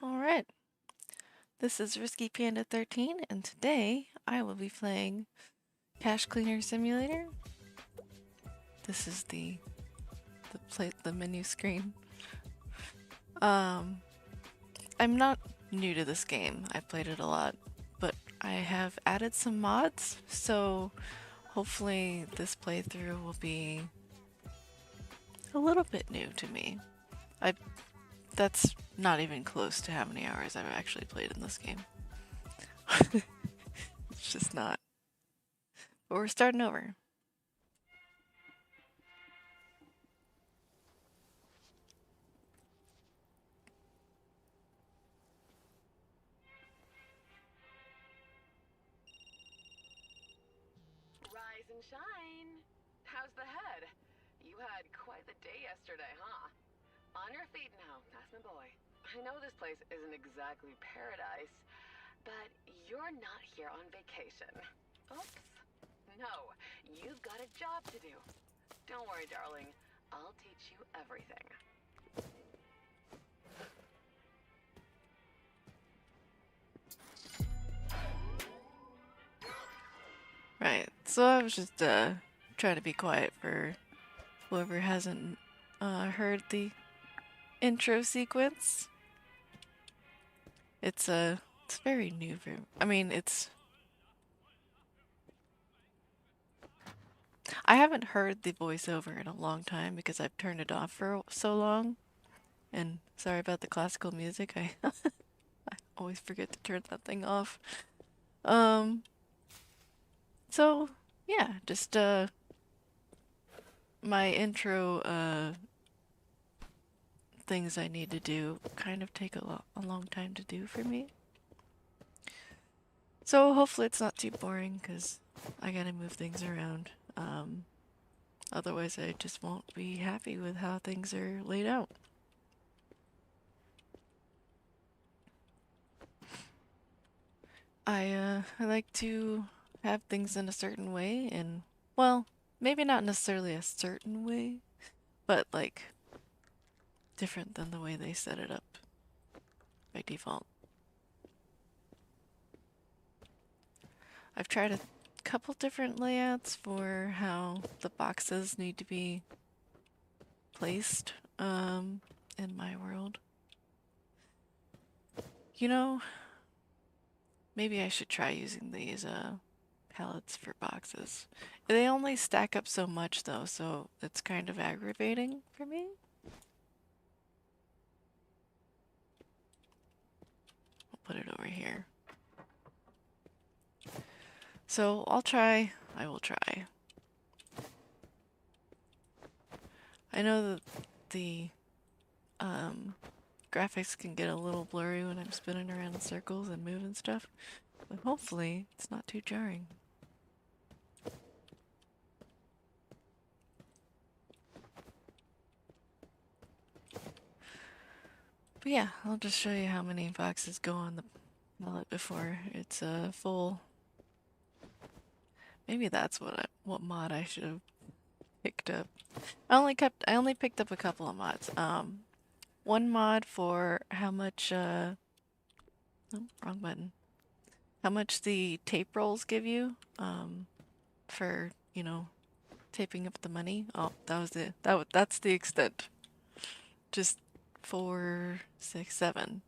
Alright, this is Risky Panda 13, and today I will be playing Cash Cleaner Simulator. This is the menu screen. I'm not new to this game. I've played it a lot, but I have added some mods, so hopefully this playthrough will be a little bit new to me. That's not even close to how many hours I've actually played in this game. It's just not. But we're starting over. Rise and shine. How's the head? You had quite the day yesterday, huh? On your feet now, that's my boy. I know this place isn't exactly paradise, but you're not here on vacation. Oops. No, you've got a job to do. Don't worry, darling. I'll teach you everything. Right, so I was just trying to be quiet for whoever hasn't heard the intro sequence. It's very new for I mean, I haven't heard the voiceover in a long time because I've turned it off for so long. And sorry about the classical music. I always forget to turn that thing off. Um, so yeah, just my intro things I need to do kind of take a long time to do for me. So hopefully it's not too boring because I gotta move things around. Otherwise I just won't be happy with how things are laid out. I like to have things in a certain way and, well, maybe not necessarily a certain way, but like different than the way they set it up by default. I've tried a couple different layouts for how the boxes need to be placed in my world. You know, maybe I should try using these pallets for boxes. They only stack up so much though, so it's kind of aggravating for me. I'll put it over here. So I'll try. I will try. I know that the graphics can get a little blurry when I'm spinning around in circles and moving stuff, but hopefully it's not too jarring. But yeah, I'll just show you how many boxes go on the pallet before it's full. Maybe that's what mod I should have picked up. I only picked up a couple of mods. One mod for how much oh, wrong button. How much the tape rolls give you for, taping up the money. Oh, that was it. That's the extent. Just 4, 6, 7.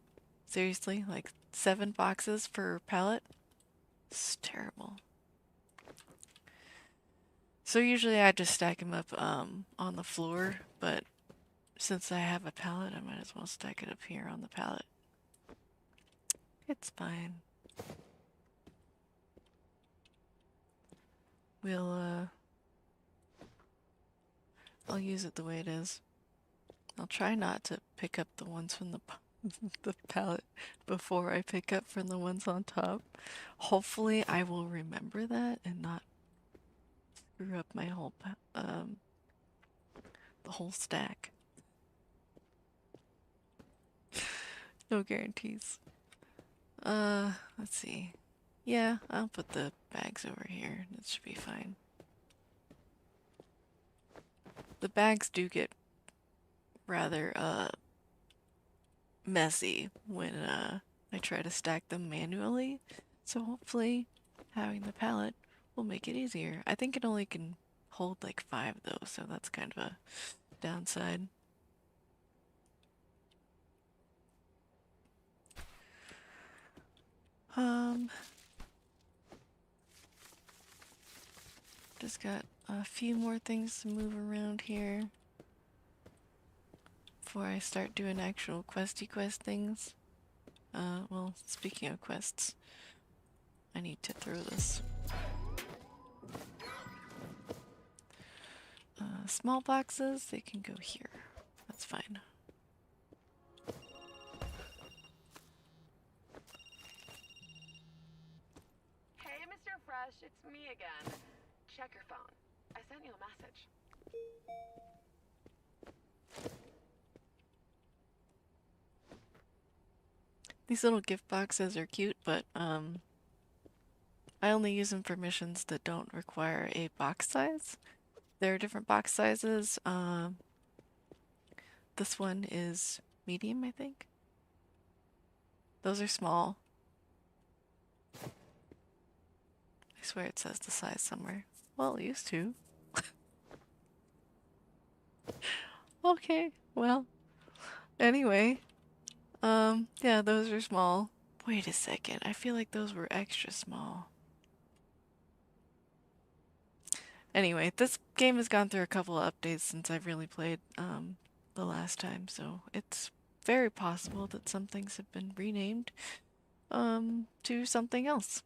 Seriously, like 7 boxes per pallet? It's terrible. So usually I just stack them up on the floor, but since I have a pallet, I might as well stack it up here on the pallet. It's fine. We'll I'll use it the way it is. I'll try not to pick up the ones from the pallet before I pick up from the ones on top. Hopefully I will remember that and not screw up my the whole stack. No guarantees. Let's see. Yeah, I'll put the bags over here. That should be fine. The bags do get rather messy when I try to stack them manually. So hopefully having the pallet will make it easier. I think it only can hold like 5 though, so that's kind of a downside. Um, just got a few more things to move around here before I start doing actual questy quest things. Well, speaking of quests, I need to throw this. Small boxes, they can go here. That's fine. Hey, Mr. Fresh, it's me again. Check your phone. I sent you a message. These little gift boxes are cute, but I only use them for missions that don't require a box size. There are different box sizes. This one is medium, I think. Those are small. I swear it says the size somewhere. Well, it used to. Okay, well, anyway. Yeah, those are small. Wait a second, I feel like those were extra small. Anyway, this game has gone through a couple of updates since I've really played, the last time, so it's very possible that some things have been renamed, to something else.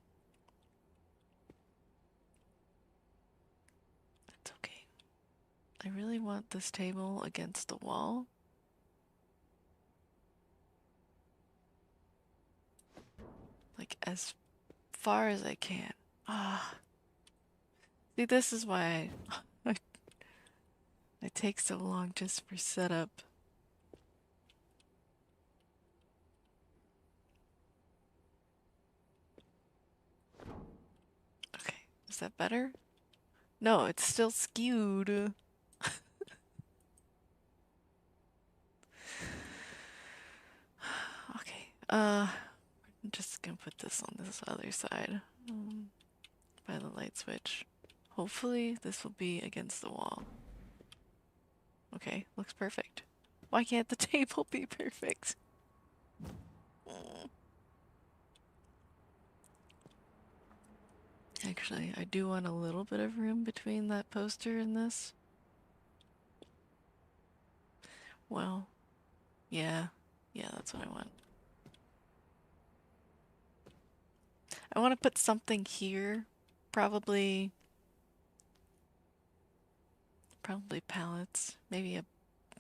That's okay. I really want this table against the wall. Like, as far as I can. Ah. See, this is why I take so long just for setup. Okay, is that better? No, it's still skewed. Okay, I'm just gonna put this on this other side, by the light switch. Hopefully this will be against the wall. Okay, looks perfect. Why can't the table be perfect? Actually, I do want a little bit of room between that poster and this. Well, yeah. Yeah, that's what I want. I want to put something here. Probably pallets. Maybe a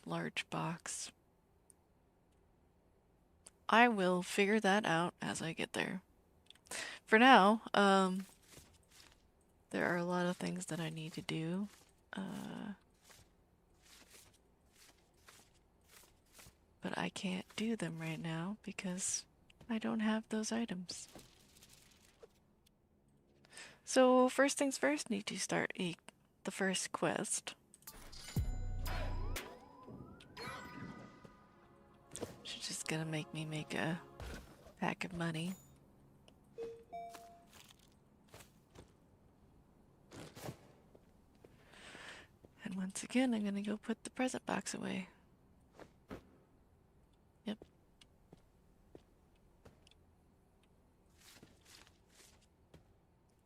large box. I will figure that out as I get there. For now, there are a lot of things that I need to do. But I can't do them right now because I don't have those items. So first things first, need to start the first quest. She's just gonna make me make a pack of money. And once again, I'm gonna go put the present box away. Yep.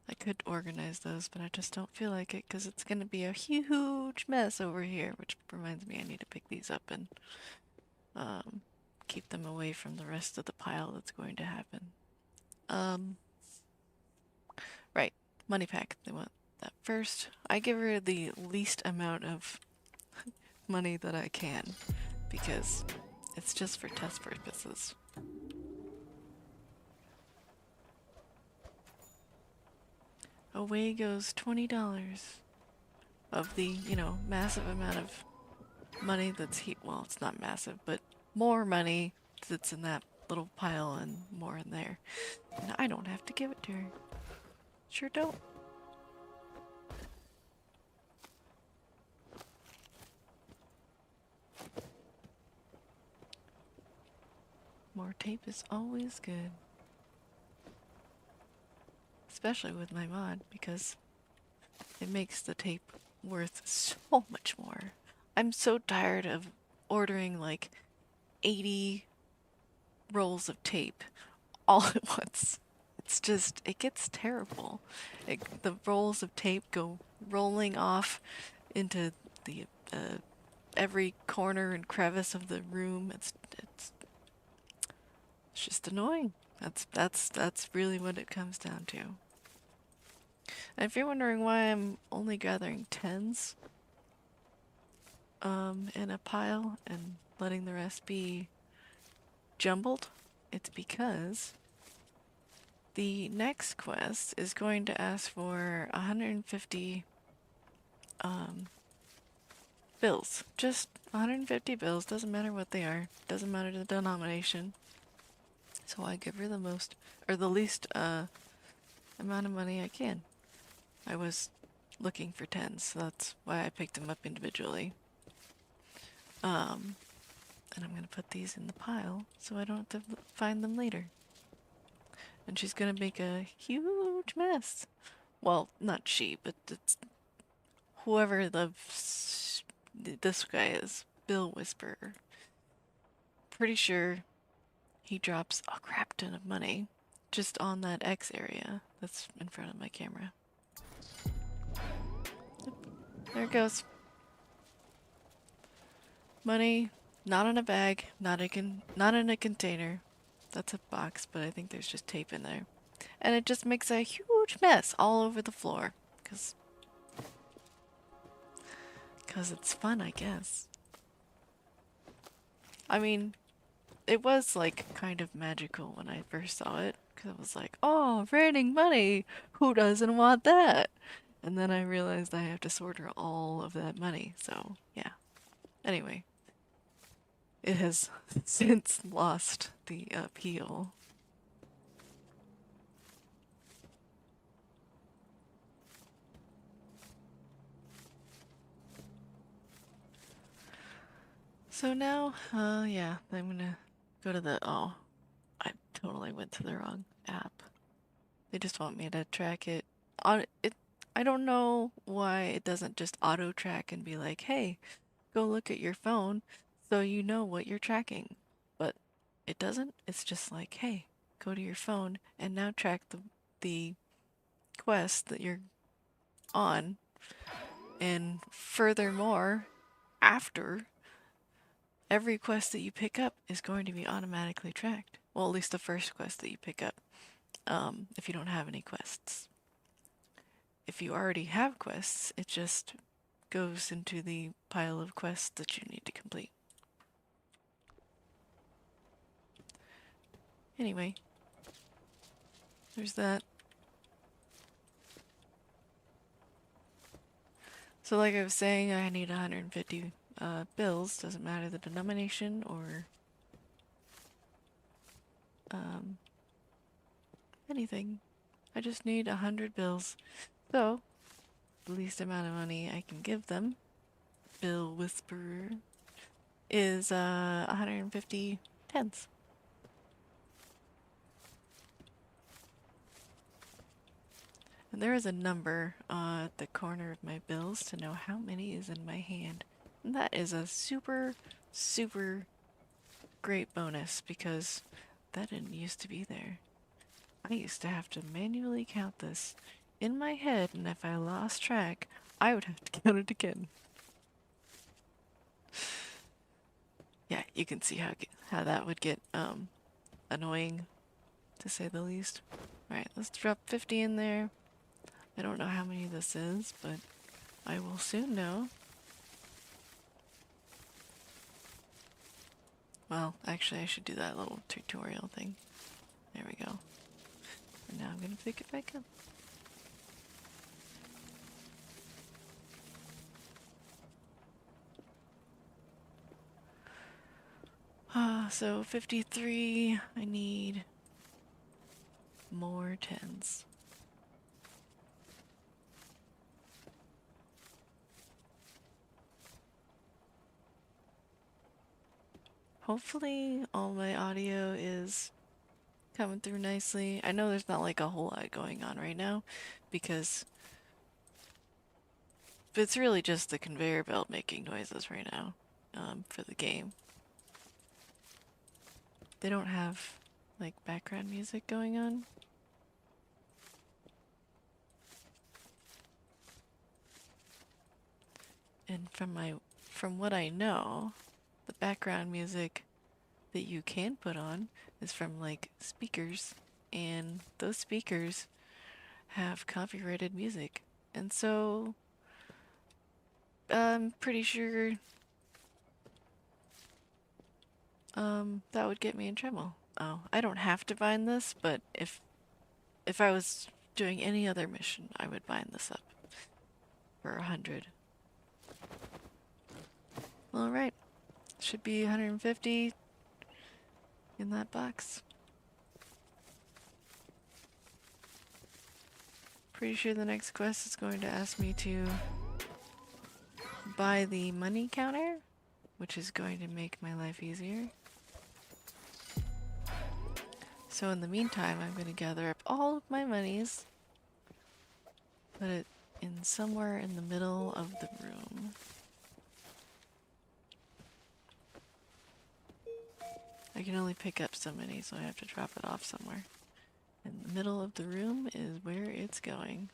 I could organize those, but I just don't feel like it because it's gonna be a huge mess over here, which reminds me I need to pick these up and keep them away from the rest of the pile that's going to happen. Right, money pack. They want that first. I give her the least amount of money that I can because it's just for test purposes. Away goes $20 of the, massive amount of money that's well, it's not massive, but more money that's in that little pile and more in there. And I don't have to give it to her. Sure don't. More tape is always good. Especially with my mod, because it makes the tape worth so much more. I'm so tired of ordering like 80 rolls of tape all at once. It's just, it gets terrible. The rolls of tape go rolling off into the every corner and crevice of the room. It's just annoying. That's really what it comes down to. And if you're wondering why I'm only gathering tens in a pile and letting the rest be jumbled, it's because the next quest is going to ask for 150 bills. Just 150 bills, doesn't matter what they are, doesn't matter the denomination. So I give her the most, or the least amount of money I can. I was looking for tens, so that's why I picked them up individually. And I'm gonna put these in the pile so I don't have to find them later. And she's gonna make a huge mess. Well, not she, but it's whoever this guy is, Bill Whisperer. Pretty sure he drops a crap ton of money just on that X area that's in front of my camera. Yep, there it goes. Money, not in a bag, not in a container. That's a box, but I think there's just tape in there. And it just makes a huge mess all over the floor. Cause it's fun, I guess. I mean, it was like kind of magical when I first saw it. Cause it was like, oh, raining money! Who doesn't want that? And then I realized I have to sort all of that money, so yeah. Anyway, it has since lost the appeal. So now, yeah, I'm gonna go to the, oh, I totally went to the wrong app. They just want me to track it. I don't know why it doesn't just auto track and be like, hey, go look at your phone so you know what you're tracking. But it doesn't. It's just like, hey, go to your phone and now track the quest that you're on. And furthermore, after every quest that you pick up is going to be automatically tracked. Well, at least the first quest that you pick up, if you don't have any quests. If you already have quests, it just goes into the pile of quests that you need to complete. Anyway, there's that. So like I was saying, I need 150 bills. Doesn't matter the denomination or anything. I just need 100 bills. So, the least amount of money I can give them, Bill Whisperer, is 150 tens. And there is a number at the corner of my bills to know how many is in my hand. And that is a super, super great bonus because that didn't used to be there. I used to have to manually count this in my head, and if I lost track, I would have to count it again. Yeah, you can see how that would get annoying, to say the least. Alright, let's drop 50 in there. I don't know how many this is, but I will soon know. Well, actually I should do that little tutorial thing. There we go. And now I'm gonna pick it back up. So 53, I need more tens. hopefully all my audio is coming through nicely. I know there's not like a whole lot going on right now because it's really just the conveyor belt making noises right now for the game. They don't have like background music going on. And from what I know, the background music that you can put on is from like speakers, and those speakers have copyrighted music. And so I'm pretty sure that would get me in trouble. Oh, I don't have to bind this, but if I was doing any other mission, I would bind this up for 100. All right, should be 150 in that box. Pretty sure the next quest is going to ask me to buy the money counter, which is going to make my life easier. So in the meantime, I'm going to gather up all of my monies, put it in somewhere in the middle of the room. I can only pick up so many, so I have to drop it off somewhere. In the middle of the room is where it's going.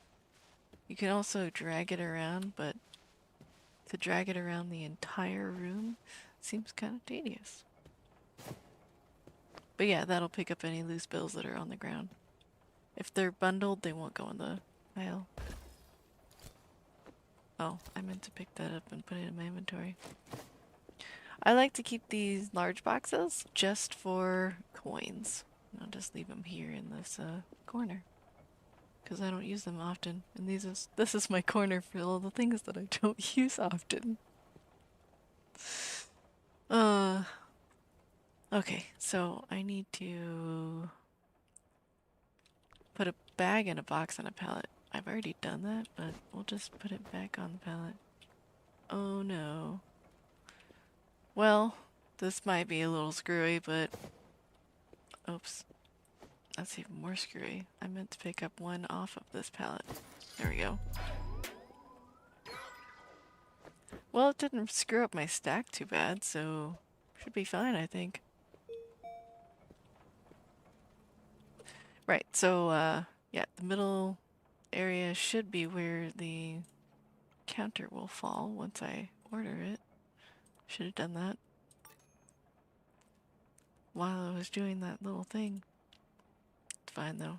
You can also drag it around, but to drag it around the entire room seems kind of tedious. But yeah, that'll pick up any loose bills that are on the ground. If they're bundled, they won't go in the pile. Oh, I meant to pick that up and put it in my inventory. I like to keep these large boxes just for coins. I'll just leave them here in this corner, because I don't use them often. And this is my corner for all the things that I don't use often. Okay, so I need to put a bag and a box on a pallet. I've already done that, but we'll just put it back on the pallet. Oh no. Well, this might be a little screwy, but... Oops. That's even more screwy. I meant to pick up one off of this pallet. There we go. Well, it didn't screw up my stack too bad, so should be fine, I think. Right, so, yeah, the middle area should be where the counter will fall once I order it. Should have done that while I was doing that little thing. It's fine though.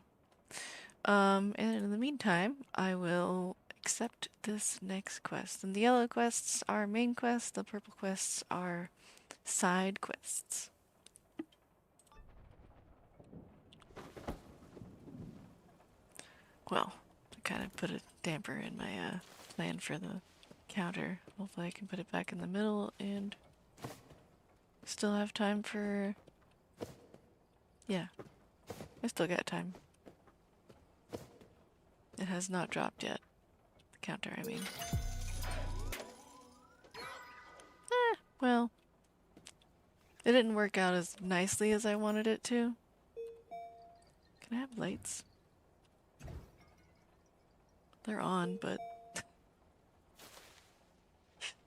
And in the meantime, I will accept this next quest. And the yellow quests are main quests, the purple quests are side quests. Well, I kind of put a damper in my plan for the counter. Hopefully I can put it back in the middle and still have time for... Yeah, I still got time. It has not dropped yet. The counter, I mean. Well, it didn't work out as nicely as I wanted it to. Can I have lights? They're on, but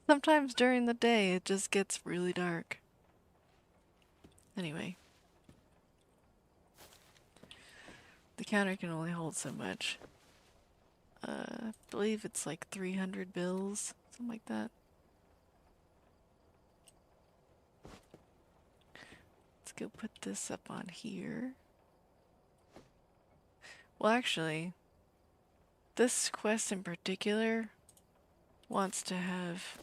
sometimes during the day it just gets really dark. Anyway. The counter can only hold so much. I believe it's like 300 bills, something like that. Let's go put this up on here. Well, actually, this quest in particular wants to have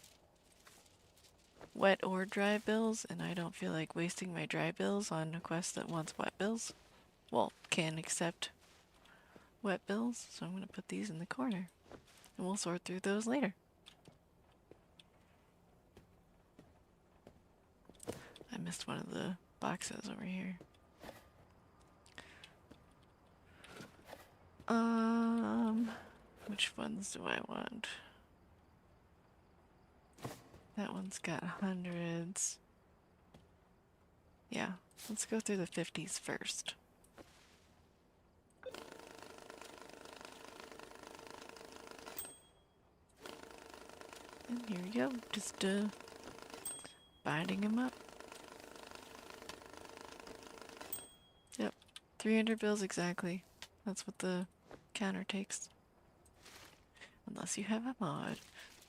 wet or dry bills, and I don't feel like wasting my dry bills on a quest that wants wet bills. Well, can accept wet bills, so I'm going to put these in the corner, and we'll sort through those later. I missed one of the boxes over here. Which ones do I want? That one's got hundreds. Yeah, let's go through the 50s first. And here we go, just binding them up. Yep, 300 bills exactly. That's what the counter takes. Unless you have a mod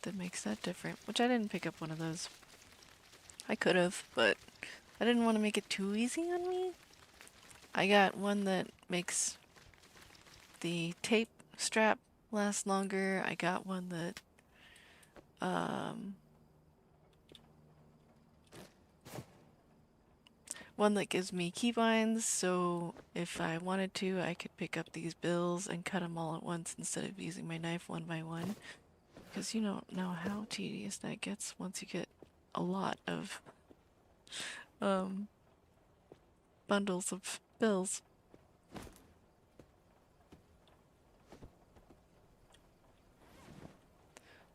that makes that different, which I didn't pick up one of those. I could have, but I didn't want to make it too easy on me. I got one that makes the tape strap last longer. I got one that gives me keybinds, so if I wanted to, I could pick up these bills and cut them all at once instead of using my knife one by one. Because you don't know how tedious that gets once you get a lot of um, bundles of bills.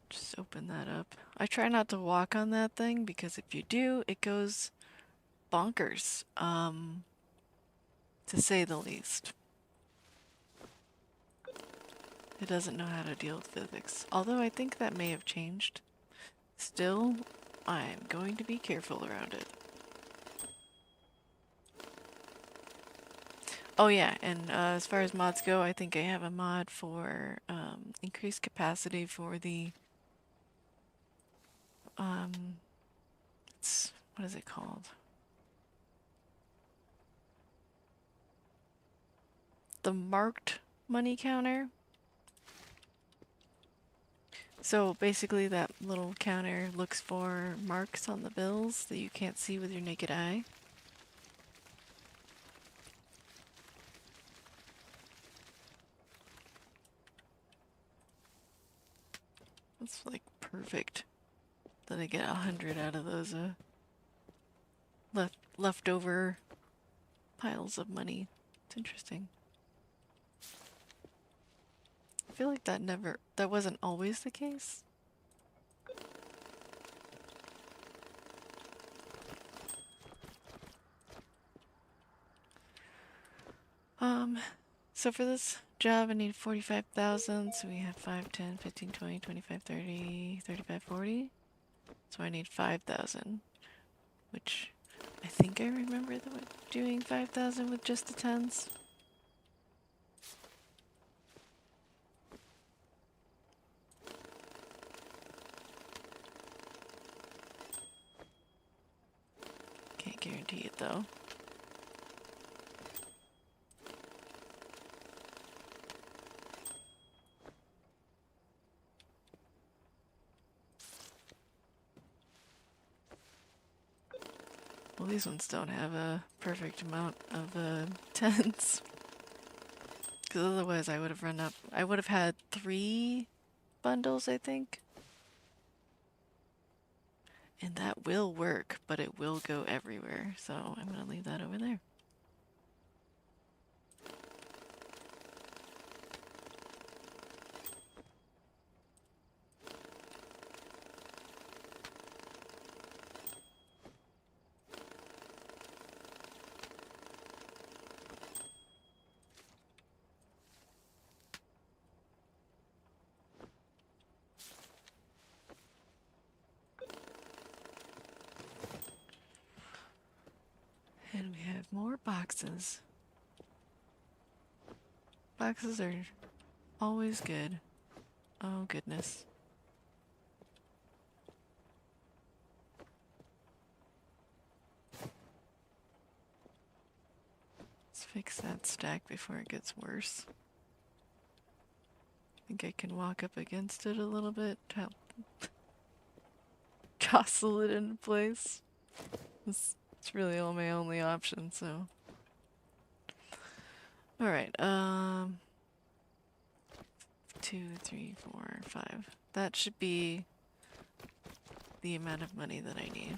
Just open that up. I try not to walk on that thing because if you do, it goes bonkers, to say the least. It doesn't know how to deal with physics. Although I think that may have changed. Still, I'm going to be careful around it. Oh yeah, and as far as mods go, I think I have a mod for increased capacity for the what is it called? The marked money counter. So basically that little counter looks for marks on the bills that you can't see with your naked eye. It's like perfect that I get 100 out of those leftover piles of money. It's interesting. I feel like that wasn't always the case. So for this job I need 45,000, so we have 5, 10, 15, 20, 25, 30, 35, 40. So I need 5,000, which I think I remember doing 5,000 with just the tens. Can't guarantee it though. Well, these ones don't have a perfect amount of tens. Because otherwise I would have run up. I would have had 3 bundles, I think. And that will work, but it will go everywhere. So I'm going to leave that over there. And we have more boxes. Boxes are always good. Oh, goodness. Let's fix that stack before it gets worse. I think I can walk up against it a little bit to help jostle it into place. It's really all my only option, so. Alright, 2, 3, 4, 5. That should be the amount of money that I need.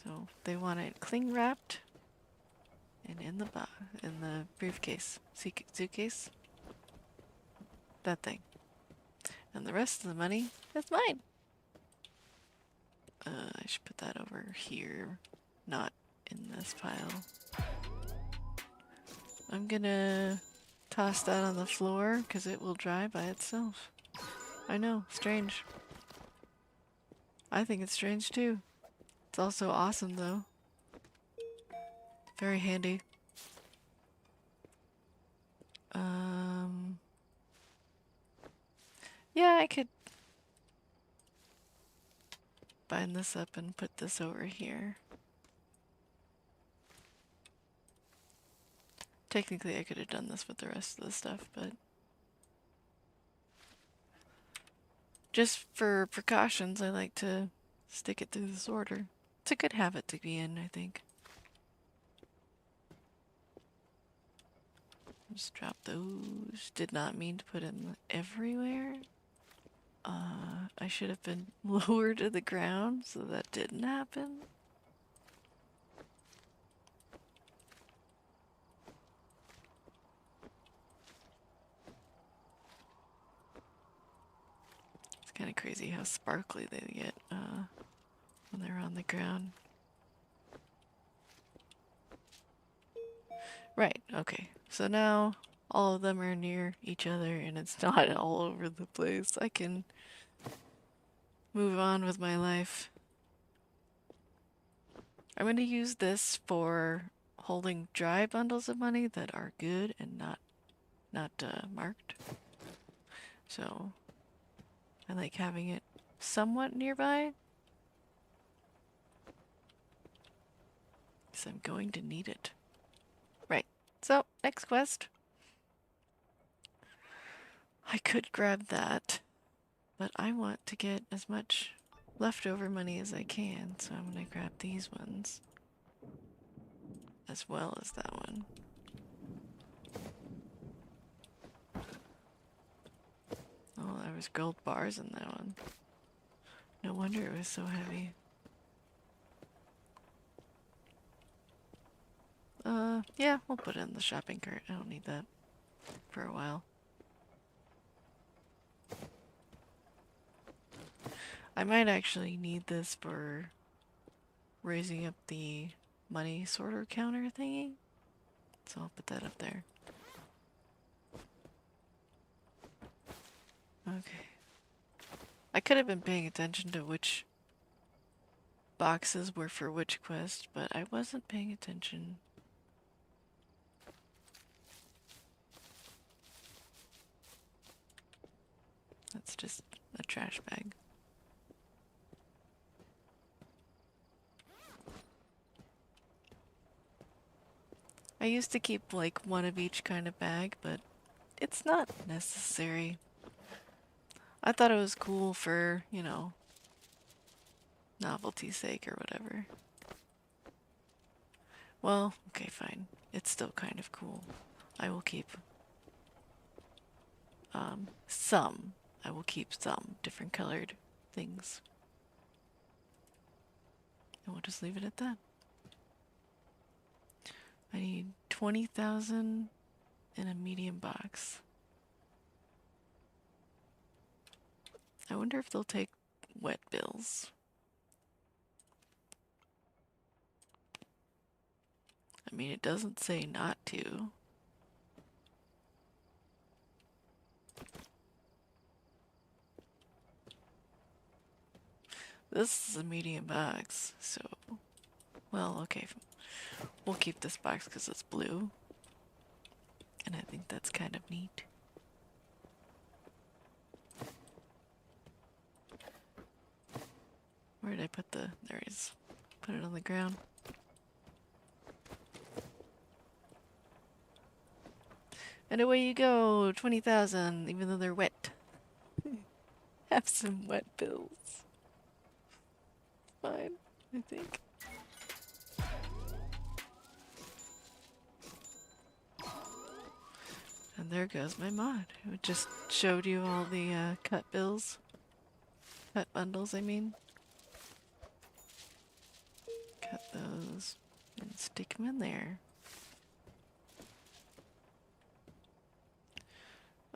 So they want it cling wrapped and in the briefcase, suitcase, that thing. And the rest of the money is mine. I should put that over here, not in this pile. I'm gonna toss that on the floor because it will dry by itself. I know, strange. I think it's strange too. It's also awesome though. Very handy. Yeah, I could bind this up and put this over here. Technically, I could have done this with the rest of the stuff, but just for precautions, I like to stick it through this order. It's a good habit to be in, I think. Just drop those. Did not mean to put them everywhere. I should have been lower to the ground so that didn't happen. It's kind of crazy how sparkly they get when they're on the ground. Right, okay. So now all of them are near each other and it's not all over the place. I can move on with my life. I'm going to use this for holding dry bundles of money that are good and not marked. So I like having it somewhat nearby. Because I'm going to need it. Right. So, next quest. I could grab that, but I want to get as much leftover money as I can, so I'm going to grab these ones. As well as that one. Oh, there was gold bars in that one. No wonder it was so heavy. Yeah, we'll put it in the shopping cart. I don't need that for a while. I might actually need this for raising up the money sorter counter thingy. So I'll put that up there. Okay. I could have been paying attention to which boxes were for which quest, but I wasn't paying attention. That's just a trash bag. I used to keep like one of each kind of bag, but it's not necessary. I thought it was cool for, you know, novelty's sake or whatever. Well, okay, fine. It's still kind of cool. I will keep some. I will keep some different colored things. And we'll just leave it at that. I need 20,000 in a medium box. I wonder if they'll take wet bills. I mean, it doesn't say not to. This is a medium box, so... Well, okay. We'll keep this box because it's blue. And I think that's kind of neat. Where did I put the... There it is. Put it on the ground. And away you go! 20,000, even though they're wet. Have some wet bills. Fine, I think. And there goes my mod. It just showed you all the cut bills. Cut bundles, I mean. Cut those and stick them in there.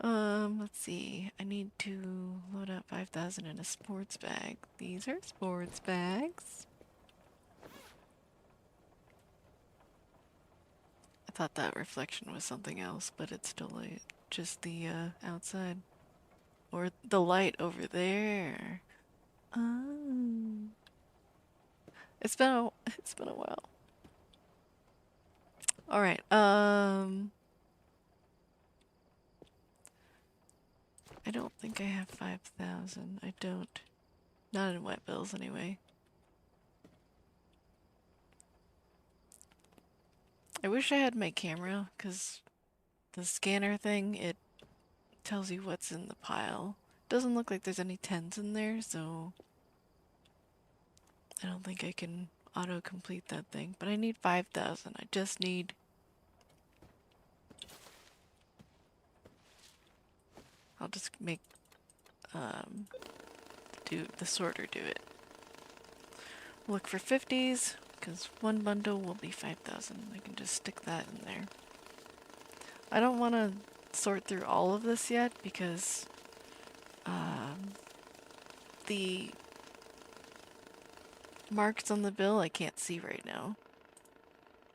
Let's see. I need to load up 5,000 in a sports bag. These are sports bags. I thought that reflection was something else, but it's still just the outside. Or the light over there. Oh. It's been a while. All right. I don't think I have 5,000. I don't. Not in wet bills anyway. I wish I had my camera, because the scanner thing, it tells you what's in the pile. Doesn't look like there's any tens in there, so I don't think I can auto-complete that thing. But I need 5,000. I just need... I'll just make, do the sorter do it. Look for 50s, because one bundle will be 5,000. I can just stick that in there. I don't want to sort through all of this yet, because the marks on the bill I can't see right now.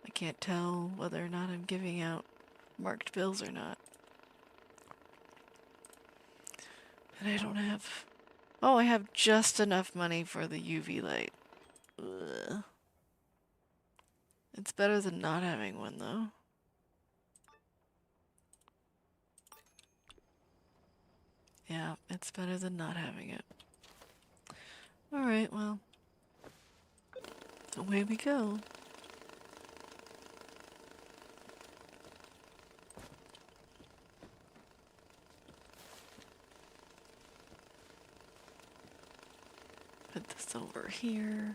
I can't tell whether or not I'm giving out marked bills or not. And I don't have... Oh, I have just enough money for the UV light. Ugh. It's better than not having one, though. Yeah, it's better than not having it. Alright, well. Away we go. Put this over here.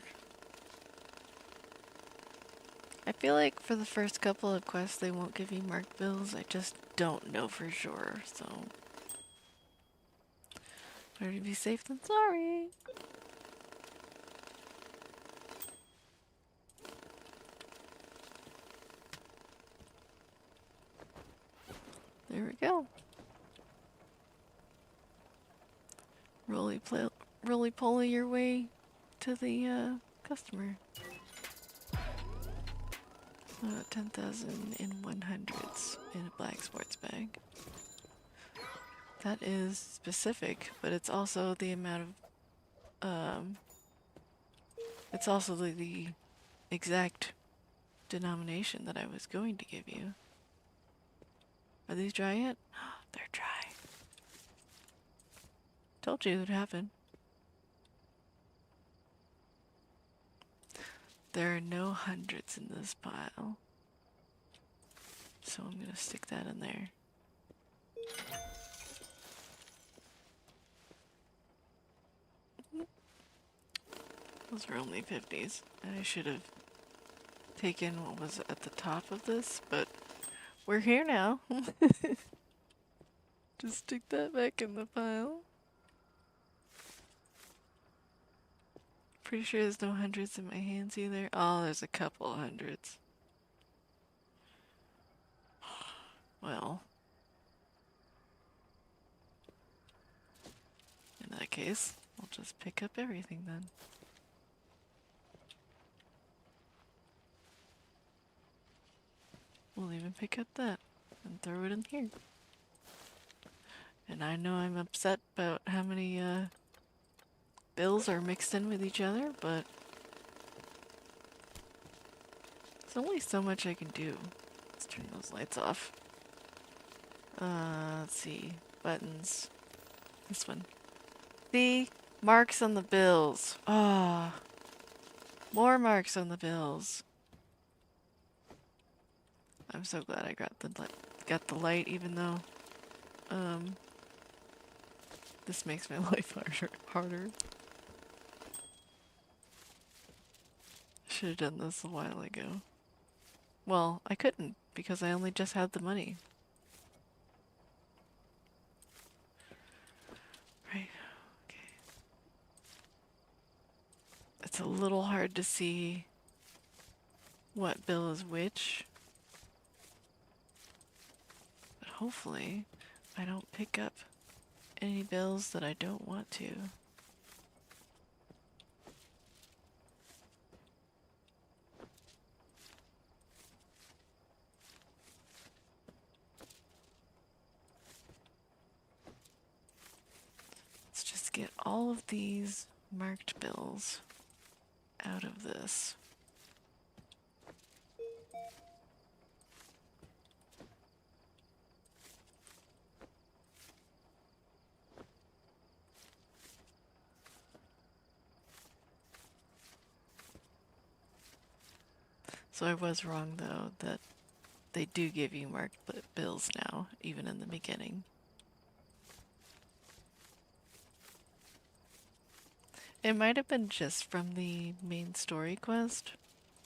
I feel like for the first couple of quests they won't give you marked bills. I just don't know for sure, so... Better to be safe than sorry. There we go. Roly-poly your way to the customer. 10,000 in 100s in a black sports bag. That is specific, but it's also the amount of, it's also the exact denomination that I was going to give you. Are these dry yet? They're dry. Told you it would happen. There are no hundreds in this pile. So I'm gonna stick that in there. Those are only 50s. I should have taken what was at the top of this, but we're here now. Just stick that back in the pile. Pretty sure there's no hundreds in my hands either. Oh, there's a couple hundreds. Well, in that case, I'll just pick up everything then. We'll even pick up that and throw it in here. And I know I'm upset about how many bills are mixed in with each other, but there's only so much I can do. Let's turn those lights off. Let's see. Buttons. This one. See? Marks on the bills. Ah. More marks on the bills. I'm so glad I got the light, even though this makes my life harder. Should have done this a while ago. Well, I couldn't because I only just had the money. Right. Okay. It's a little hard to see what bill is which. But hopefully I don't pick up any bills that I don't want to. Let's just get all of these marked bills out of this. So I was wrong though that they do give you marked bills now, even in the beginning. It might have been just from the main story quest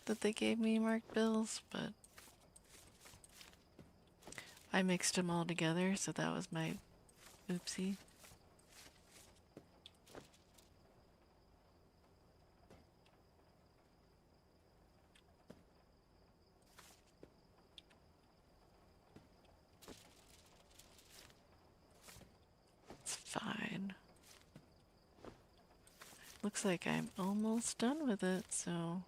that they gave me marked bills, but I mixed them all together, so that was my oopsie. It's fine. Looks like I'm almost done with it, so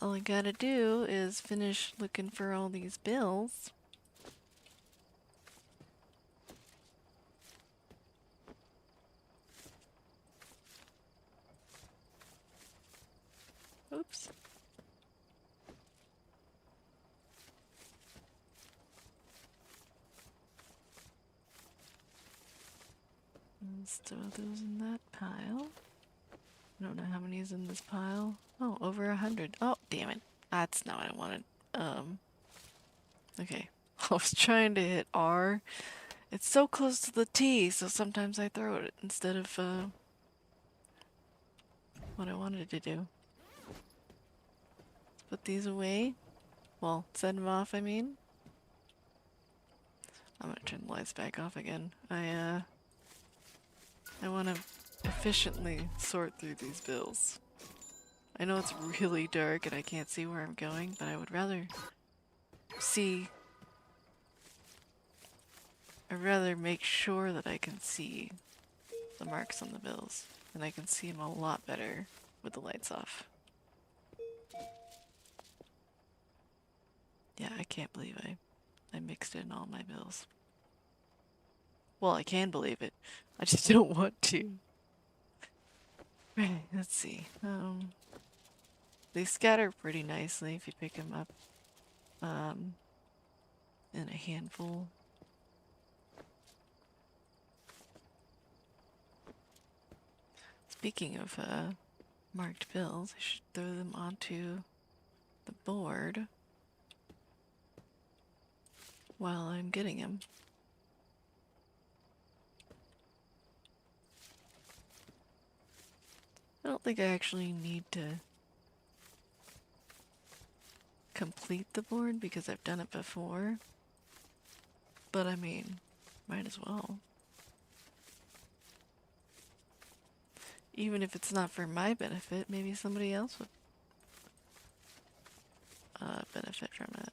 all I gotta do is finish looking for all these bills. Oops. Let's throw those in that pile. I don't know how many is in this pile. Oh, over 100. Oh, damn it. That's not what I wanted. Okay. I was trying to hit R. It's so close to the T, so sometimes I throw it instead of, what I wanted to do. Let's put these away. Well, send them off, I mean. I'm gonna turn the lights back off again. I want to efficiently sort through these bills. I know it's really dark and I can't see where I'm going, but I would rather see... I'd rather make sure that I can see the marks on the bills. And I can see them a lot better with the lights off. Yeah, I can't believe I mixed in all my bills. Well, I can believe it. I just don't want to. Right, let's see. They scatter pretty nicely if you pick them up in a handful. Speaking of marked bills, I should throw them onto the board while I'm getting them. I don't think I actually need to complete the board because I've done it before. But I mean, might as well. Even if it's not for my benefit, maybe somebody else would benefit from it.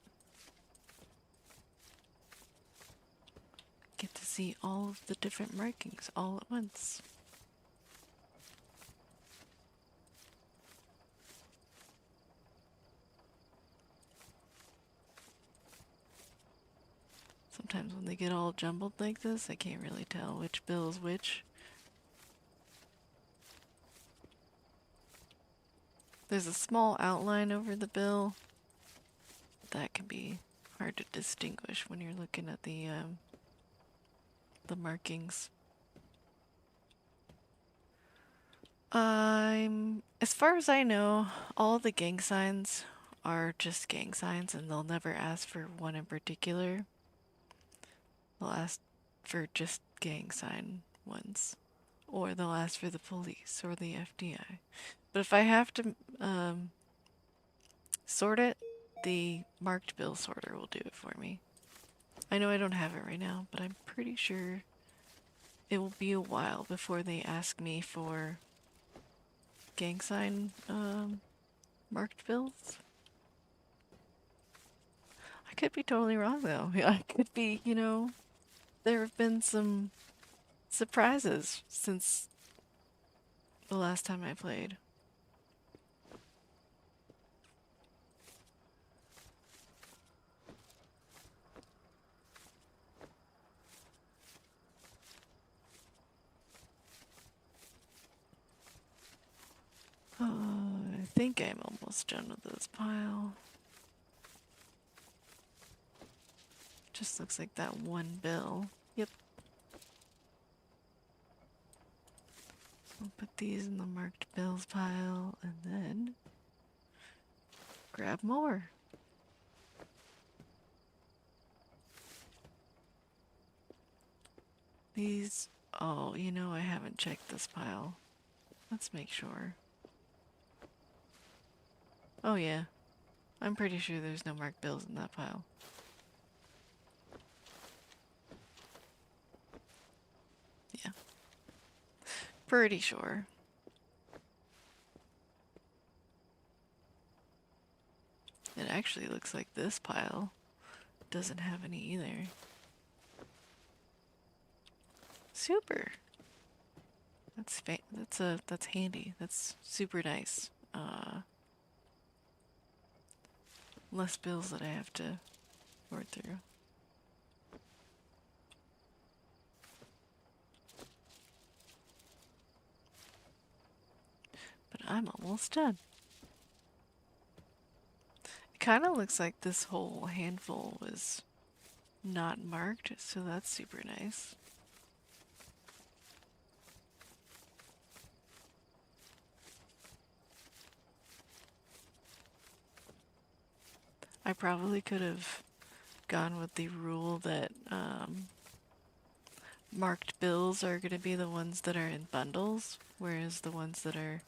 Get to see all of the different markings all at once. Sometimes when they get all jumbled like this, I can't really tell which bill is which. There's a small outline over the bill. That can be hard to distinguish when you're looking at the markings. As far as I know, all the gang signs are just gang signs and they'll never ask for one in particular. They'll ask for just gang sign ones. Or they'll ask for the police or the FBI. But if I have to sort it, the marked bill sorter will do it for me. I know I don't have it right now, but I'm pretty sure it will be a while before they ask me for gang sign marked bills. I could be totally wrong though. I could be, there have been some surprises since the last time I played. I think I'm almost done with this pile. Just looks like that one bill. Yep. So I'll put these in the marked bills pile and then grab more. These, oh, I haven't checked this pile. Let's make sure. Oh yeah, I'm pretty sure there's no marked bills in that pile. Yeah, pretty sure. It actually looks like this pile doesn't have any either. Super. That's handy. That's super nice. Less bills that I have to sort through. But I'm almost done. It kind of looks like this whole handful was not marked, so that's super nice. I probably could have gone with the rule that marked bills are going to be the ones that are in bundles, whereas the ones that are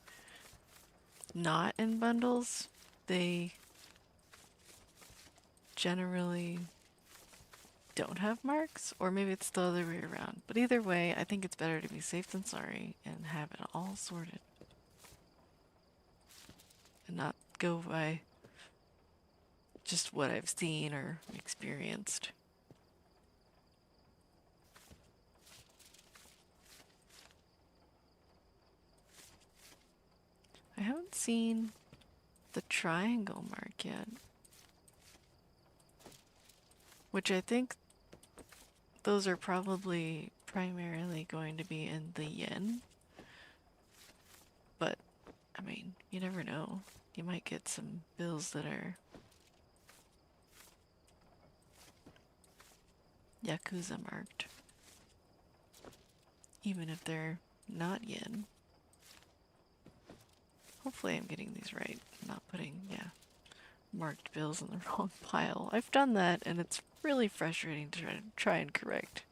not in bundles, they generally don't have marks, or maybe it's the other way around. But either way, I think it's better to be safe than sorry and have it all sorted. And not go by just what I've seen or experienced. I haven't seen the triangle mark yet. Which I think those are probably primarily going to be in the yen. But, I mean, you never know. You might get some bills that are Yakuza marked. Even if they're not yen. Hopefully I'm getting these right. I'm not putting, marked bills in the wrong pile. I've done that and it's really frustrating to try and correct.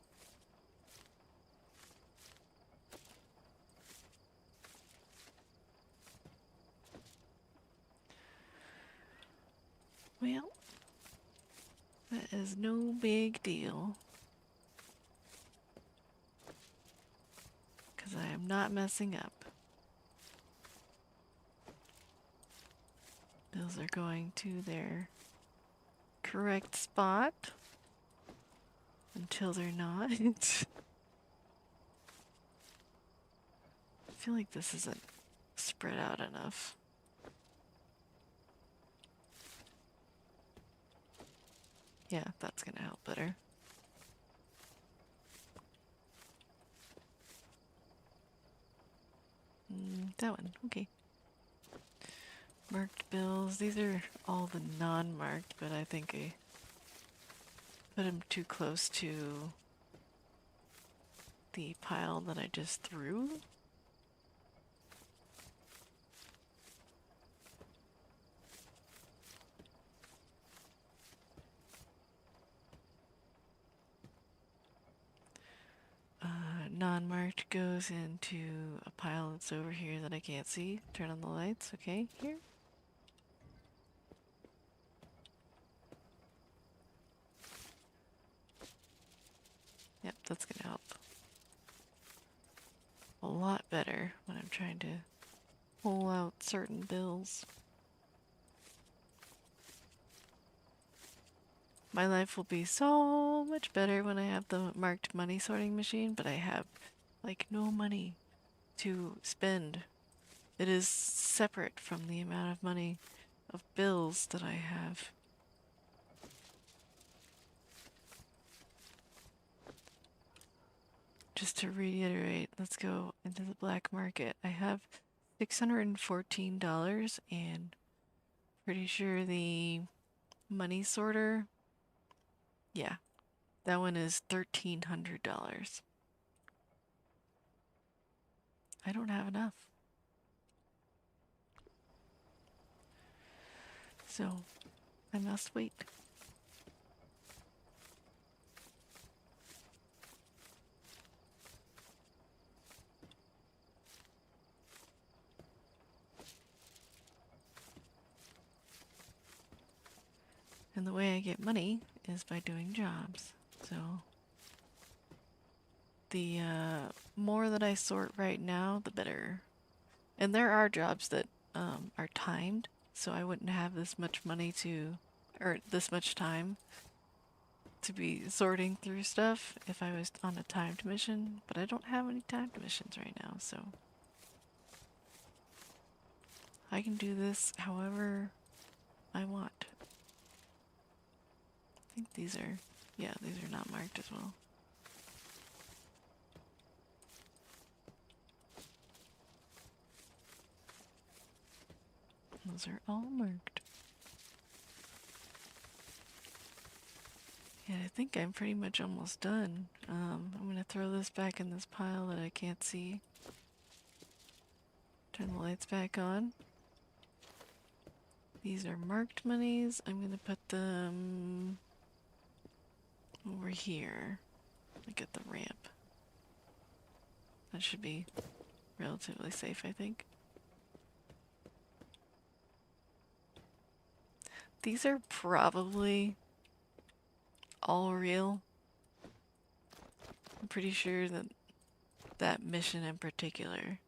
Well, that is no big deal. Because I am not messing up. Bills are going to their correct spot. Until they're not. I feel like this isn't spread out enough. Yeah, that's gonna help better. That one, okay. Marked bills, these are all the non-marked, but I think I put them too close to the pile that I just threw. Non-marked goes into a pile that's over here that I can't see. Turn on the lights, okay, here. Yep, that's gonna help a lot better when I'm trying to pull out certain bills. My life will be so much better when I have the marked money sorting machine, but I have like no money to spend. It is separate from the amount of money of bills that I have. Just to reiterate, let's go into the black market. I have $614 and pretty sure the money sorter, yeah, that one is $1,300. I don't have enough. So I must wait. And the way I get money is by doing jobs. So the more that I sort right now, the better. And there are jobs that are timed, so I wouldn't have this much money to, or this much time to be sorting through stuff if I was on a timed mission, but I don't have any timed missions right now, so I can do this however I want. I think these are, yeah, these are not marked as well. Those are all marked. Yeah, I think I'm pretty much almost done. I'm gonna throw this back in this pile that I can't see. Turn the lights back on. These are marked monies. I'm gonna put them over here. Like at the ramp. That should be relatively safe, I think. These are probably all real. I'm pretty sure that that mission in particular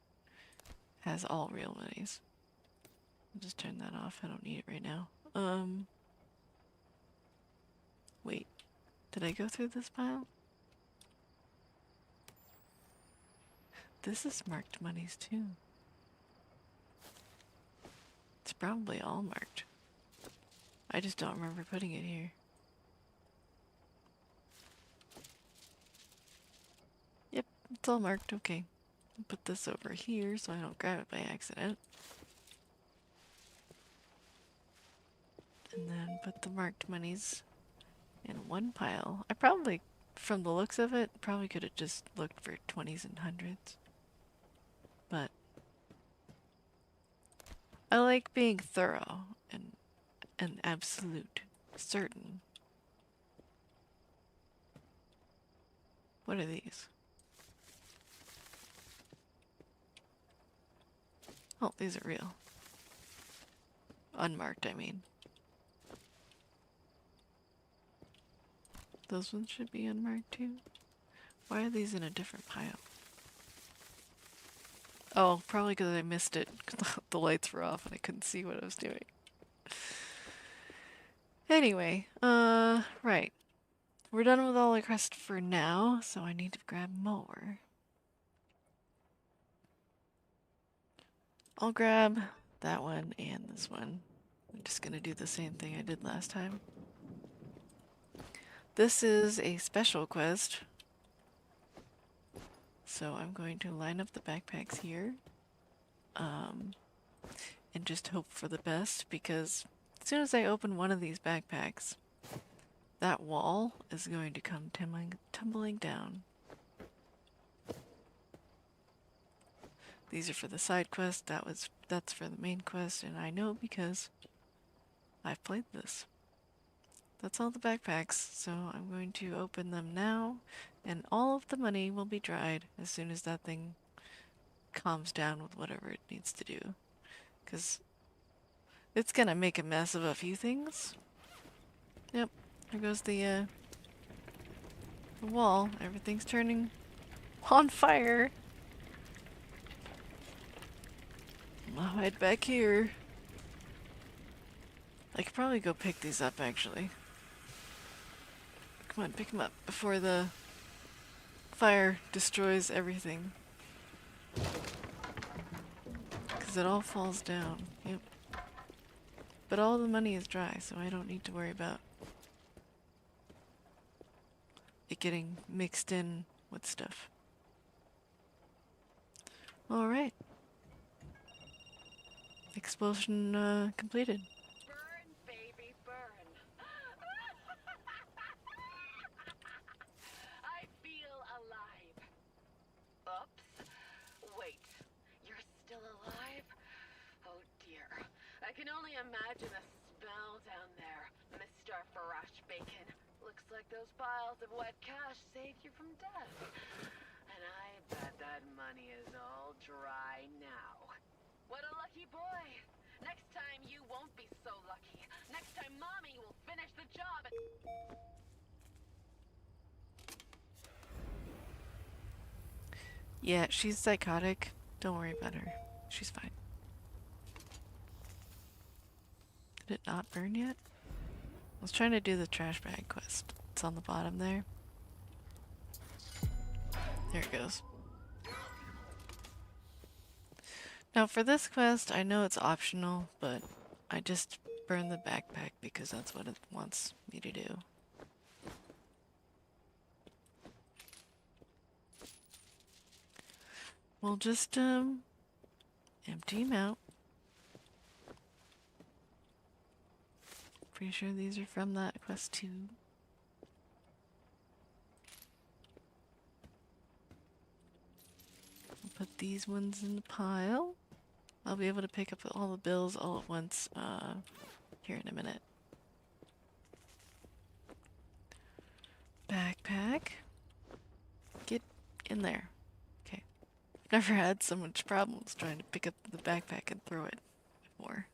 has all real monies. I'll just turn that off. I don't need it right now. Wait. Did I go through this pile? This is marked monies too. It's probably all marked. I just don't remember putting it here. Yep, it's all marked. Okay. I'll put this over here so I don't grab it by accident. And then put the marked monies in one pile. I probably, from the looks of it, probably could have just looked for 20s and hundreds. But I like being thorough and absolute, certain. What are these? Oh, these are real. Unmarked, I mean. Those ones should be unmarked too. Why are these in a different pile? Oh, probably because I missed it. The lights were off and I couldn't see what I was doing. Anyway, right. We're done with all the crest for now, so I need to grab more. I'll grab that one and this one. I'm just gonna do the same thing I did last time. This is a special quest, so I'm going to line up the backpacks here, and just hope for the best, because as soon as I open one of these backpacks, that wall is going to come tumbling down. These are for the side quest, that's for the main quest, and I know because I've played this. That's all the backpacks, so I'm going to open them now, and all of the money will be dried as soon as that thing calms down with whatever it needs to do. Because it's gonna make a mess of a few things. Yep, there goes the wall. Everything's turning on fire. I'll hide back here. I could probably go pick these up, actually. Come on, pick him up before the fire destroys everything. Because it all falls down. Yep. But all the money is dry, so I don't need to worry about it getting mixed in with stuff. Alright. Explosion completed. Burn, baby, burn. I feel alive. Oops. Wait, you're still alive? Oh dear. I can only imagine the smell down there, Mr. Fresh Bacon. Looks like those piles of wet cash saved you from death. And I bet that money is all dry now. What a lucky boy. Next time you won't be so lucky. Next time Mommy will finish the job and... Yeah, she's psychotic. Don't worry about her. She's fine. Did it not burn yet? I was trying to do the trash bag quest. It's on the bottom there. There it goes. Now for this quest, I know it's optional, but I just burned the backpack because that's what it wants me to do. We'll just, empty him out. Pretty sure these are from that quest too. I'll put these ones in the pile. I'll be able to pick up all the bills all at once, here in a minute. Backpack. Get in there. Okay. Never had so much problems trying to pick up the backpack and throw it before.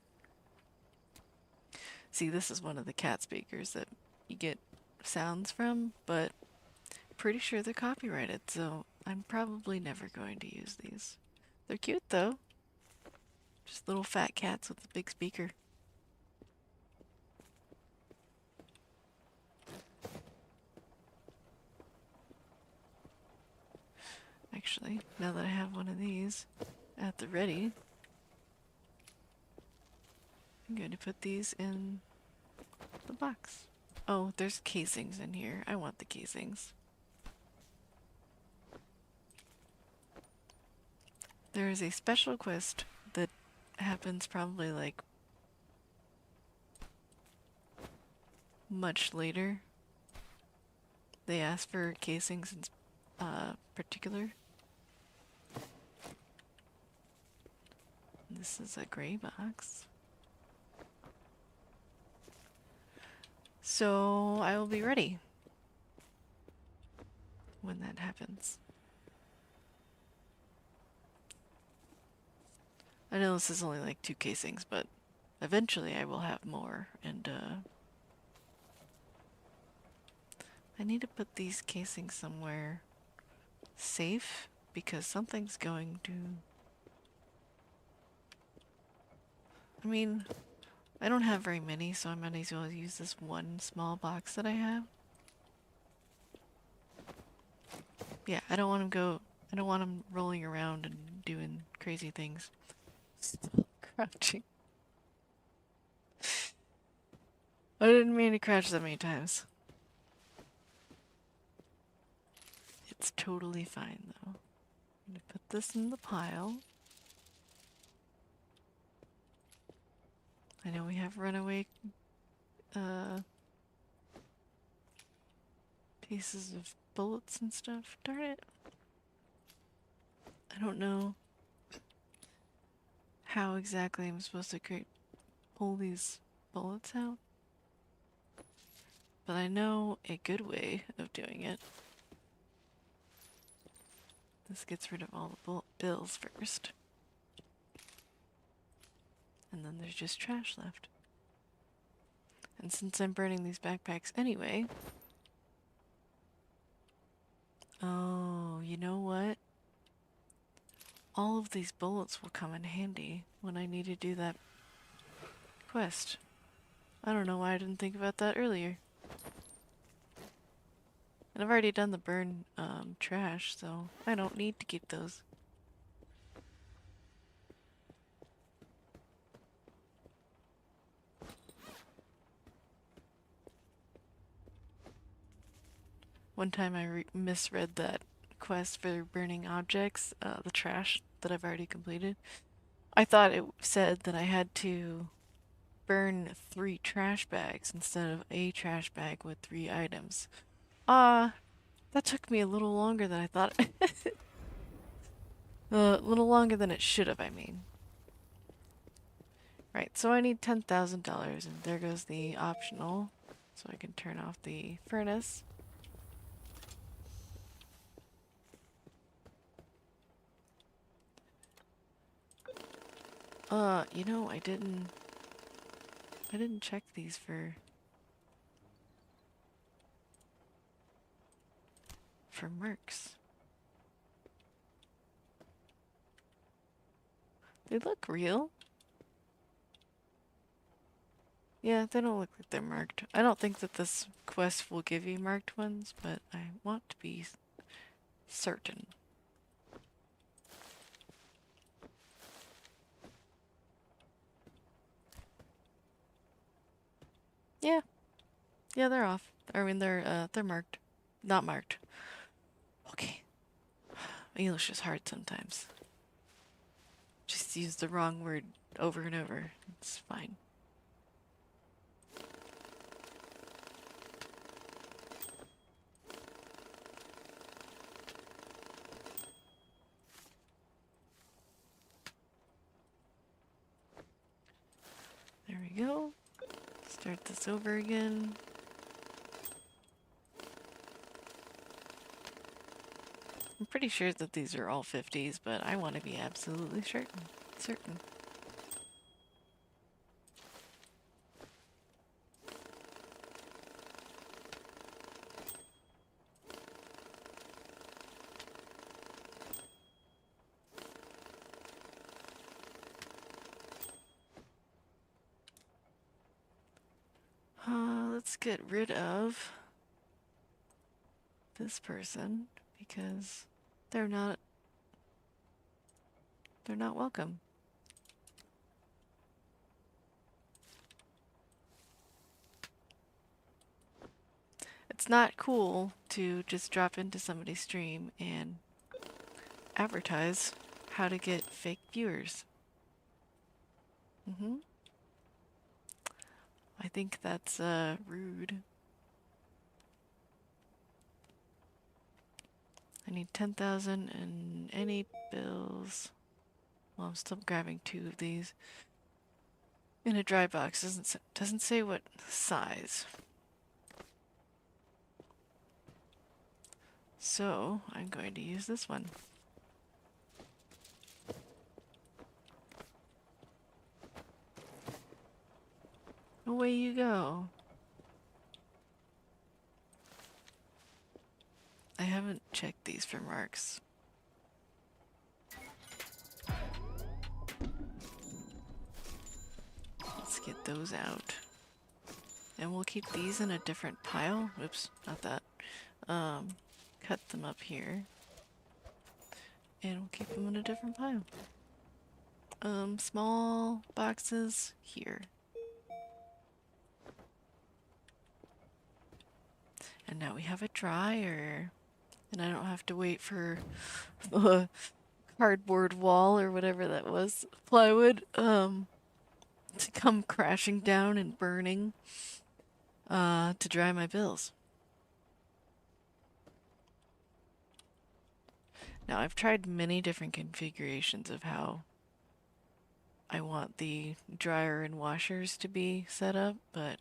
See, this is one of the cat speakers that you get sounds from, but pretty sure they're copyrighted, so I'm probably never going to use these. They're cute though. Just little fat cats with a big speaker. Actually, now that I have one of these at the ready, I'm going to put these in the box. Oh, there's casings in here. I want the casings. There is a special quest that happens probably like much later. They ask for casings in particular. This is a gray box. So I will be ready when that happens. I know this is only like 2 casings, but eventually I will have more, and I need to put these casings somewhere safe because something's going to... I mean, I don't have very many, so I might as well use this one small box that I have. Yeah, I don't want them rolling around and doing crazy things. Still crouching. I didn't mean to crouch that many times. It's totally fine though. I'm gonna put this in the pile. I know we have runaway pieces of bullets and stuff. Darn it. I don't know how exactly I'm supposed to pull these bullets out. But I know a good way of doing it. This gets rid of all the bills first. And then there's just trash left. And since I'm burning these backpacks anyway... Oh, you know what? All of these bullets will come in handy when I need to do that quest. I don't know why I didn't think about that earlier. And I've already done the burn trash, so I don't need to keep those. One time I misread that quest for burning objects, the trash that I've already completed. I thought it said that I had to burn 3 trash bags instead of a trash bag with 3 items. That took me a little longer than I thought. A little longer than it should have, I mean. Right, so I need $10,000, and there goes the optional. So I can turn off the furnace. You know, I didn't check these for mercs. They look real. Yeah, they don't look like they're marked. I don't think that this quest will give you marked ones, but I want to be certain. Yeah, yeah, they're off. I mean, they're marked. Not marked. Okay. English is hard sometimes. Just use the wrong word over and over. It's fine. There we go. Start this over again. I'm pretty sure that these are all 50s, but I want to be absolutely certain. Let's get rid of this person because they're not welcome. It's not cool to just drop into somebody's stream and advertise how to get fake viewers. I think that's rude. I need 10,000 and any bills. Well, I'm still grabbing 2 of these. In a dry box, doesn't say what size. So, I'm going to use this one. Away you go. I haven't checked these for marks. Let's get those out. And we'll keep these in a different pile. Oops, not that. Cut them up here. And we'll keep them in a different pile. Small boxes here. And now we have a dryer. And I don't have to wait for the cardboard wall or whatever that was, plywood, to come crashing down and burning, to dry my bills. Now, I've tried many different configurations of how I want the dryer and washers to be set up, but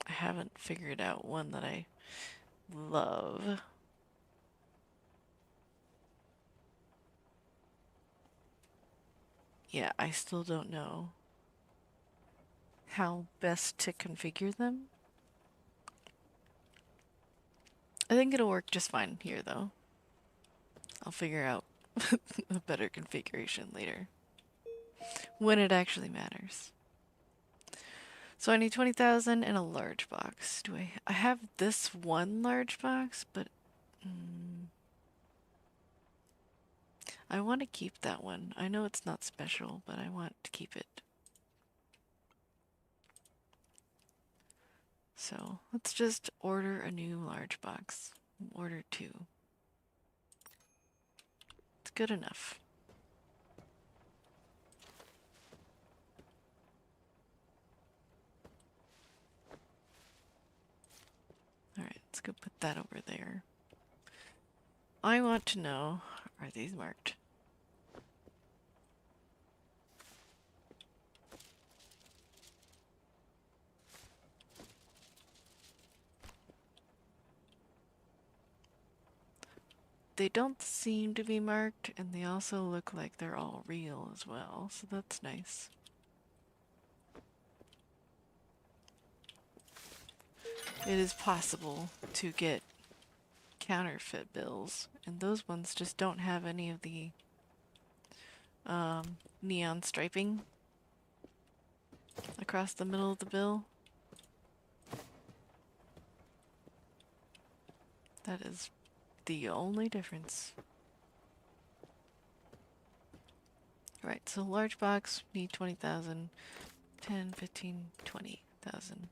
I haven't figured out one that I love. Yeah, I still don't know how best to configure them. I think it'll work just fine here, though. I'll figure out a better configuration later, when it actually matters. So I need 20,000 and a large box. I have this one large box, but Mm, I want to keep that one. I know it's not special, but I want to keep it. So let's just order a new large box. Order two. It's good enough. Alright, let's go put that over there. I want to know, are these marked? They don't seem to be marked, and they also look like they're all real as well, so that's nice. It is possible to get counterfeit bills, and those ones just don't have any of the neon striping across the middle of the bill. That is the only difference. Alright, so large box, need 20,000, 10, 15, 20,000.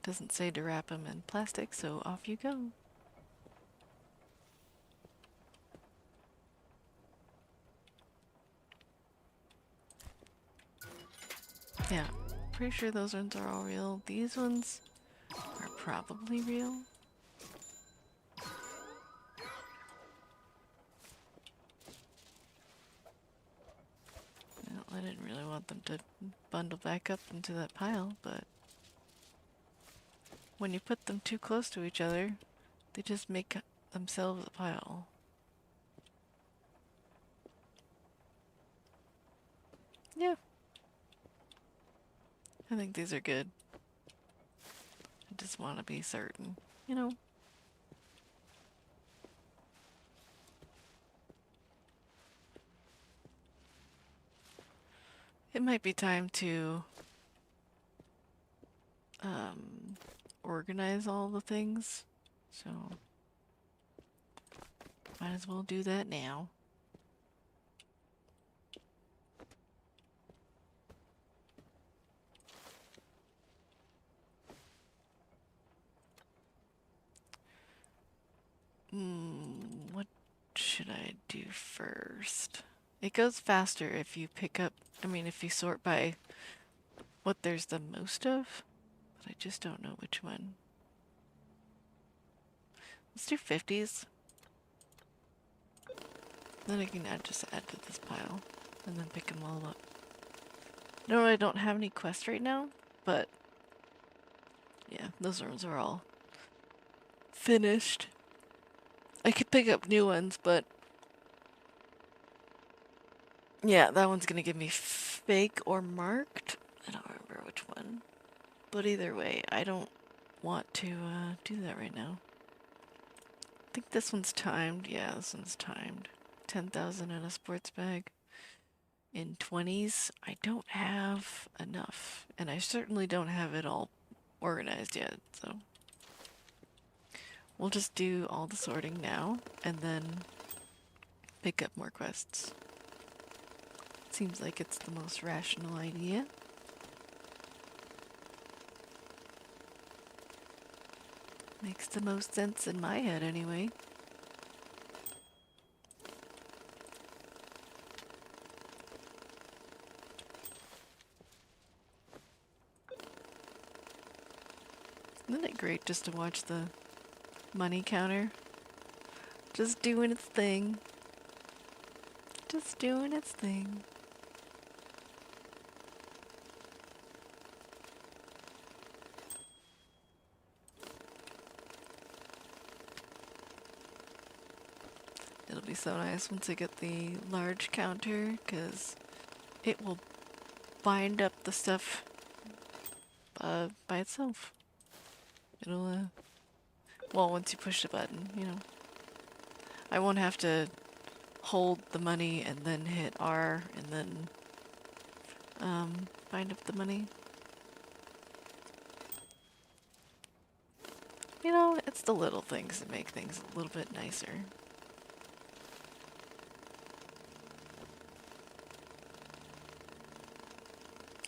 Doesn't say to wrap them in plastic, so off you go. Yeah, pretty sure those ones are all real. These ones are probably real. Well, I didn't really want them to bundle back up into that pile, but when you put them too close to each other, they just make themselves a pile. Yeah, I think these are good. I just want to be certain, you know. It might be time to organize all the things, so might as well do that now. What should I do first? It goes faster if you pick up, if you sort by what there's the most of, but I just don't know which one. Let's do 50s. Then I can just add to this pile and then pick them all up. No, I don't have any quests right now, but yeah, those ones are all finished. I could pick up new ones, but yeah, that one's gonna give me fake or marked. I don't remember which one. But either way, I don't want to do that right now. I think this one's timed. Yeah, this one's timed. 10,000 in a sports bag. In 20s, I don't have enough. And I certainly don't have it all organized yet, so we'll just do all the sorting now and then pick up more quests. Seems like it's the most rational idea. Makes the most sense in my head anyway. Isn't it great just to watch the money counter just doing its thing? Just doing its thing. It'll be so nice once I get the large counter, because it will bind up the stuff by itself. It'll, well, once you push the button, you know. I won't have to hold the money and then hit R and then bind up the money. You know, it's the little things that make things a little bit nicer.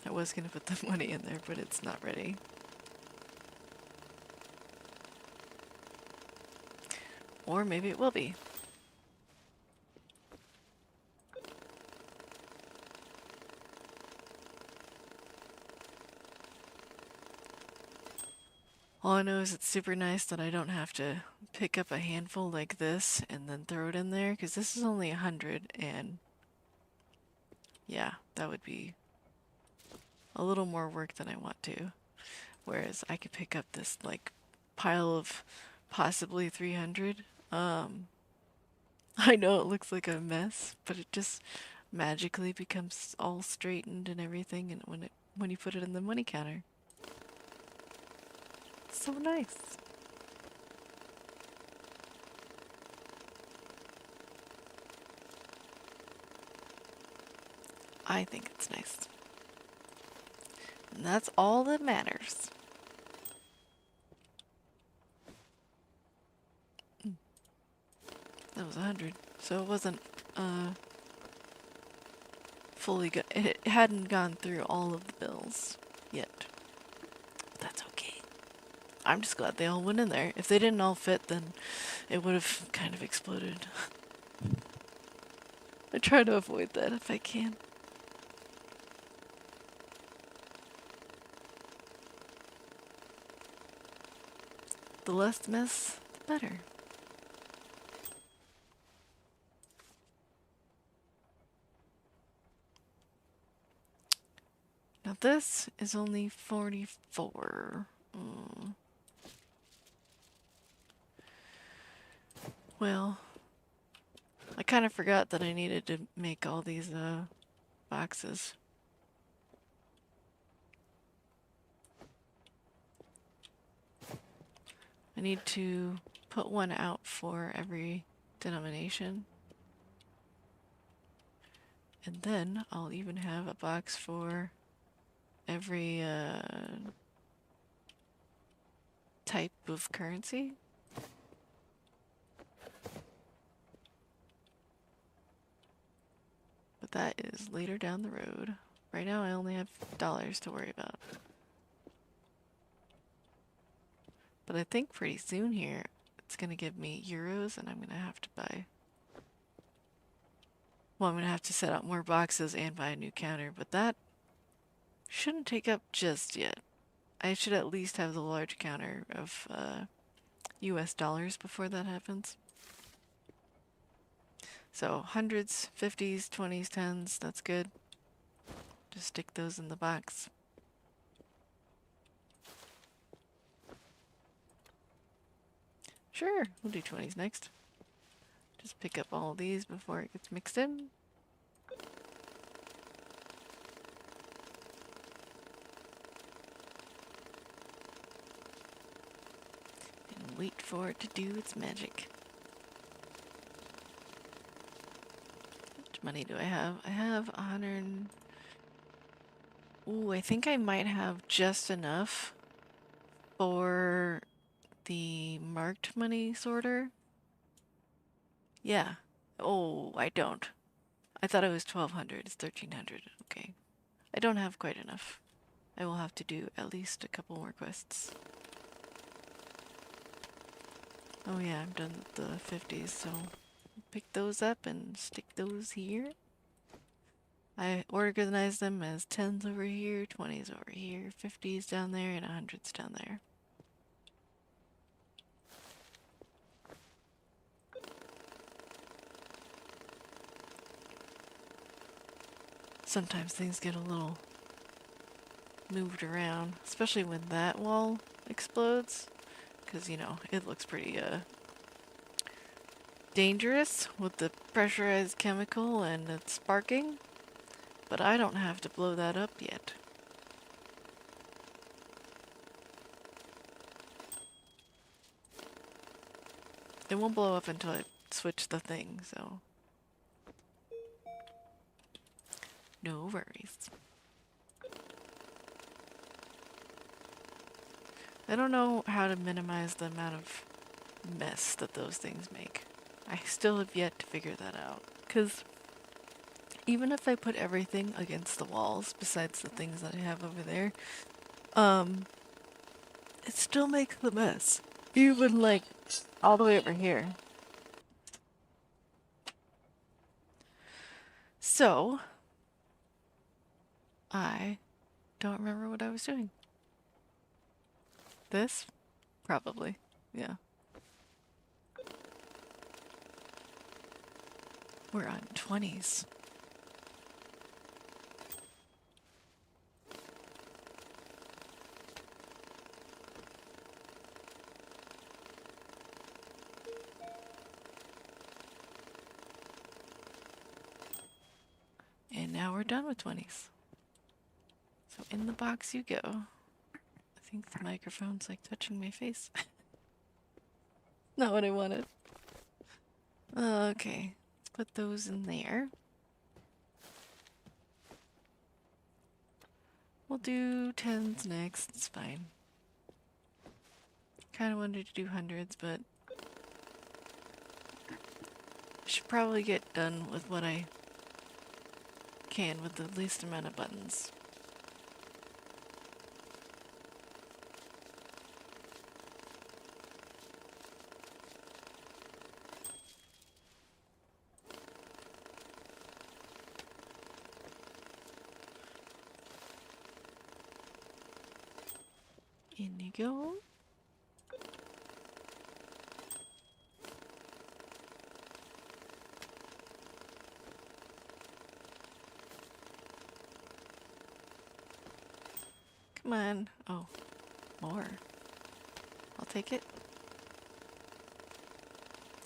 I was gonna put the money in there, but it's not ready. Or maybe it will be. All I know is it's super nice that I don't have to pick up a handful like this and then throw it in there, because this is only 100, and yeah, that would be a little more work than I want to. Whereas I could pick up this, like, pile of possibly 300. I know it looks like a mess, but it just magically becomes all straightened and everything, and when you put it in the money counter. It's so nice. I think it's nice. And that's all that matters. That was 100. So it wasn't fully good. It hadn't gone through all of the bills yet. But that's okay. I'm just glad they all went in there. If they didn't all fit, then it would have kind of exploded. I try to avoid that if I can. The less mess, the better. Now this is only 44. Well, I kind of forgot that I needed to make all these boxes. I need to put one out for every denomination. And then I'll even have a box for every type of currency. But that is later down the road. Right now I only have dollars to worry about. But I think pretty soon here it's gonna give me euros, and I'm gonna have to buy. Well, I'm gonna have to set up more boxes and buy a new counter, but that shouldn't take up just yet. I should at least have the large counter of US dollars before that happens. So hundreds, 50s, 20s, 10s, that's good. Just stick those in the box. Sure, we'll do 20s next. Just pick up all of these before it gets mixed in. And wait for it to do its magic. How much money do I have? I have 100. Ooh, I think I might have just enough for the marked money sorter. Yeah. Oh, I don't. I thought it was 1200. It's 1300. Okay. I don't have quite enough. I will have to do at least a couple more quests. Oh yeah, I'm done with the 50s, so pick those up and stick those here. I organize them as 10s over here, 20s over here, 50s down there, and 100s down there. Sometimes things get a little moved around, especially when that wall explodes, because, you know, it looks pretty dangerous with the pressurized chemical and it's sparking, but I don't have to blow that up yet. It won't blow up until I switch the thing, so no worries. I don't know how to minimize the amount of mess that those things make. I still have yet to figure that out. Because even if I put everything against the walls, besides the things that I have over there, um, it still makes the mess. Even like all the way over here. So, I don't remember what I was doing. This? Probably. Yeah. We're on 20s. And now we're done with 20s. So in the box you go. I think the microphone's like touching my face. Not what I wanted. Okay, let's put those in there. We'll do 10s next, it's fine. Kind of wanted to do 100s, but I should probably get done with what I can with the least amount of buttons. In you go. Come on. Oh, more. I'll take it.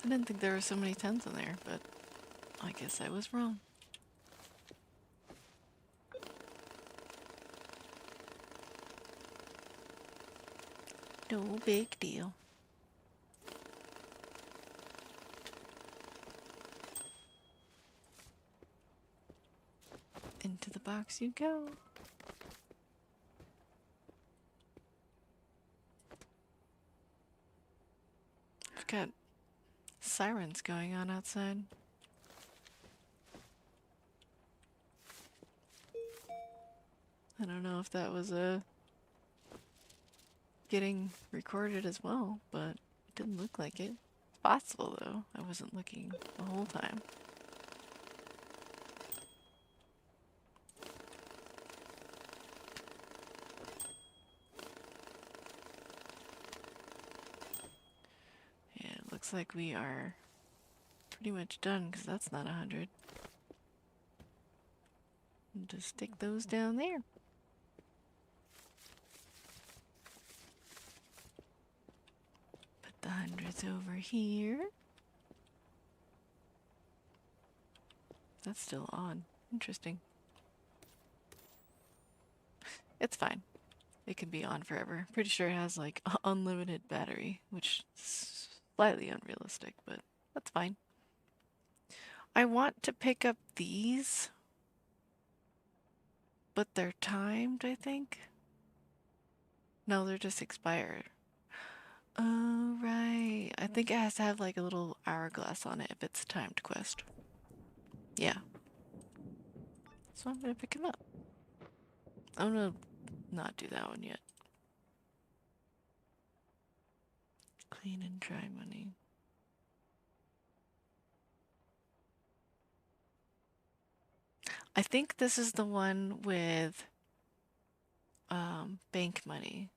I didn't think there were so many 10s in there, but I guess I was wrong. No big deal. Into the box you go. I've got sirens going on outside. I don't know if that was getting recorded as well, but it didn't look like it. It's possible though. I wasn't looking the whole time. Yeah, it looks like we are pretty much done because that's not 100. And just stick those down there. Put the 100s over here. That's still on. Interesting. It's fine. It can be on forever. Pretty sure it has like unlimited battery, which is slightly unrealistic, but that's fine. I want to pick up these, but they're timed, I think. No, they're just expired. Oh, right. I think it has to have like a little hourglass on it if it's a timed quest. Yeah. So I'm gonna pick him up. I'm gonna not do that one yet. Clean and dry money. I think this is the one with bank money.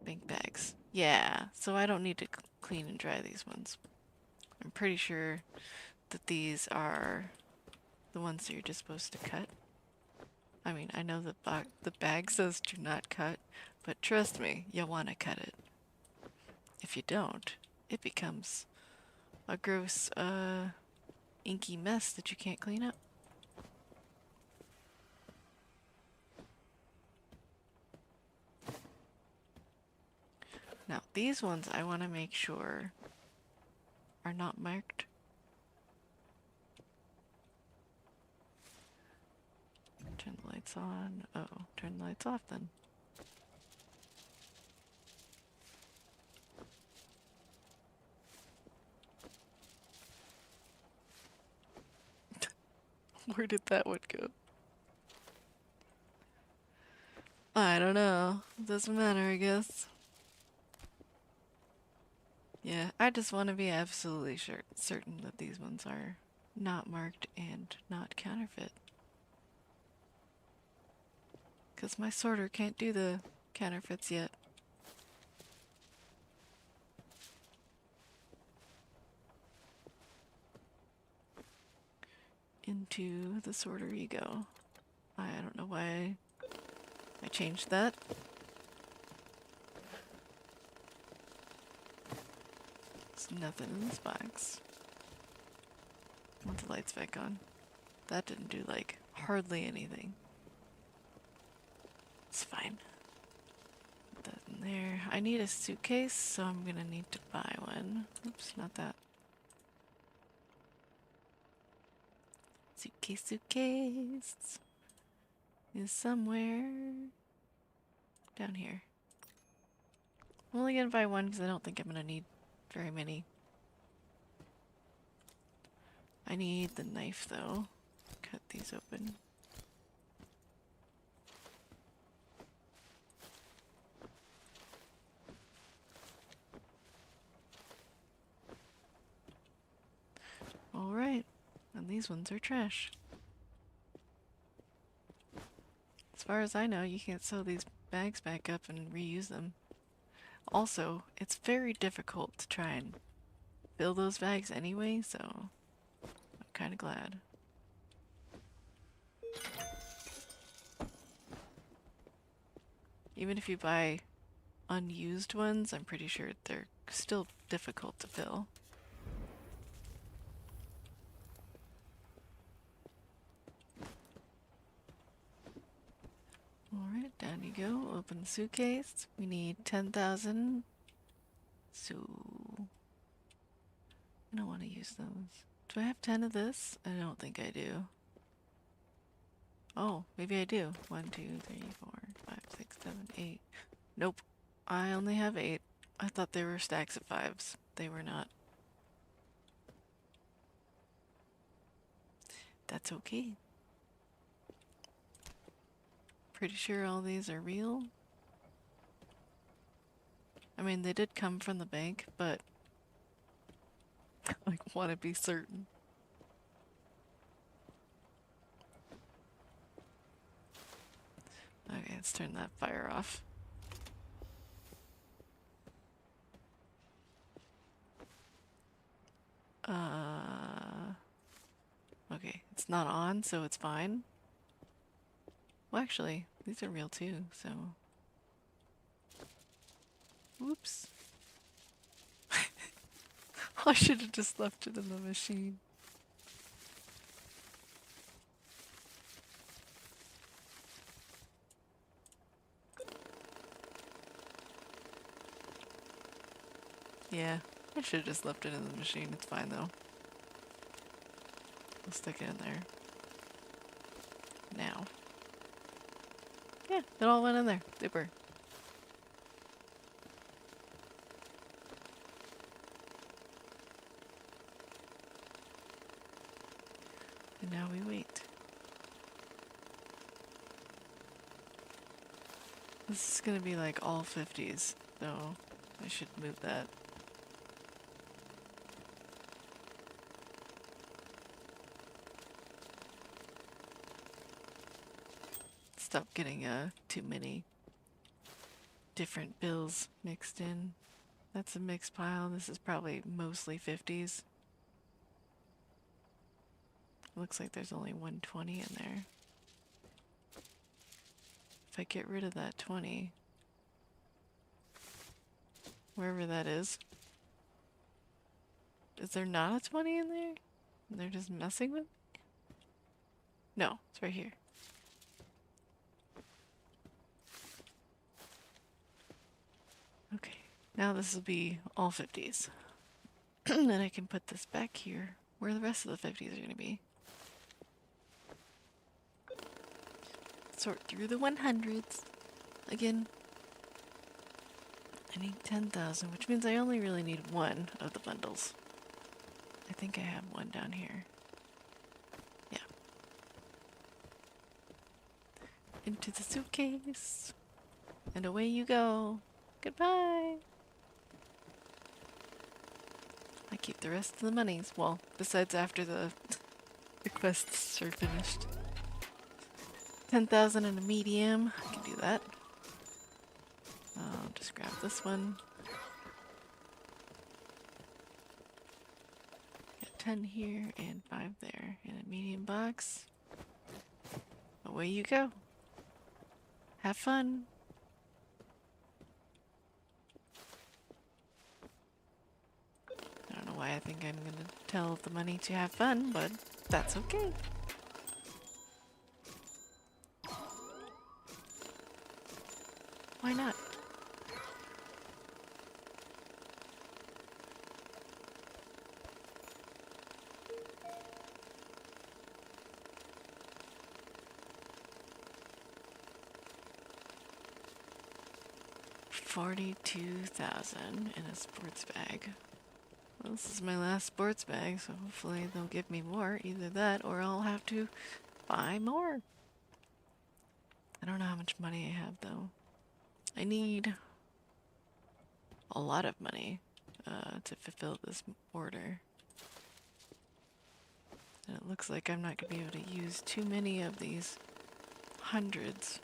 Bank bags. Yeah, so I don't need to clean and dry these ones. I'm pretty sure that these are the ones that you're just supposed to cut. I mean, I know the bag says do not cut, but trust me, you'll want to cut it. If you don't, it becomes a gross, inky mess that you can't clean up. Now, these ones I want to make sure are not marked. Turn the lights on. Oh, turn the lights off then. Where did that one go? I don't know. Doesn't matter, I guess. Yeah, I just want to be absolutely certain that these ones are not marked and not counterfeit. Because my sorter can't do the counterfeits yet. Into the sorter you go. I don't know why I changed that. There's nothing in this box. Want the lights back on. That didn't do, like, hardly anything. It's fine. Put that in there. I need a suitcase, so I'm gonna need to buy one. Oops, not that. Suitcase is somewhere down here. I'm only gonna buy one because I don't think I'm gonna need very many. I need the knife though. Cut these open. Alright, and these ones are trash. As far as I know, you can't sew these bags back up and reuse them. Also, it's very difficult to try and fill those bags anyway, so I'm kind of glad. Even if you buy unused ones, I'm pretty sure they're still difficult to fill. Alright, down you go. Open the suitcase. We need 10,000. So, I don't want to use those. Do I have 10 of this? I don't think I do. Oh, maybe I do. 1, 2, 3, 4, 5, 6, 7, 8. Nope. I only have 8. I thought they were stacks of 5s. They were not. That's okay. Pretty sure all these are real. I mean, they did come from the bank, but I want to be certain. Okay, let's turn that fire off. Okay, it's not on, so it's fine. Well, actually, these are real too, so... Whoops. I should have just left it in the machine. Yeah, I should have just left it in the machine. It's fine though. We'll stick it in there. Now. Yeah, it all went in there. Super. And now we wait. This is gonna be like all 50s, so I should move that. Stop getting too many different bills mixed in. That's a mixed pile. This is probably mostly 50s. Looks like there's only 120 in there. If I get rid of that 20, wherever that is there not a 20 in there? And they're just messing with me? No, it's right here. Okay, now this will be all 50s. Then I can put this back here where the rest of the 50s are going to be. Sort through the 100s. Again, I need 10,000, which means I only really need one of the bundles. I think I have one down here. Yeah. into the suitcase. And away you go. Goodbye. I keep the rest of the monies. Well, besides after the quests are finished. 10,000 in a medium. I can do that. I'll just grab this one. Get 10 here and 5 there in a medium box. Away you go. Have fun. I don't know why I think I'm gonna tell the money to have fun, but that's okay. Why not? $42,000 in a sports bag. Well, this is my last sports bag, so hopefully they'll give me more. Either that or I'll have to buy more. I don't know how much money I have though. I need a lot of money to fulfill this order. And it looks like I'm not going to be able to use too many of these hundreds.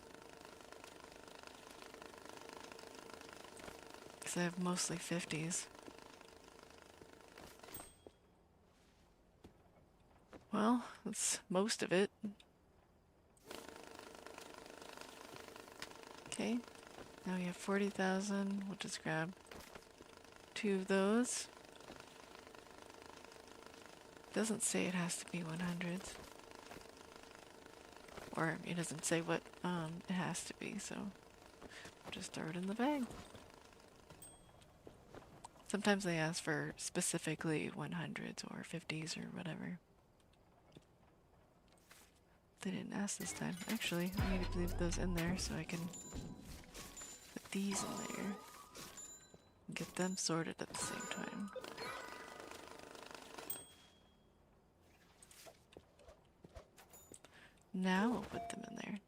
Because I have mostly 50s. Well, that's most of it. Okay, now we have 40,000. We'll just grab 2 of those. Doesn't say it has to be 100s. Or it doesn't say what it has to be, so just throw it in the bag. Sometimes they ask for specifically 100s or 50s or whatever. They didn't ask this time. Actually, I need to leave those in there so I can put these in there and get them sorted at the same time. Now I'll put them in there.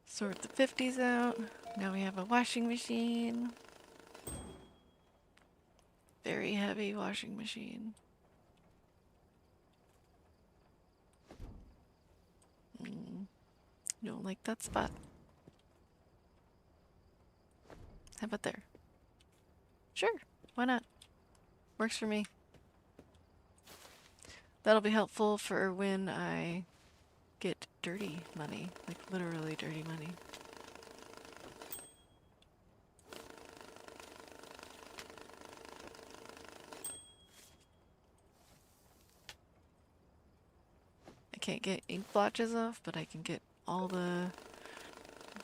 Sort the 50s out. Now we have a washing machine. Very heavy washing machine. Don't like that spot. How about there? Sure, why not? Works for me. That'll be helpful for when I get dirty money, like literally dirty money. I can't get ink blotches off, but I can get all the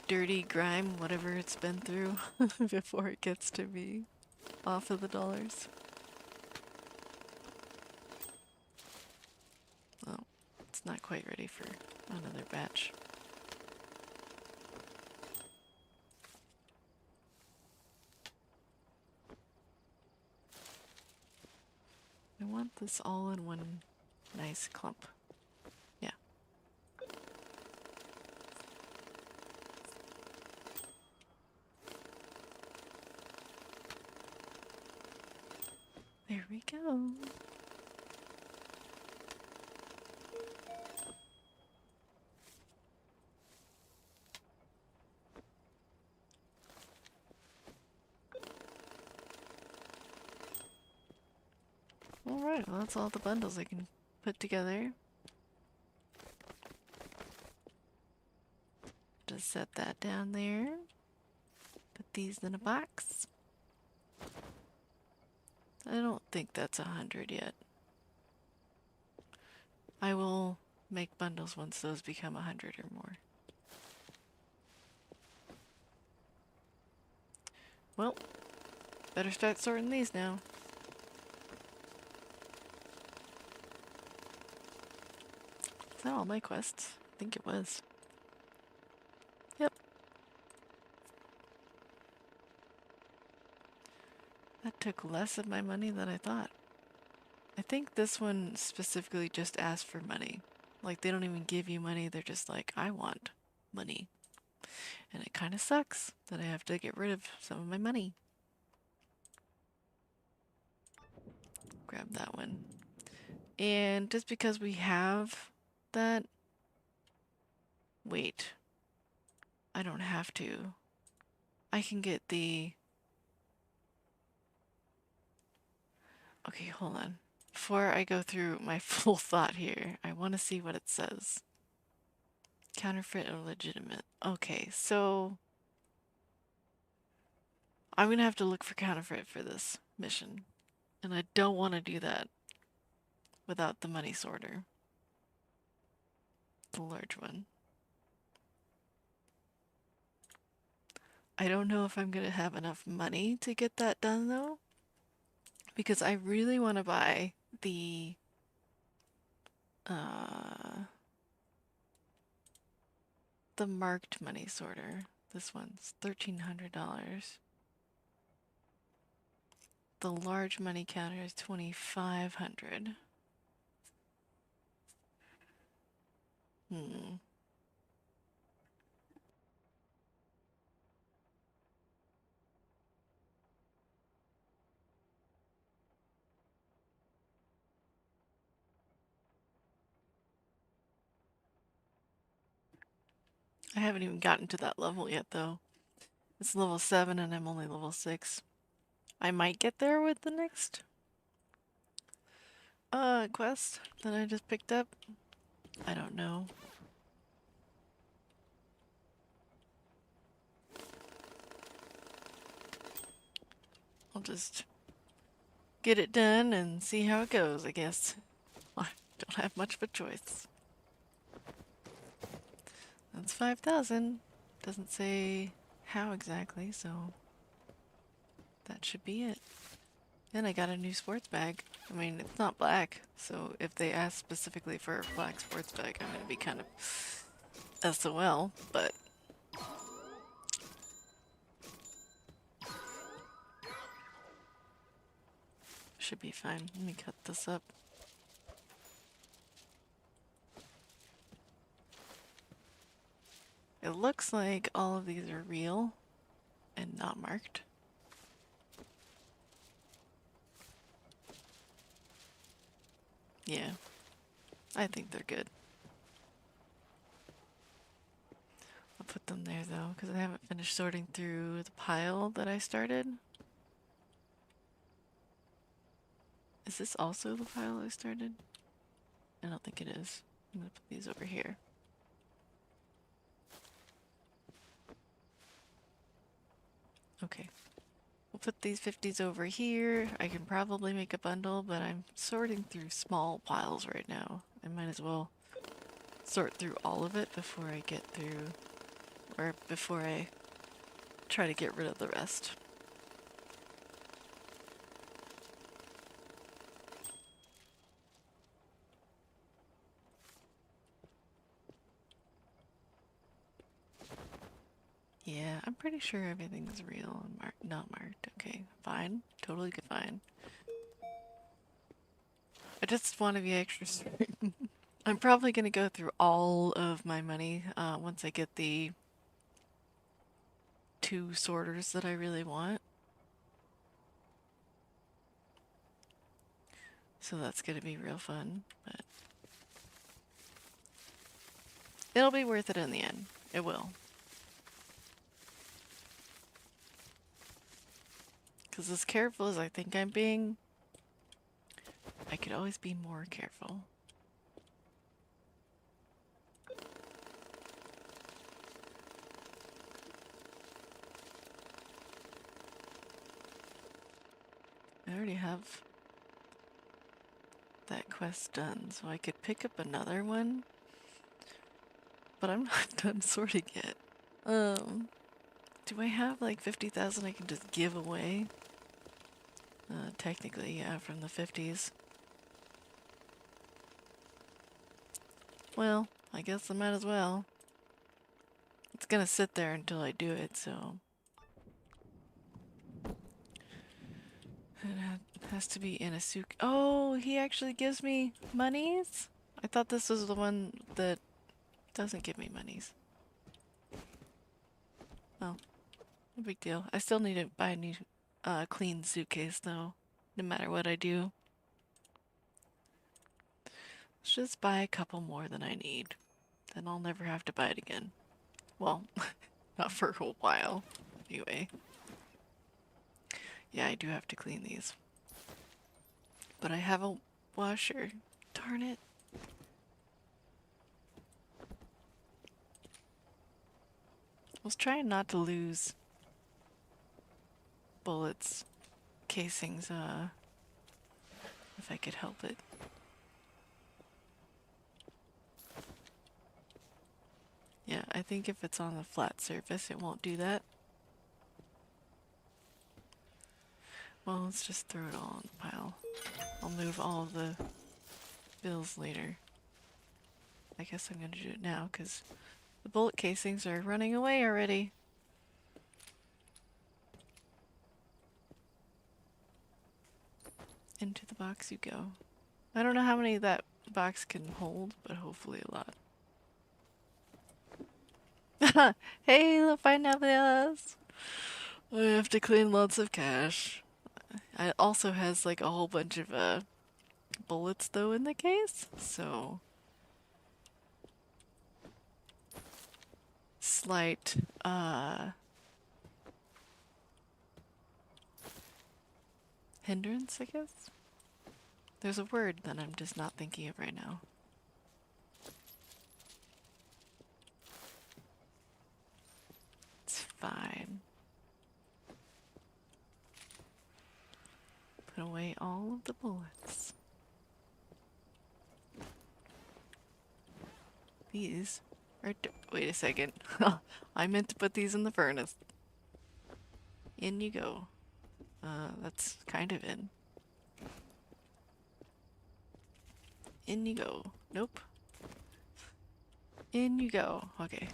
dirty grime, whatever it's been through, before it gets to me off of the dollars. Oh, it's not quite ready for another batch. I want this all in one nice clump. Yeah. There we go. Alright, well that's all the bundles I can put together. Just set that down there. Put these in a box. I don't think that's 100 yet. I will make bundles once those become 100 or more. Well, better start sorting these now. Is that all my quests? I think it was. Yep. That took less of my money than I thought. I think this one specifically just asks for money. Like, they don't even give you money, they're just like, I want money. And it kind of sucks that I have to get rid of some of my money. Grab that one. And just because we have that... Wait. I don't have to. I can get the... Okay, hold on. Before I go through my full thought here, I want to see what it says. Counterfeit or legitimate. Okay, so I'm gonna have to look for counterfeit for this mission. And I don't want to do that without the money sorter. The large one. I don't know if I'm gonna have enough money to get that done though. Because I really want to buy uh the marked money sorter. This one's $1,300. The large money counter is 2,500. Hmm. I haven't even gotten to that level yet though. It's level 7 and I'm only level 6. I might get there with the next quest that I just picked up. I don't know. I'll just get it done and see how it goes, I guess. I don't have much of a choice. That's 5,000. Doesn't say how exactly, so that should be it. And I got a new sports bag. I mean, it's not black, so if they ask specifically for a black sports bag, I'm gonna be kind of SOL, but should be fine. Let me cut this up. It looks like all of these are real and not marked. Yeah, I think they're good. I'll put them there though, because I haven't finished sorting through the pile that I started. Is this also the pile I started? I don't think it is. I'm gonna put these over here. Okay. We'll put these 50s over here. I can probably make a bundle, but I'm sorting through small piles right now. I might as well sort through all of it before I get through, or before I try to get rid of the rest. Yeah, I'm pretty sure everything's real and not marked. Okay, fine. Totally fine. I just want to be extra certain. I'm probably going to go through all of my money once I get the 2 sorters that I really want. So that's going to be real fun, but it'll be worth it in the end. It will. Because as careful as I think I'm being, I could always be more careful. I already have that quest done, so I could pick up another one. But I'm not done sorting yet. Do I have like 50,000 I can just give away? Technically, yeah, from the 50s. Well, I guess I might as well. It's gonna sit there until I do it, so... Has to be in a suit. Oh, he actually gives me monies? I thought this was the one that doesn't give me monies. Oh, no big deal. I still need to buy a new clean suitcase though, no matter what I do. Let's just buy a couple more than I need. Then I'll never have to buy it again. Well, not for a while. Anyway. Yeah, I do have to clean these. But I have a washer. Darn it. I was trying not to lose bullets, casings, if I could help it. Yeah, I think if it's on a flat surface, it won't do that. Well, let's just throw it all in the pile. I'll move all of the bills later. I guess I'm gonna do it now, because the bullet casings are running away already. Into the box you go. I don't know how many that box can hold, but hopefully a lot. Hey, look, pineapples! I have to clean lots of cash. It also has like a whole bunch of bullets though in the case, so slight hindrance, I guess. There's a word that I'm just not thinking of right now. It's fine. Put away all of the bullets. These are wait a second. I meant to put these in the furnace. In you go. That's kind of in. In you go. Nope. In you go. Okay.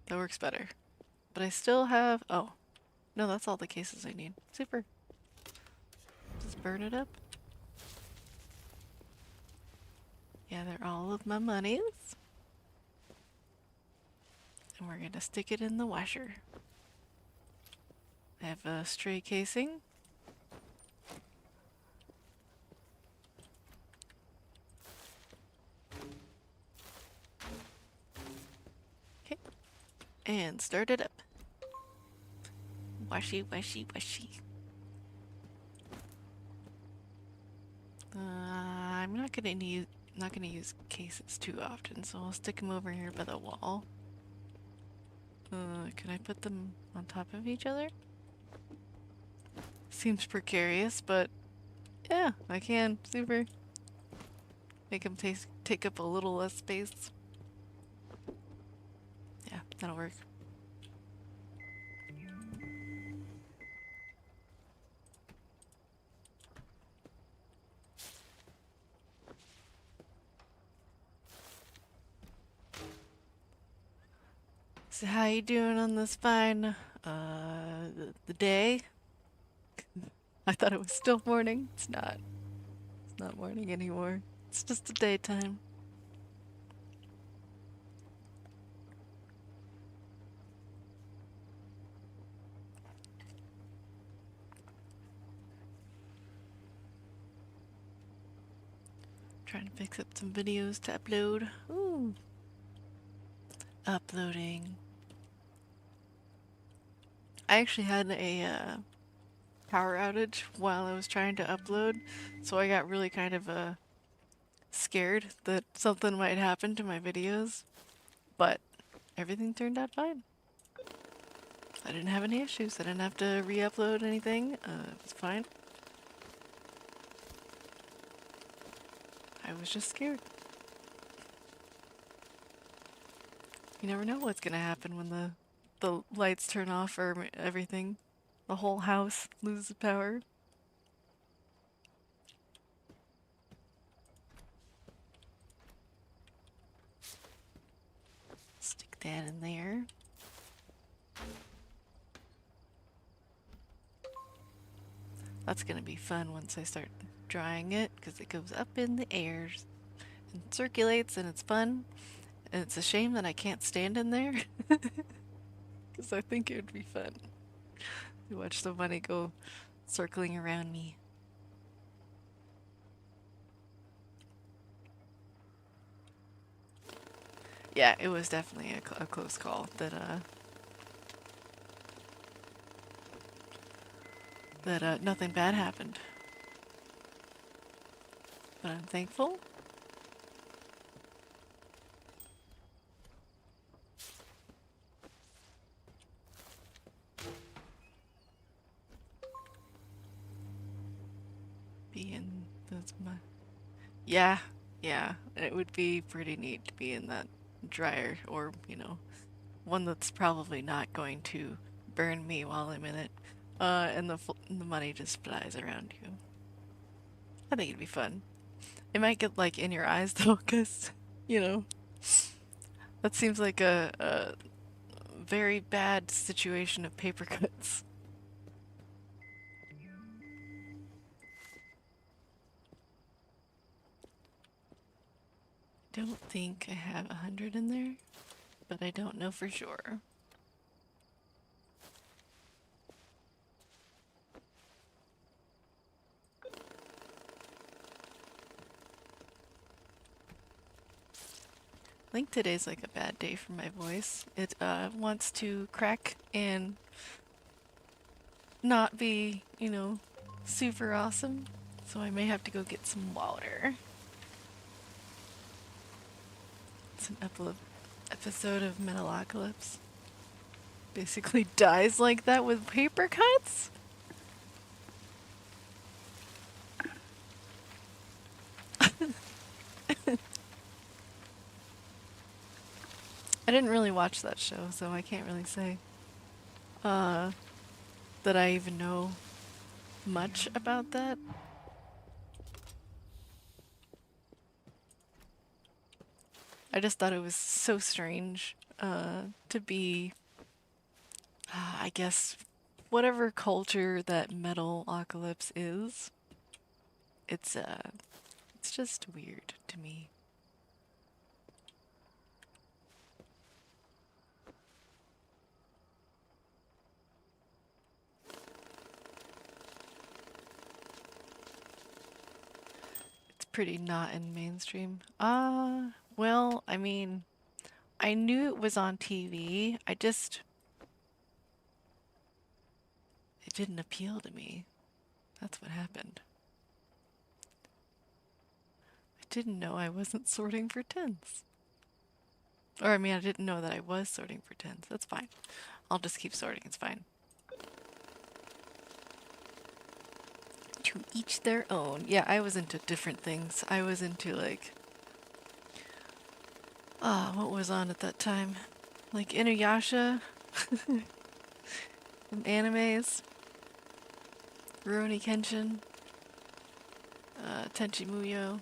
That works better. But I still have... Oh. No, that's all the cases I need. Super. Just burn it up. Yeah, they're all of my monies. And we're gonna stick it in the washer. I have a stray casing. Okay. And start it up. Washy, washy, washy. I'm not gonna use cases too often, so I'll stick them over here by the wall. Can I put them on top of each other? Seems precarious, but yeah, I can. Super. Make them take up a little less space. Yeah, that'll work. So how you doing on this fine, the day? I thought it was still morning. It's not. It's not morning anymore. It's just the daytime. Trying to fix up some videos to upload. Ooh. Uploading. I actually had a power outage while I was trying to upload, so I got really kind of scared that something might happen to my videos, but everything turned out fine. I didn't have any issues. I didn't have to re-upload anything. It was fine. I was just scared. You never know what's gonna happen when the lights turn off or everything. The whole house loses power. Stick that in there. That's gonna be fun once I start drying it because it goes up in the air and circulates and it's fun. And it's a shame that I can't stand in there because I think it would be fun to watch the money go circling around me. Yeah, it was definitely a close call that nothing bad happened. But I'm thankful. Being that's my yeah, yeah. It would be pretty neat to be in that dryer or, one that's probably not going to burn me while I'm in it. And the money just flies around you. I think it'd be fun. It might get like in your eyes though, because you know that seems like a very bad situation of paper cuts. Don't think I have 100 in there, but I don't know for sure. I think today's like a bad day for my voice. It wants to crack and not be, super awesome. So I may have to go get some water. It's an episode of Metalocalypse. Basically dies like that with paper cuts? I didn't really watch that show, so I can't really say uh, that I even know much about that. I just thought it was so strange to be, I guess, whatever culture that Metalocalypse is. It's just weird to me. It's pretty not in mainstream. Well, I mean, I knew it was on TV. It didn't appeal to me. That's what happened. I didn't know I wasn't sorting for tens. Or, I mean, I didn't know that I was sorting for tens. That's fine. I'll just keep sorting. It's fine. To each their own. Yeah, I was into different things. I was into, like, what was on at that time? Like Inuyasha, animes, Rurouni Kenshin, Tenchi Muyo.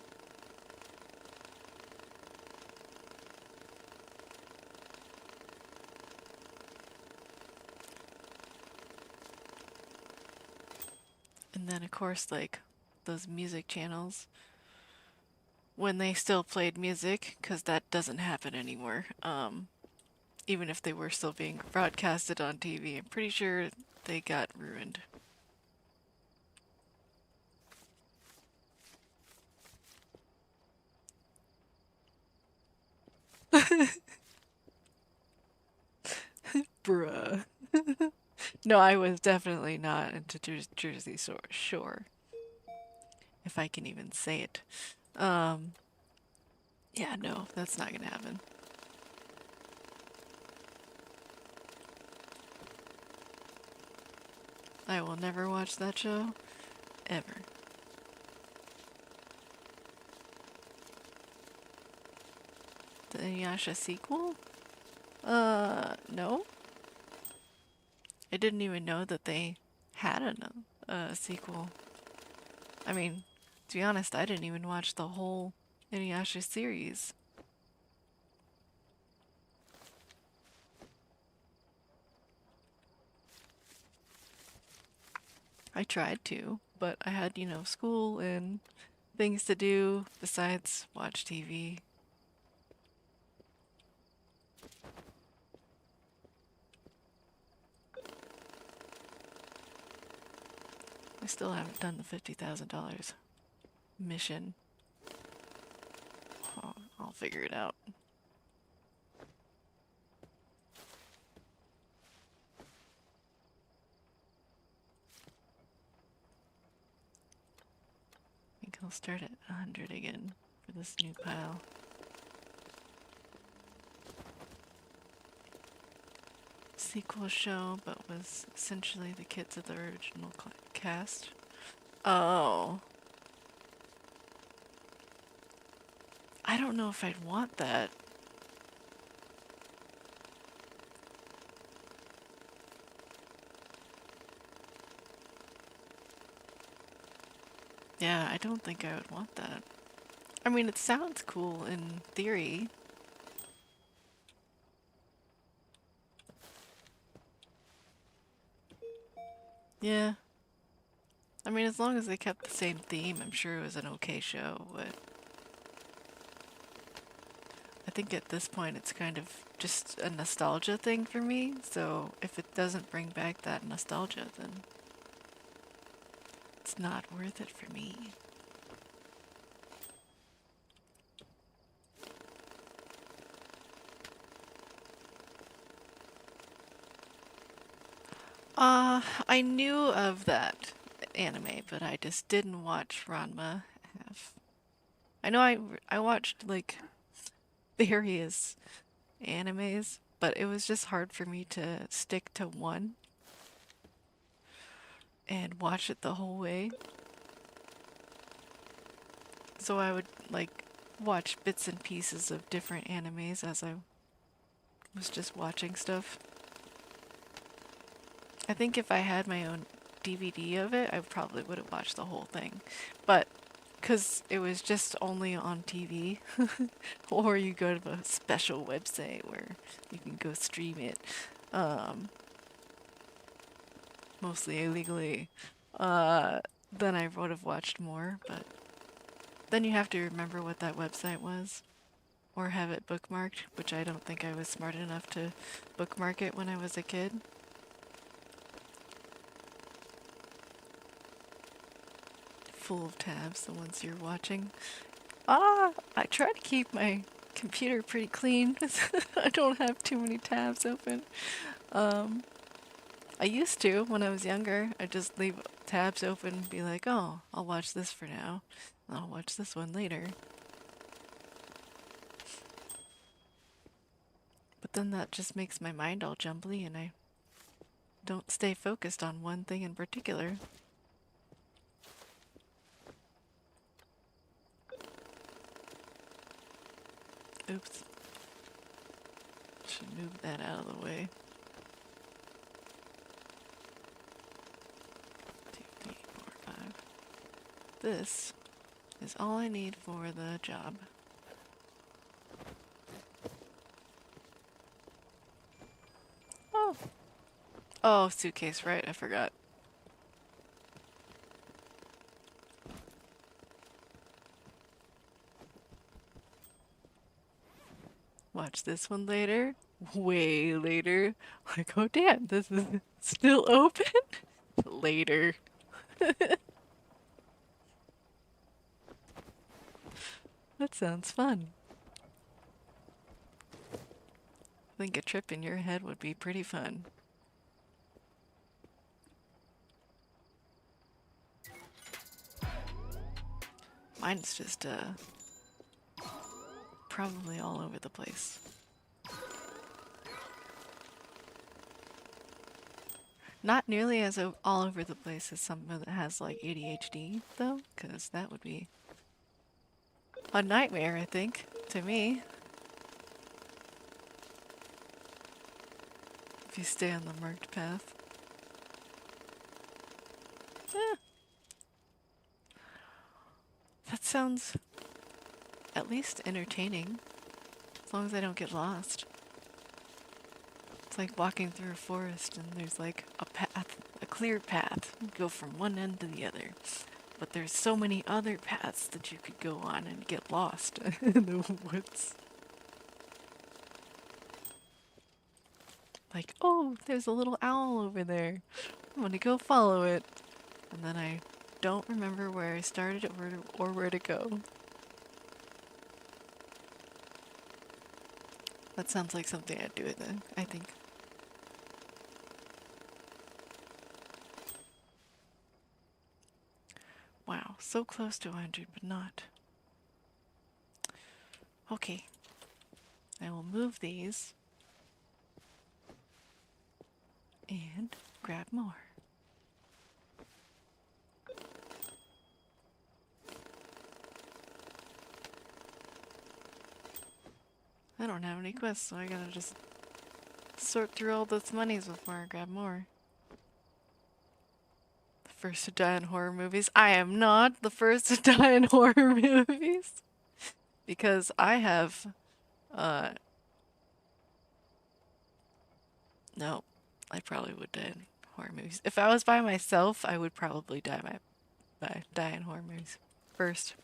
And then, of course, like, those music channels. When they still played music, because that doesn't happen anymore. Even if they were still being broadcasted on TV, I'm pretty sure they got ruined. Bruh. No, I was definitely not into Jersey Shore, if I can even say it. Um, yeah, no, that's not gonna happen. I will never watch that show, ever. The Inuyasha sequel? No. I didn't even know that they had a sequel. I mean, to be honest, I didn't even watch the whole Inuyasha series. I tried to, but I had, school and things to do besides watch TV. I still haven't done the $50,000 mission. I'll figure it out. I think I'll start at 100 again for this new pile. Sequel show, but was essentially the kids of the original cast. Oh. I don't know if I'd want that. Yeah, I don't think I would want that. I mean, it sounds cool in theory. Yeah. I mean, as long as they kept the same theme, I'm sure it was an okay show, but I think at this point it's kind of just a nostalgia thing for me, so if it doesn't bring back that nostalgia, then it's not worth it for me. I knew of that anime, but I just didn't watch Ranma half. I know I watched like various animes, but it was just hard for me to stick to one and watch it the whole way. So I would like watch bits and pieces of different animes as I was just watching stuff. I think if I had my own DVD of it, I probably would have watched the whole thing. But because it was just only on TV, or you go to a special website where you can go stream it, mostly illegally, then I would have watched more. But then you have to remember what that website was, or have it bookmarked, which I don't think I was smart enough to bookmark it when I was a kid. Full of tabs, the ones you're watching. I try to keep my computer pretty clean. I don't have too many tabs open. I used to when I was younger. I'd just leave tabs open and be like, oh, I'll watch this for now. And I'll watch this one later. But then that just makes my mind all jumbly and I don't stay focused on one thing in particular. Oops. Should move that out of the way. 2, 3, 4, 5. This is all I need for the job. Oh. Oh, suitcase, right, I forgot. Watch this one later. Way later. Like, oh damn, this is still open? Later. That sounds fun. I think a trip in your head would be pretty fun. Mine's just, probably all over the place. Not nearly as all over the place as someone that has like ADHD, though, because that would be a nightmare, I think, to me. If you stay on the marked path. Eh, that sounds at least entertaining, as long as I don't get lost. It's like walking through a forest and there's like a path, a clear path. You go from one end to the other. But there's so many other paths that you could go on and get lost in the woods. Like, oh, there's a little owl over there. I'm gonna go follow it. And then I don't remember where I started or where to go. That sounds like something I'd do then, I think. Wow, so close to 100, but not. Okay, I will move these and grab more. I don't have any quests, so I gotta just sort through all those monies before I grab more. The first to die in horror movies. I am not the first to die in horror movies. Because I have, uh, no, I probably would die in horror movies. If I was by myself, I would probably die in horror movies first.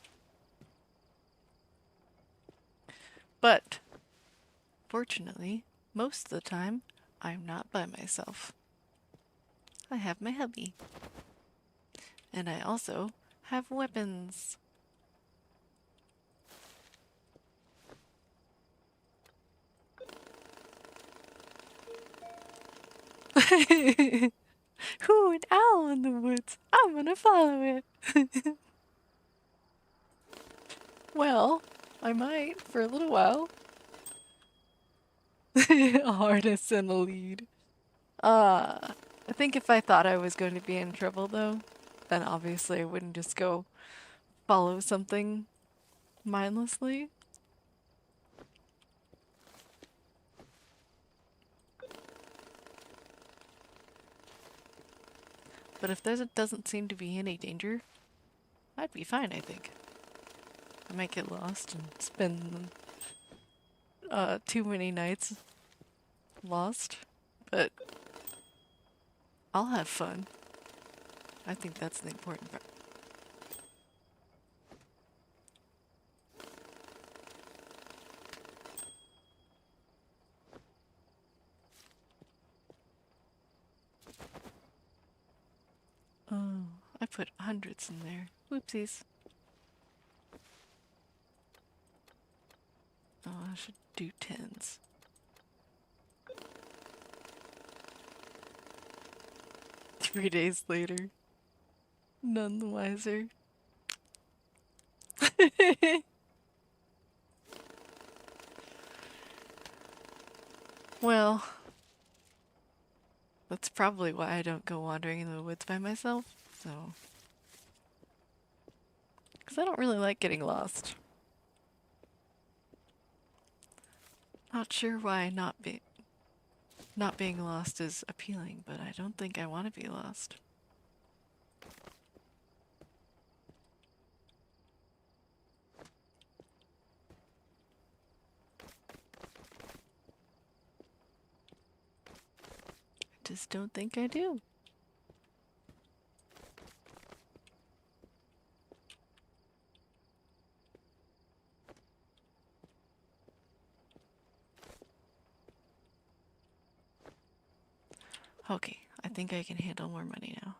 But fortunately, most of the time, I'm not by myself. I have my hubby. And I also have weapons. Ooh, an owl in the woods. I'm gonna follow it. Well, I might for a little while. A harness and a lead. I think if I thought I was going to be in trouble though, then obviously I wouldn't just go follow something mindlessly. But if there doesn't seem to be any danger, I'd be fine, I think. I might get lost and spend too many nights lost, but I'll have fun. I think that's the important part. Oh, I put hundreds in there. Whoopsies. Oh, I should do tens. 3 days later, none the wiser. Well, that's probably why I don't go wandering in the woods by myself, so. Because I don't really like getting lost. Not sure why not being lost is appealing, but I don't think I want to be lost. I just don't think I do. Okay, I think I can handle more money now.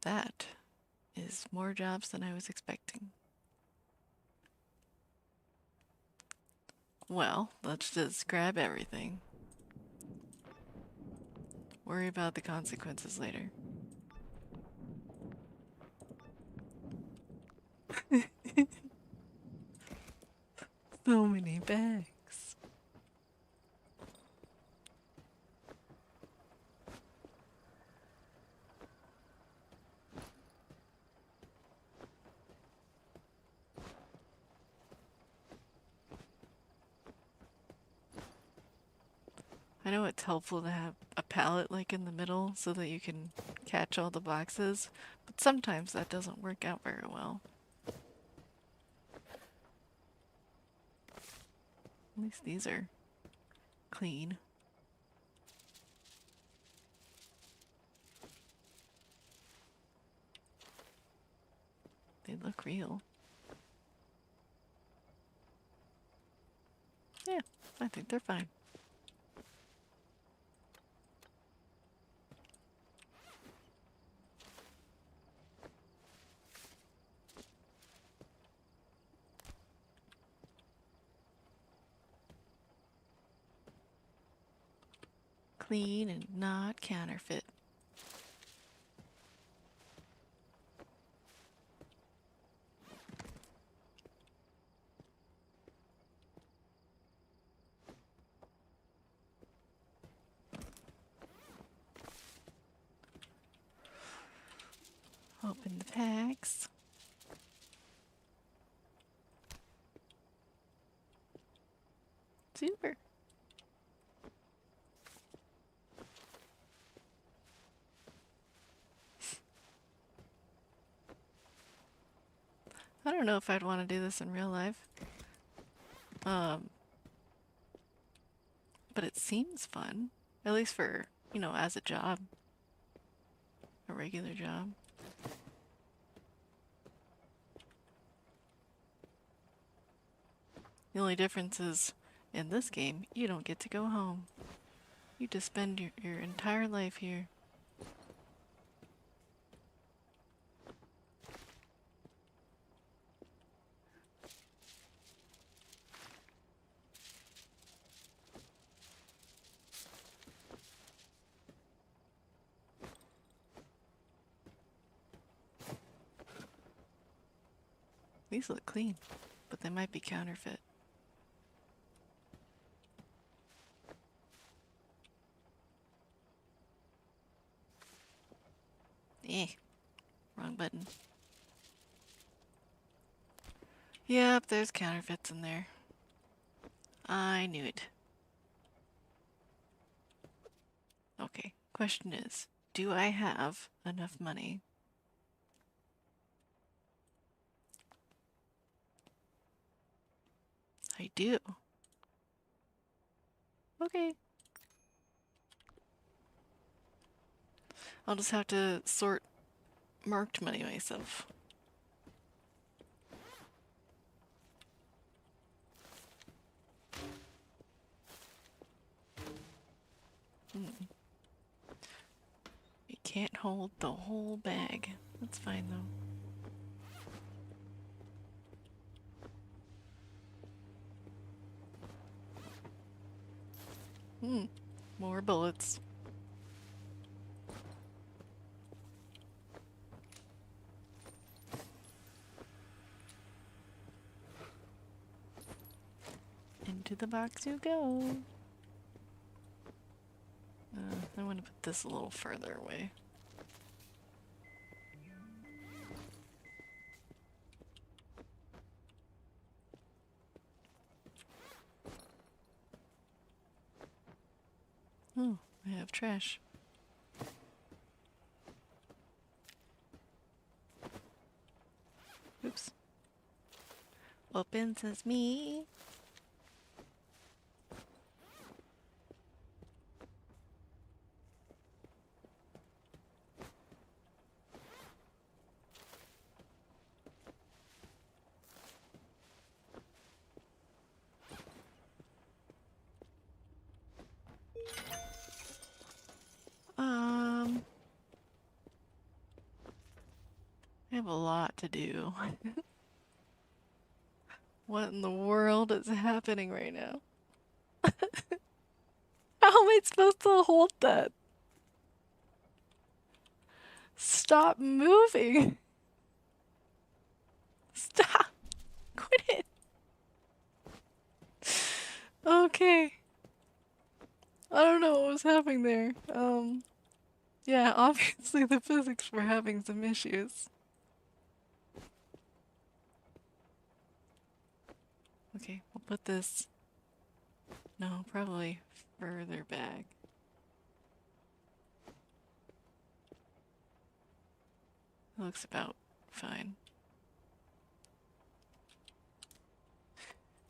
That is more jobs than I was expecting. Well, let's just grab everything. Worry about the consequences later. So many bags. I know it's helpful to have a pallet like in the middle so that you can catch all the boxes, but sometimes that doesn't work out very well. At least these are clean. look real. Yeah, I think they're fine. Clean and not counterfeit. Open the packs. Super. I don't know if I'd want to do this in real life. But it seems fun. At least for, as a job. A regular job. The only difference is, in this game, you don't get to go home. You just spend your entire life here. These look clean, but they might be counterfeit. Eh, wrong button. Yep, there's counterfeits in there. I knew it. Okay, question is, do I have enough money? I do. Okay. I'll just have to sort marked money myself. You can't hold the whole bag. That's fine though. More bullets. Into the box you go. I want to put this a little further away. Oh, I have trash. Oops. Open sesame. I have a lot to do. What in the world is happening right now? How am I supposed to hold that? Stop moving. Stop. Quit it. Okay. I don't know what was happening there. Yeah, obviously the physics were having some issues. Okay, we'll put this... No, probably further back. It looks about fine.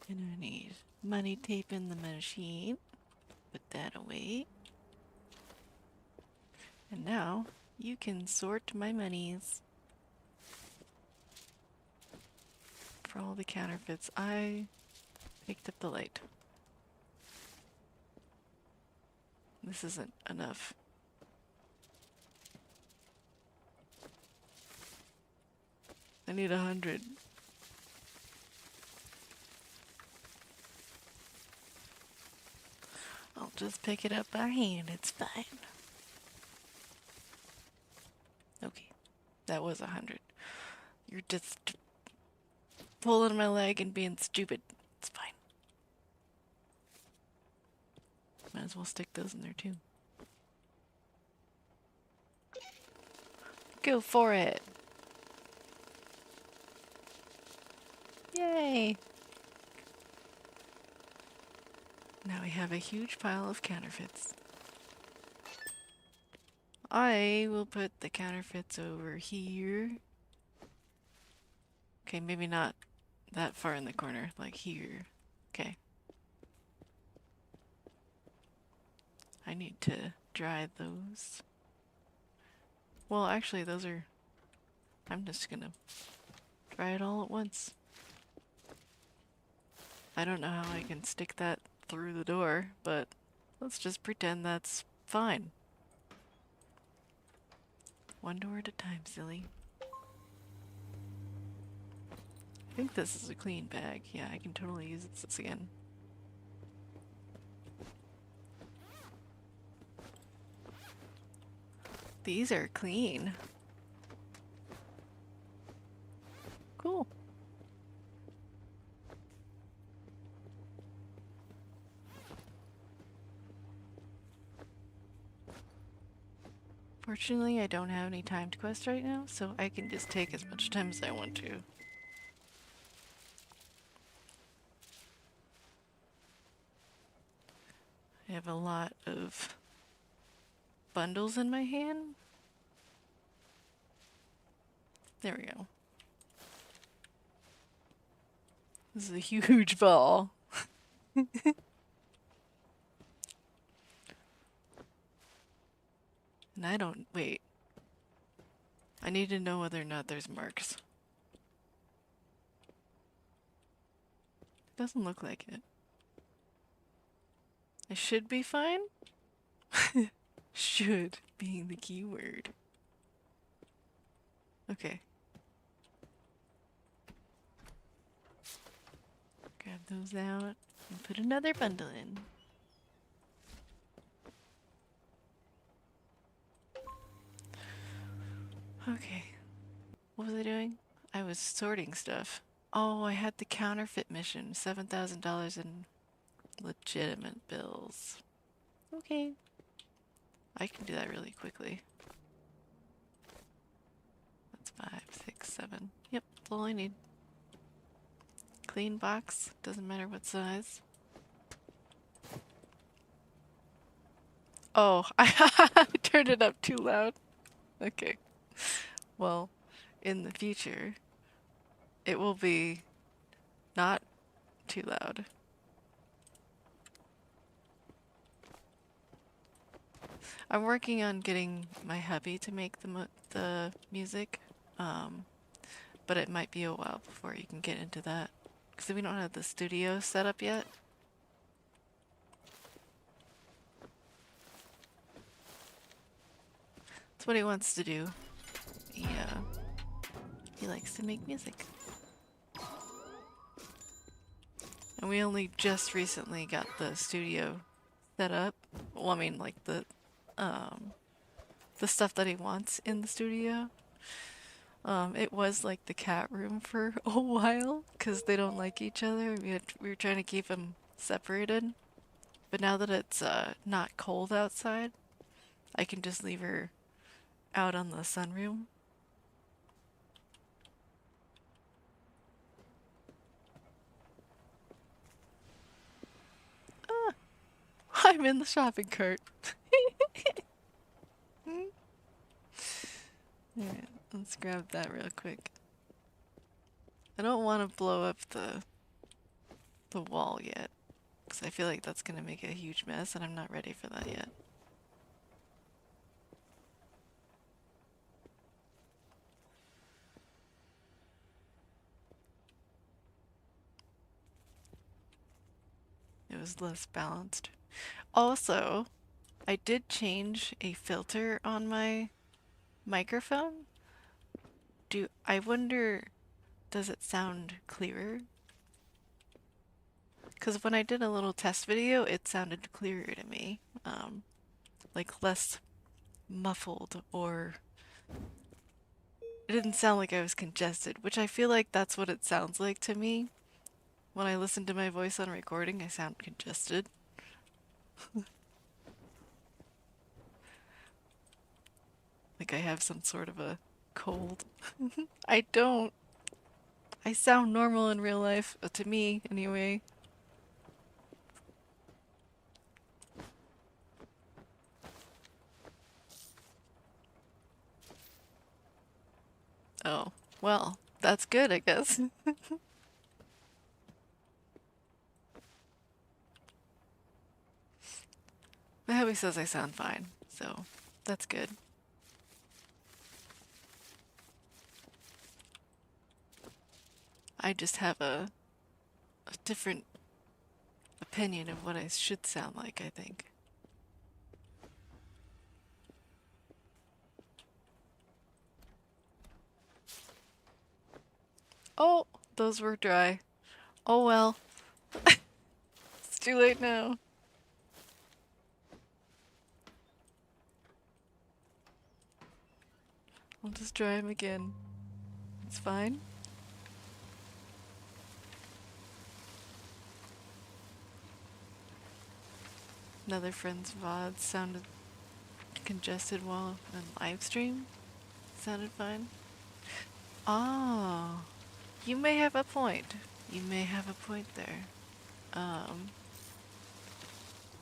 And I need money tape in the machine. Put that away. And now you can sort my monies. For all the counterfeits, I picked up the light. This isn't enough. I need 100. I'll just pick it up by hand, it's fine. Okay, that was 100. You're just pulling my leg and being stupid. It's fine. Might as well stick those in there too. Go for it! Yay! Now we have a huge pile of counterfeits. I will put the counterfeits over here. Okay, maybe not that far in the corner, like here. Okay. I need to dry those. Well, actually, those are... I'm just gonna dry it all at once. I don't know how I can stick that through the door, but let's just pretend that's fine. One door at a time, silly. I think this is a clean bag. Yeah, I can totally use this again. These are clean. Cool. Fortunately, I don't have any timed quests right now, so I can just take as much time as I want to. I have a lot of bundles in my hand. There we go. This is a huge ball. And I don't... Wait. I need to know whether or not there's marks. Doesn't look like it. I should be fine? Should being the key word. Okay. Grab those out and put another bundle in. Okay. What was I doing? I was sorting stuff. Oh, I had the counterfeit mission. $7,000 in legitimate bills. Okay. I can do that really quickly. That's 5, 6, 7. Yep, that's all I need. Clean box. Doesn't matter what size. Oh, I turned it up too loud. Okay. Well, in the future, it will be not too loud. I'm working on getting my hubby to make the music, but it might be a while before you can get into that. Because we don't have the studio set up yet. That's what he wants to do. Yeah. He likes to make music. And we only just recently got the studio set up. Well, I mean, like the stuff that he wants in the studio. It was like the cat room for a while because they don't like each other. We were trying to keep them separated. But now that it's not cold outside, I can just leave her out on the sunroom. Ah, I'm in the shopping cart. Alright, let's grab that real quick. I don't want to blow up the wall yet, because I feel like that's going to make a huge mess and I'm not ready for that yet. was less balanced. Also, I did change a filter on my microphone. I wonder, does it sound clearer? Because when I did a little test video, it sounded clearer to me. Like less muffled, or it didn't sound like I was congested, which I feel like that's what it sounds like to me. When I listen to my voice on recording, I sound congested. Like I have some sort of a cold. I don't. I sound normal in real life, to me, anyway. Oh, well, that's good, I guess. My hubby says I sound fine, so that's good. I just have a different opinion of what I should sound like, I think. Oh, those were dry. Oh well, it's too late now. I'll just dry them again. It's fine. Another friend's VOD sounded congested while on live stream. Sounded fine. Oh, you may have a point. You may have a point there. Um,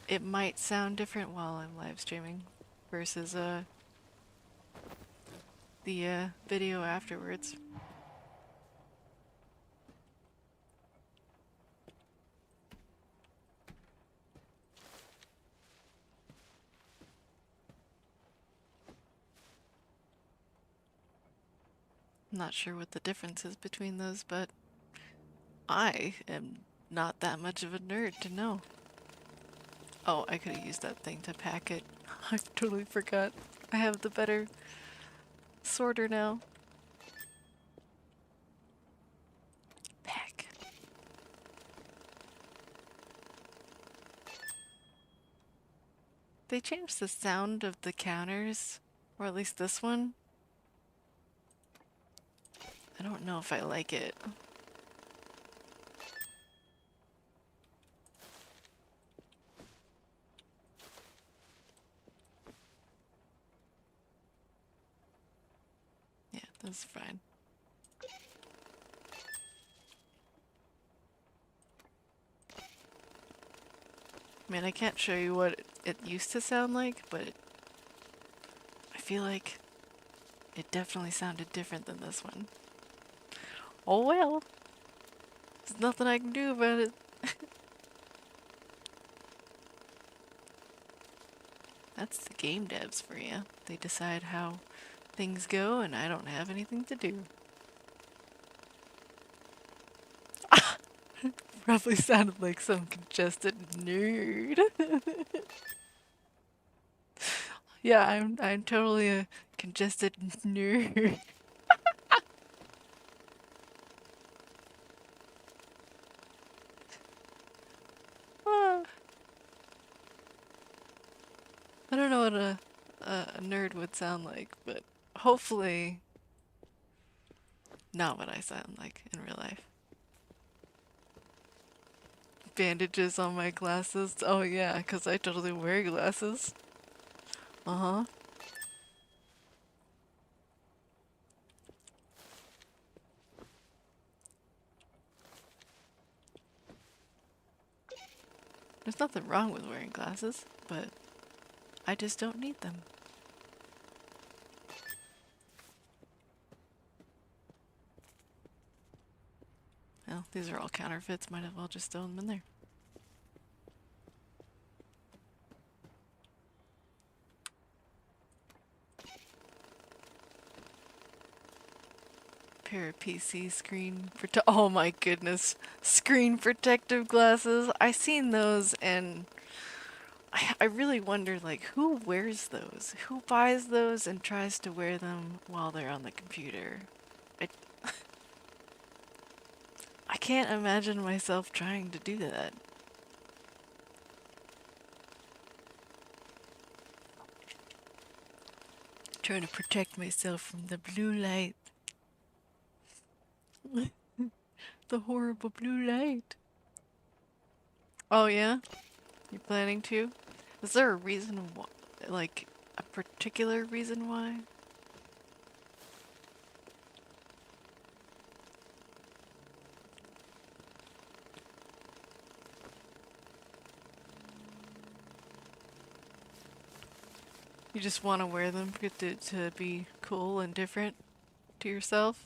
it might sound different while I'm live streaming versus the video afterwards. I'm not sure what the difference is between those, but I am not that much of a nerd to know. Oh, I could have used that thing to pack it. I totally forgot. I have the better sorter now. Pack. They changed the sound of the counters, or at least this one. I don't know if I like it. Yeah, that's fine. I mean, I can't show you what it used to sound like, but I feel like it definitely sounded different than this one. Oh well. There's nothing I can do about it. That's the game devs for you. They decide how things go, and I don't have anything to do. Probably sounded like some congested nerd. Yeah, I'm totally a congested nerd. Ah, I don't know what a nerd would sound like, but hopefully not what I sound like in real life. Bandages on my glasses. Oh yeah, 'cause I totally wear glasses. Uh-huh. There's nothing wrong with wearing glasses, but I just don't need them. Well, these are all counterfeits. Might as well just throw them in there. Pair of PC oh my goodness, screen protective glasses. I seen those and I really wonder like who wears those? Who buys those and tries to wear them while they're on the computer? I I can't imagine myself trying to do that. Trying to protect myself from the blue light. The horrible blue light. Oh yeah? You're planning to? Is there a reason why, like a particular reason why? You just want to wear them to be cool and different to yourself?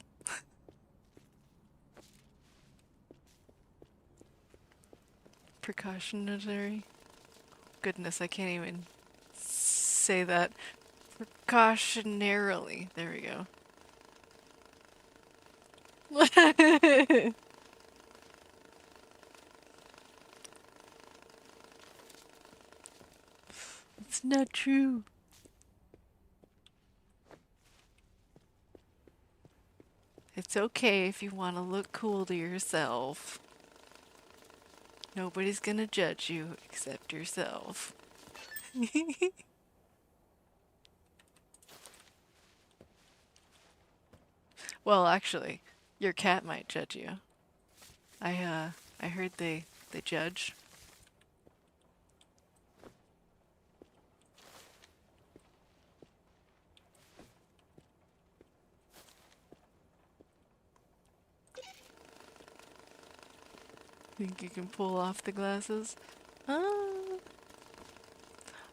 Precautionary? Goodness, I can't even say that. Precautionarily. There we go. It's not true. It's okay if you want to look cool to yourself. Nobody's gonna judge you except yourself. Well, actually, your cat might judge you. I heard they judge. Think you can pull off the glasses? Uh,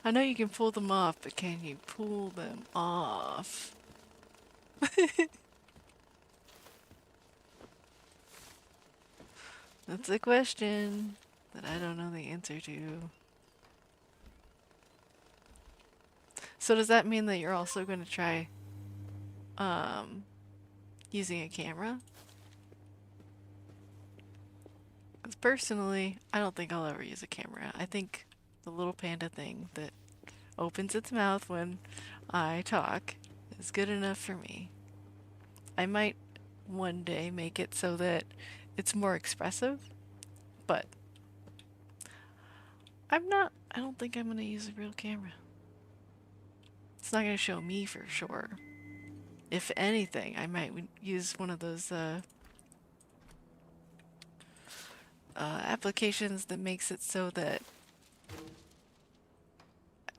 I know you can pull them off, but can you pull them off? That's a question that I don't know the answer to. So does that mean that you're also going to try um, using a camera? Because personally, I don't think I'll ever use a camera. I think the little panda thing that opens its mouth when I talk is good enough for me. I might one day make it so that it's more expressive, but I don't think I'm gonna use a real camera. It's not gonna show me for sure. If anything, I might use one of those applications that makes it so that.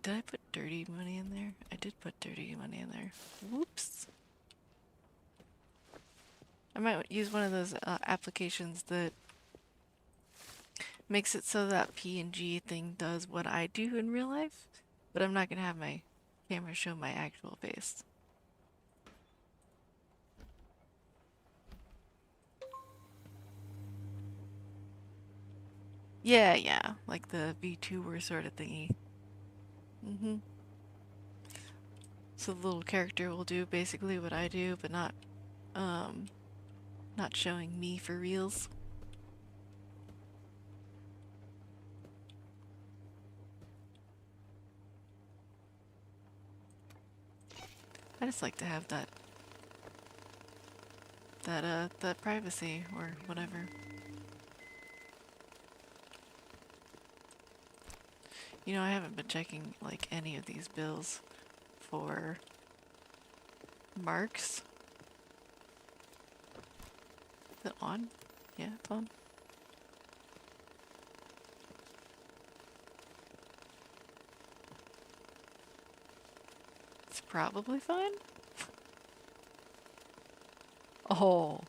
Did I put dirty money in there? I did put dirty money in there. Whoops. I might use one of those applications that makes it so that PNG thing does what I do in real life, but I'm not gonna have my camera show my actual face. Yeah, yeah, like the VTuber sort of thingy. Mm-hmm. So the little character will do basically what I do, but um, not showing me for reals. I just like to have that privacy or whatever. You know, I haven't been checking like any of these bills for marks. Is it on? Yeah, it's on. It's probably fine. Oh,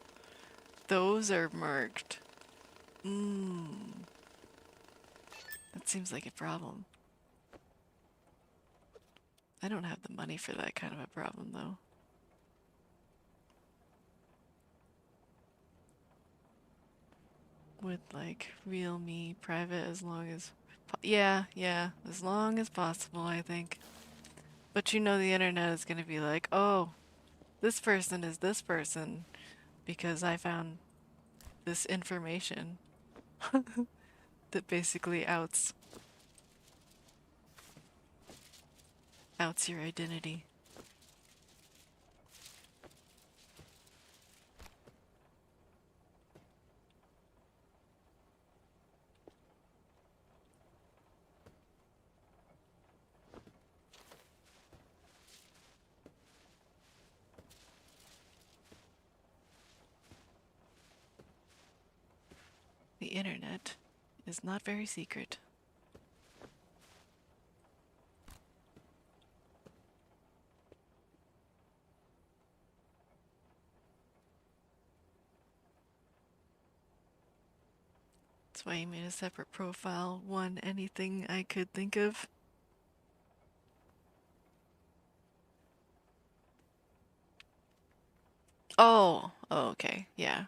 those are marked. Mmm. That seems like a problem. I don't have the money for that kind of a problem, though. With like real me private as long as. Yeah, yeah, as long as possible, I think. But you know, the internet is gonna be like, oh, this person is this person. because I found this information that basically outs your identity. The internet is not very secret. That's why you made a separate profile, one anything I could think of. Oh, okay, yeah.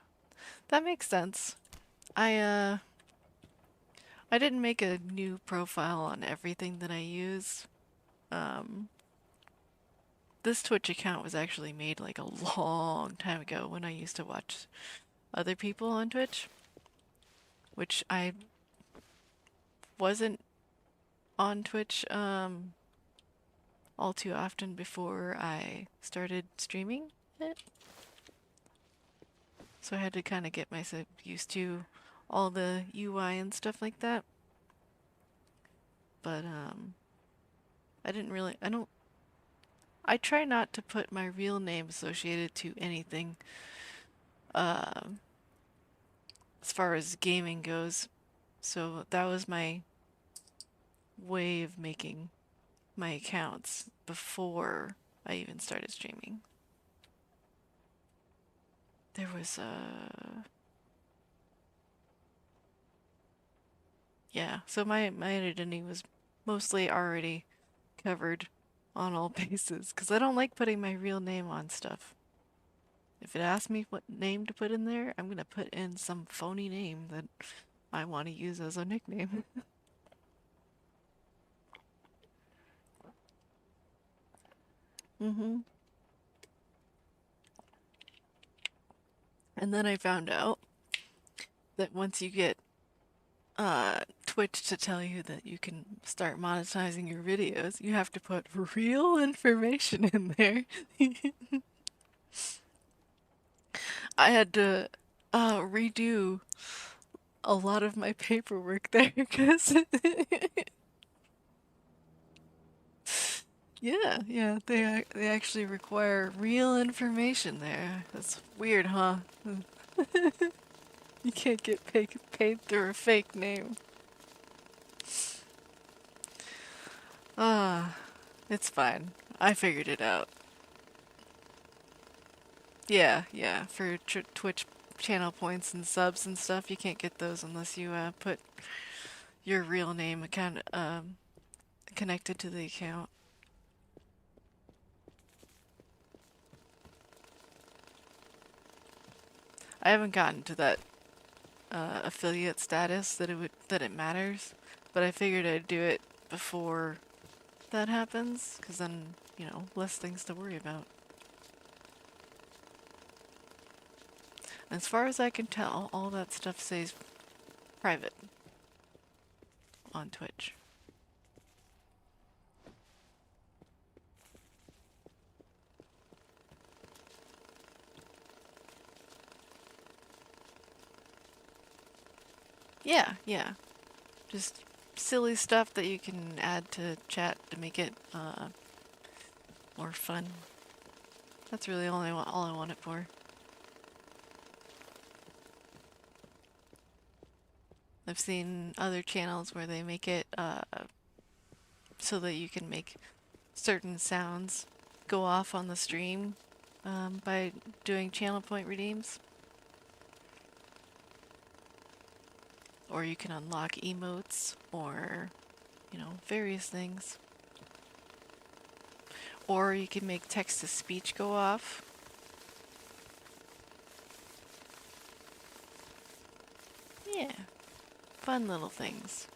That makes sense. I I didn't make a new profile on everything that I use. Um, this Twitch account was actually made like a long time ago when I used to watch other people on Twitch, which I wasn't on Twitch all too often before I started streaming it. So I had to kind of get myself used to all the UI and stuff like that. But I don't I try not to put my real name associated to anything um as far as gaming goes. So that was my way of making my accounts before I even started streaming. There was yeah, so my identity was mostly already covered on all bases because I don't like putting my real name on stuff. If it asks me what name to put in there, I'm gonna put in some phony name that I want to use as a nickname. hmm And then I found out that once you get Twitch to tell you that you can start monetizing your videos, you have to put real information in there. I had to redo a lot of my paperwork there because yeah, they actually require real information there. That's weird, huh? You can't get paid through a fake name. Ah, it's fine. I figured it out. Yeah, for Twitch channel points and subs and stuff, you can't get those unless you put your real name account connected to the account. I haven't gotten to that affiliate status that it matters, but I figured I'd do it before that happens, because then, less things to worry about. As far as I can tell, all that stuff stays private on Twitch. Yeah. Just silly stuff that you can add to chat to make it more fun. That's really all I want it for. I've seen other channels where they make it so that you can make certain sounds go off on the stream by doing channel point redeems. Or you can unlock emotes or, various things. Or you can make text to speech go off. Yeah, fun little things.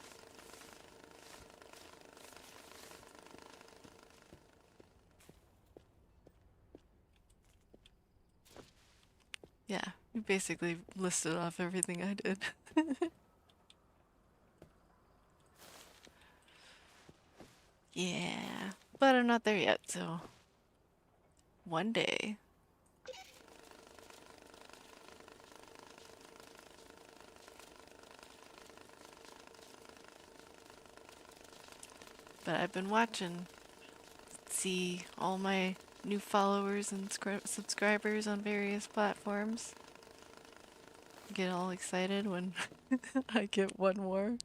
Yeah, You basically listed off everything I did. Yeah, but I'm not there yet, so one day. But I've been watching, see all my new followers and subscribers on various platforms. Get all excited when I get one more.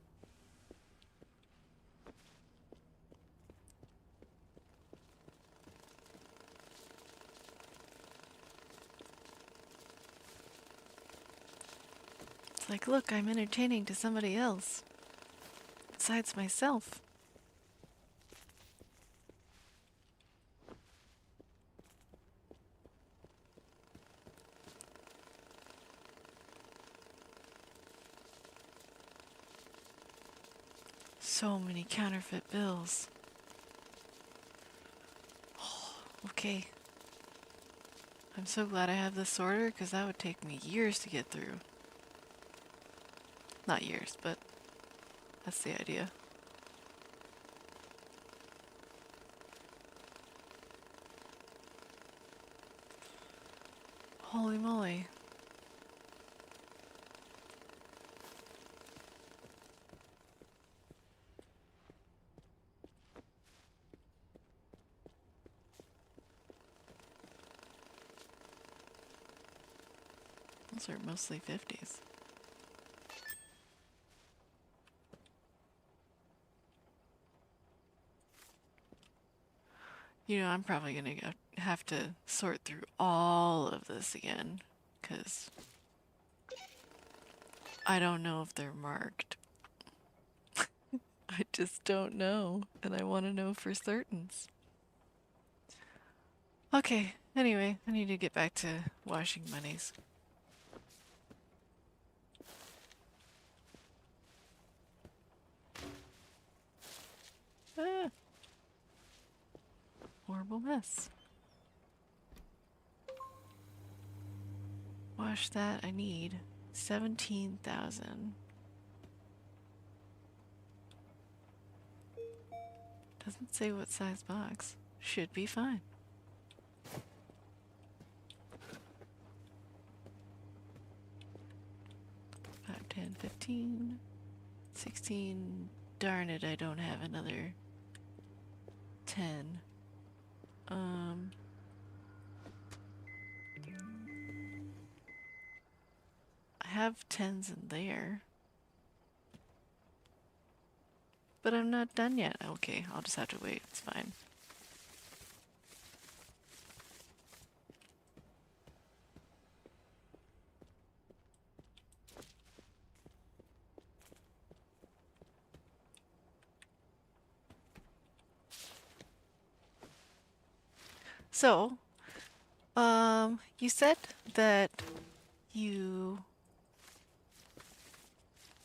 It's like, look, I'm entertaining to somebody else besides myself. So many counterfeit bills. Okay. I'm so glad I have this sorter because that would take me years to get through. Not years, but that's the idea. Holy moly. Those are mostly 50s. You know, I'm probably gonna have to sort through all of this again, because I don't know if they're marked. I just don't know, and I want to know for certains. Okay, anyway, I need to get back to washing monies. Ah, horrible mess. Wash that, I need 17,000. Doesn't say what size box. Should be fine. 5, 10, 15, 16. Darn it, I don't have another 10. I have 10s in there. But I'm not done yet. Okay, I'll just have to wait. It's fine. So, you said that you,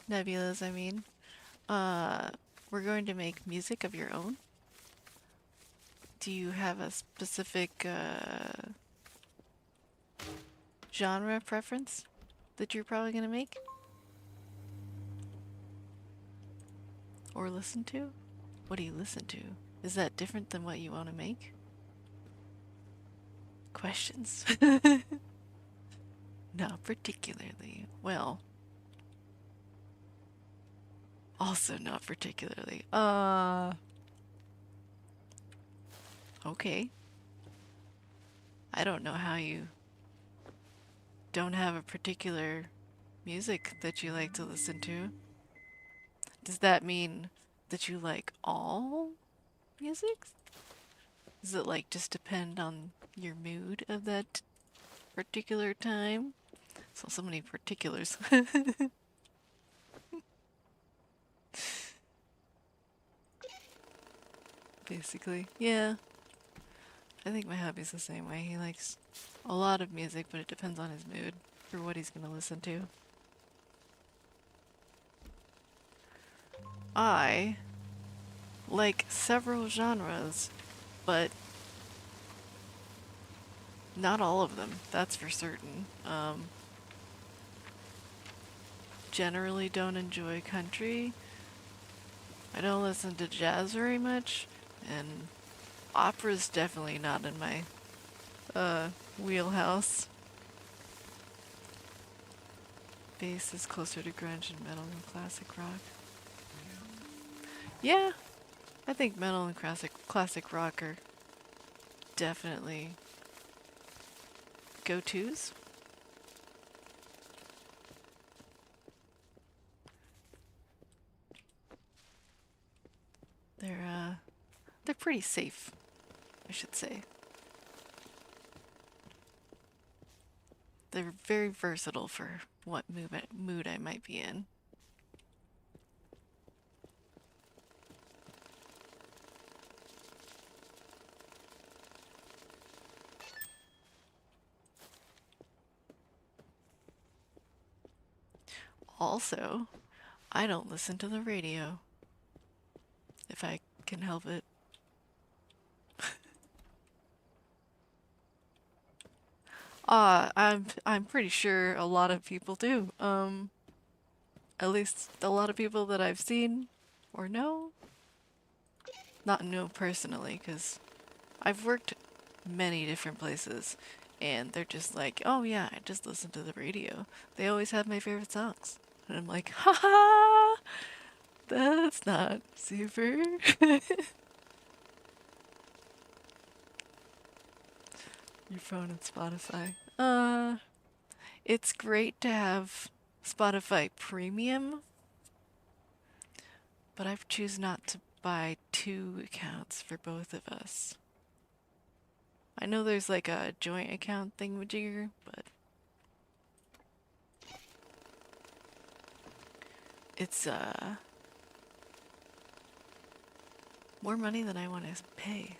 Nebulas, I mean, uh, were going to make music of your own. Do you have a specific, genre preference that you're probably gonna make? Or listen to? What do you listen to? Is that different than what you want to make? Questions? Not particularly. Well, also not particularly. Okay. I don't know how you don't have a particular music that you like to listen to. Does that mean that you like all music? Does it like just depend on your mood of that particular time? So many particulars. Basically. Yeah. I think my hubby's the same way. He likes a lot of music, but it depends on his mood for what he's gonna listen to. I like several genres, but not all of them, that's for certain. generally don't enjoy country. I don't listen to jazz very much, and opera's definitely not in my wheelhouse. Bass is closer to grunge and metal than classic rock. Yeah, I think metal and classic rock are definitely go-tos. They're pretty safe, I should say. They're very versatile for what mood I might be in. Also, I don't listen to the radio if I can help it. I'm pretty sure a lot of people do. At least a lot of people that I've seen or know. Not know personally, because I've worked many different places, and they're just like, oh yeah, I just listen to the radio. They always have my favorite songs. And I'm like, haha, that's not super. Your phone and Spotify. It's great to have Spotify Premium, but I've choose not to buy two accounts for both of us. I know there's like a joint account thingamajigger, but it's more money than I want to pay.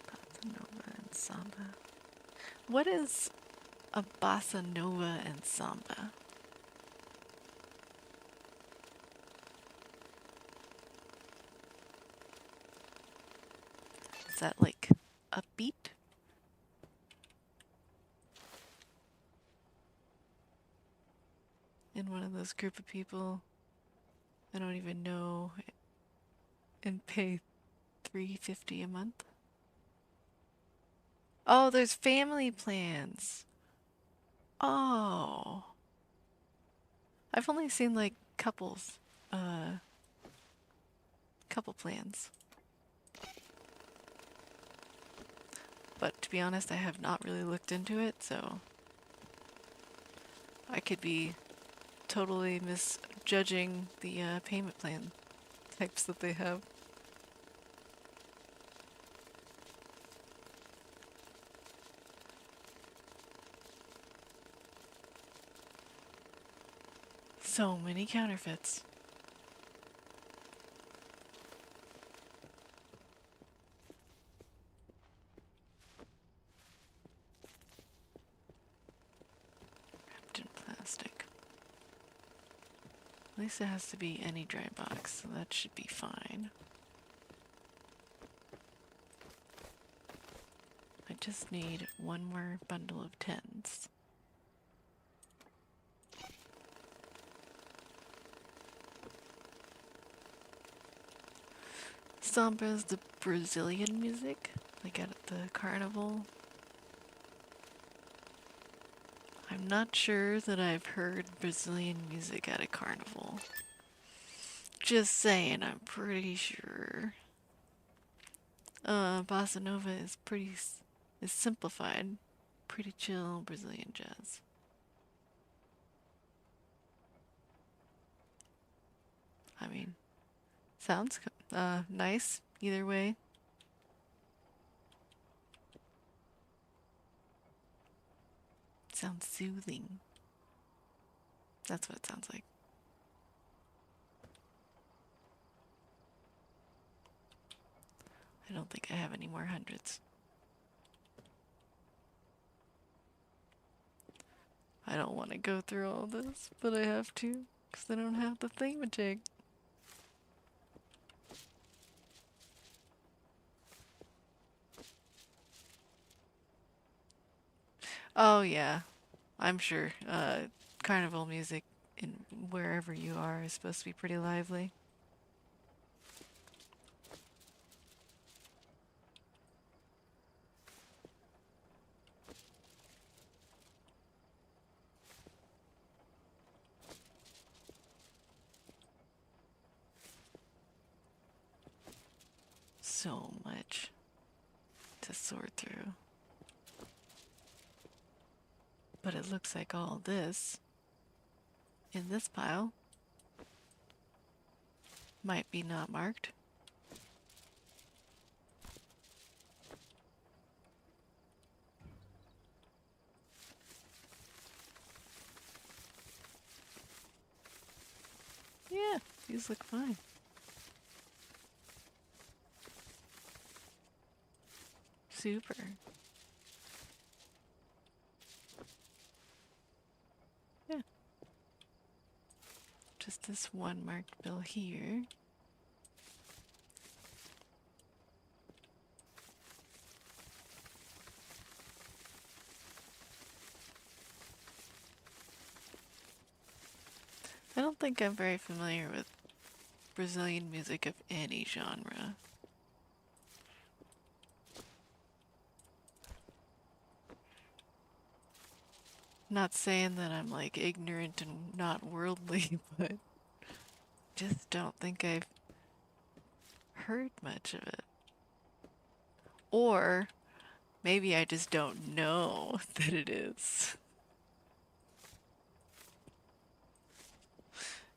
Bossa Nova and Samba. What is a Bossa Nova and Samba? Is that like upbeat? In one of those group of people I don't even know and pay $3.50 a month? Oh, there's family plans. Oh. I've only seen like couple plans. But to be honest, I have not really looked into it, so I could be totally misjudging the payment plan types that they have. So many counterfeits. Wrapped in plastic. At least it has to be any dry box, so that should be fine. I just need one more bundle of tens. Samba is the Brazilian music, like at the carnival. I'm not sure that I've heard Brazilian music at a carnival. Just saying, I'm pretty sure. Bossa Nova is is simplified. Pretty chill Brazilian jazz. I mean, sounds nice either way. Sounds soothing. That's what it sounds like. I don't think I have any more hundreds. I don't want to go through all this, but I have to, because I don't have the thingamajig. Oh yeah, I'm sure. Carnival music in wherever you are is supposed to be pretty lively. So much to sort through. But it looks like all this in this pile might be not marked. Yeah, these look fine. Super. Yeah, just this one marked bill here. I don't think I'm very familiar with Brazilian music of any genre. Not saying that I'm like ignorant and not worldly, but just don't think I've heard much of it. Or maybe I just don't know that it is.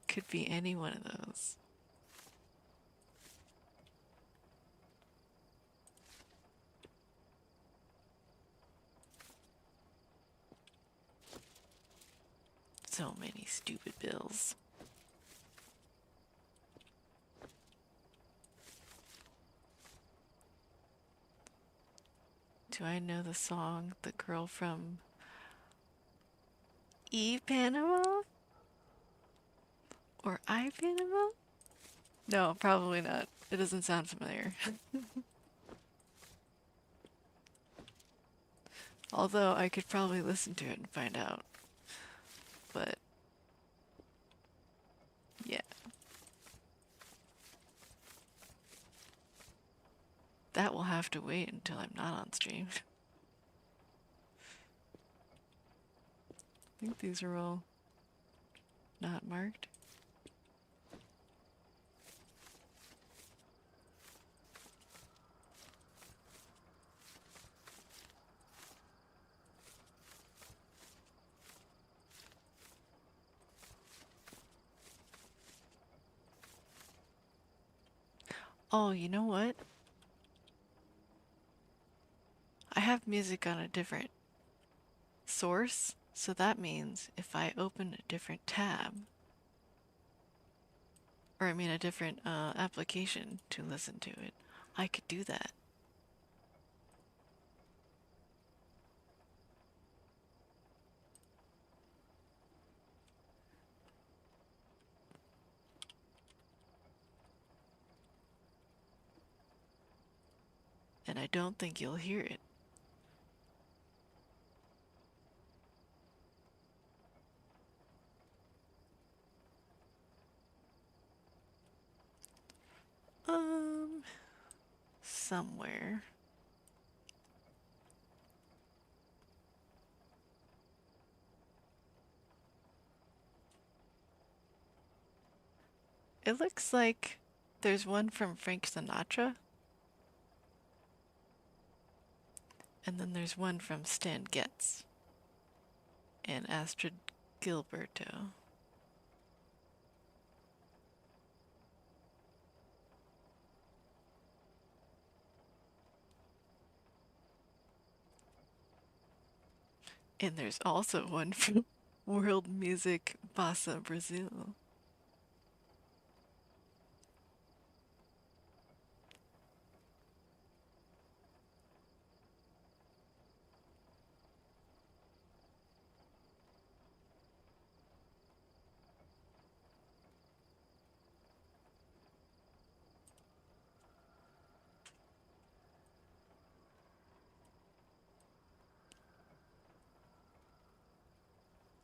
Could be any one of those. So many stupid bills. Do I know the song The Girl from E Panama? Or I Panama? No, probably not. It doesn't sound familiar. Although I could probably listen to it and find out. But yeah, that will have to wait until I'm not on stream. I think these are all not marked. Oh, you know what? I have music on a different source, so that means if I open a different tab, or I mean a different application to listen to it, I could do that. And I don't think you'll hear it. Um, somewhere. It looks like there's one from Frank Sinatra, and then there's one from Stan Getz and Astrid Gilberto. And there's also one from World Music Bossa Brazil.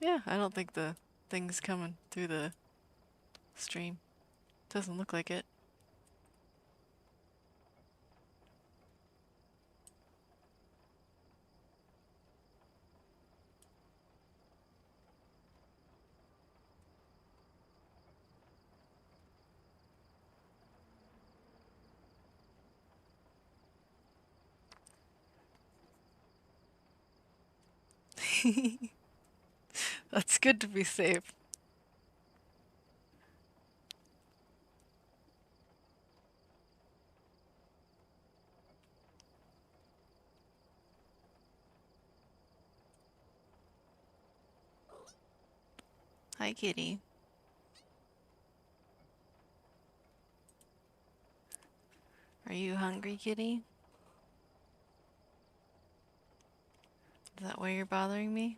Yeah, I don't think the thing's coming through the stream. Doesn't look like it. That's good to be safe. Hi, kitty. Are you hungry, kitty? Is that why you're bothering me?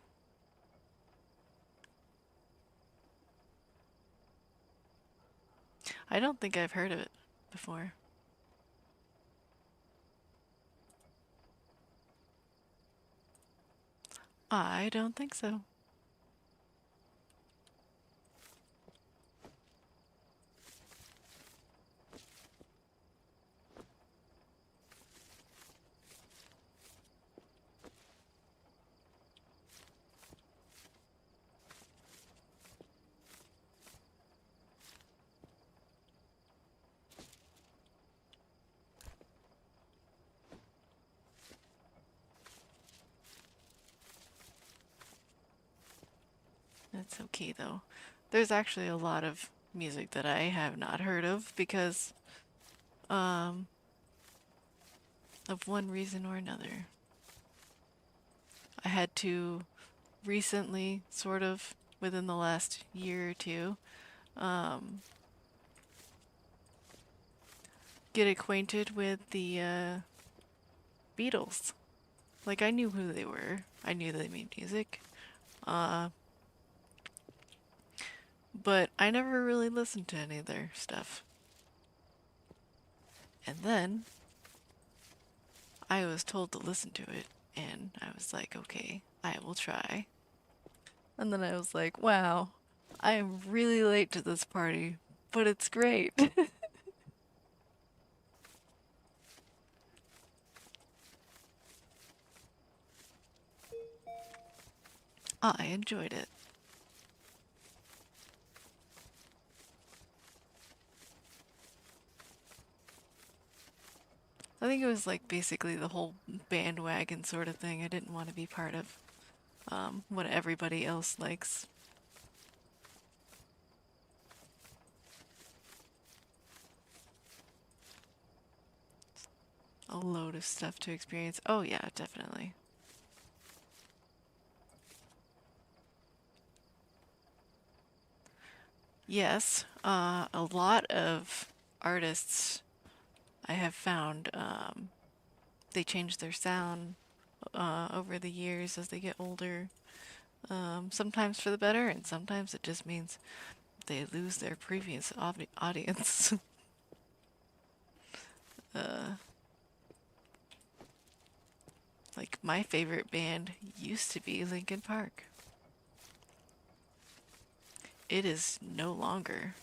I don't think I've heard of it before. I don't think so. That's okay though. There's actually a lot of music that I have not heard of because um of one reason or another. I had to recently, sort of within the last year or two, um get acquainted with the Beatles. Like I knew who they were. I knew they made music. Uh but I never really listened to any of their stuff. And then I was told to listen to it, and I was like, okay, I will try. And then I was like, wow, I am really late to this party, but it's great. I enjoyed it. I think it was like basically the whole bandwagon sort of thing. I didn't want to be part of what everybody else likes. A load of stuff to experience. Oh, yeah, definitely. Yes, a lot of artists I have found they change their sound over the years as they get older. Sometimes for the better, and sometimes it just means they lose their previous audience. uh, like my favorite band used to be Linkin Park. It is no longer,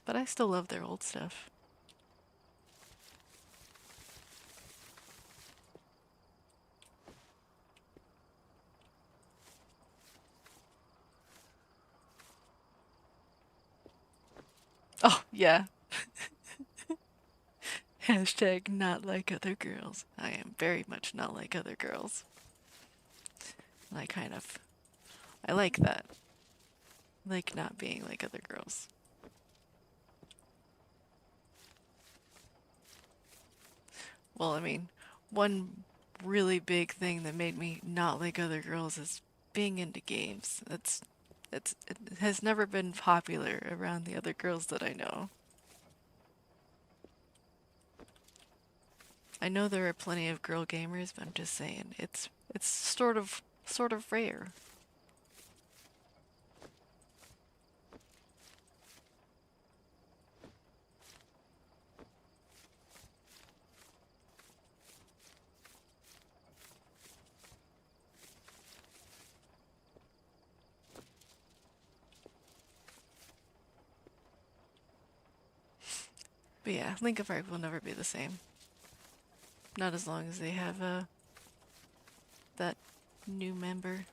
but I still love their old stuff. Oh, yeah. Hashtag not like other girls. I am very much not like other girls. I kind of, I like that. Like not being like other girls. Well, I mean, one really big thing that made me not like other girls is being into games. It has never been popular around the other girls that I know. I know there are plenty of girl gamers, but I'm just saying it's sort of rare. But yeah, Linkin Park will never be the same. Not as long as they have that new member.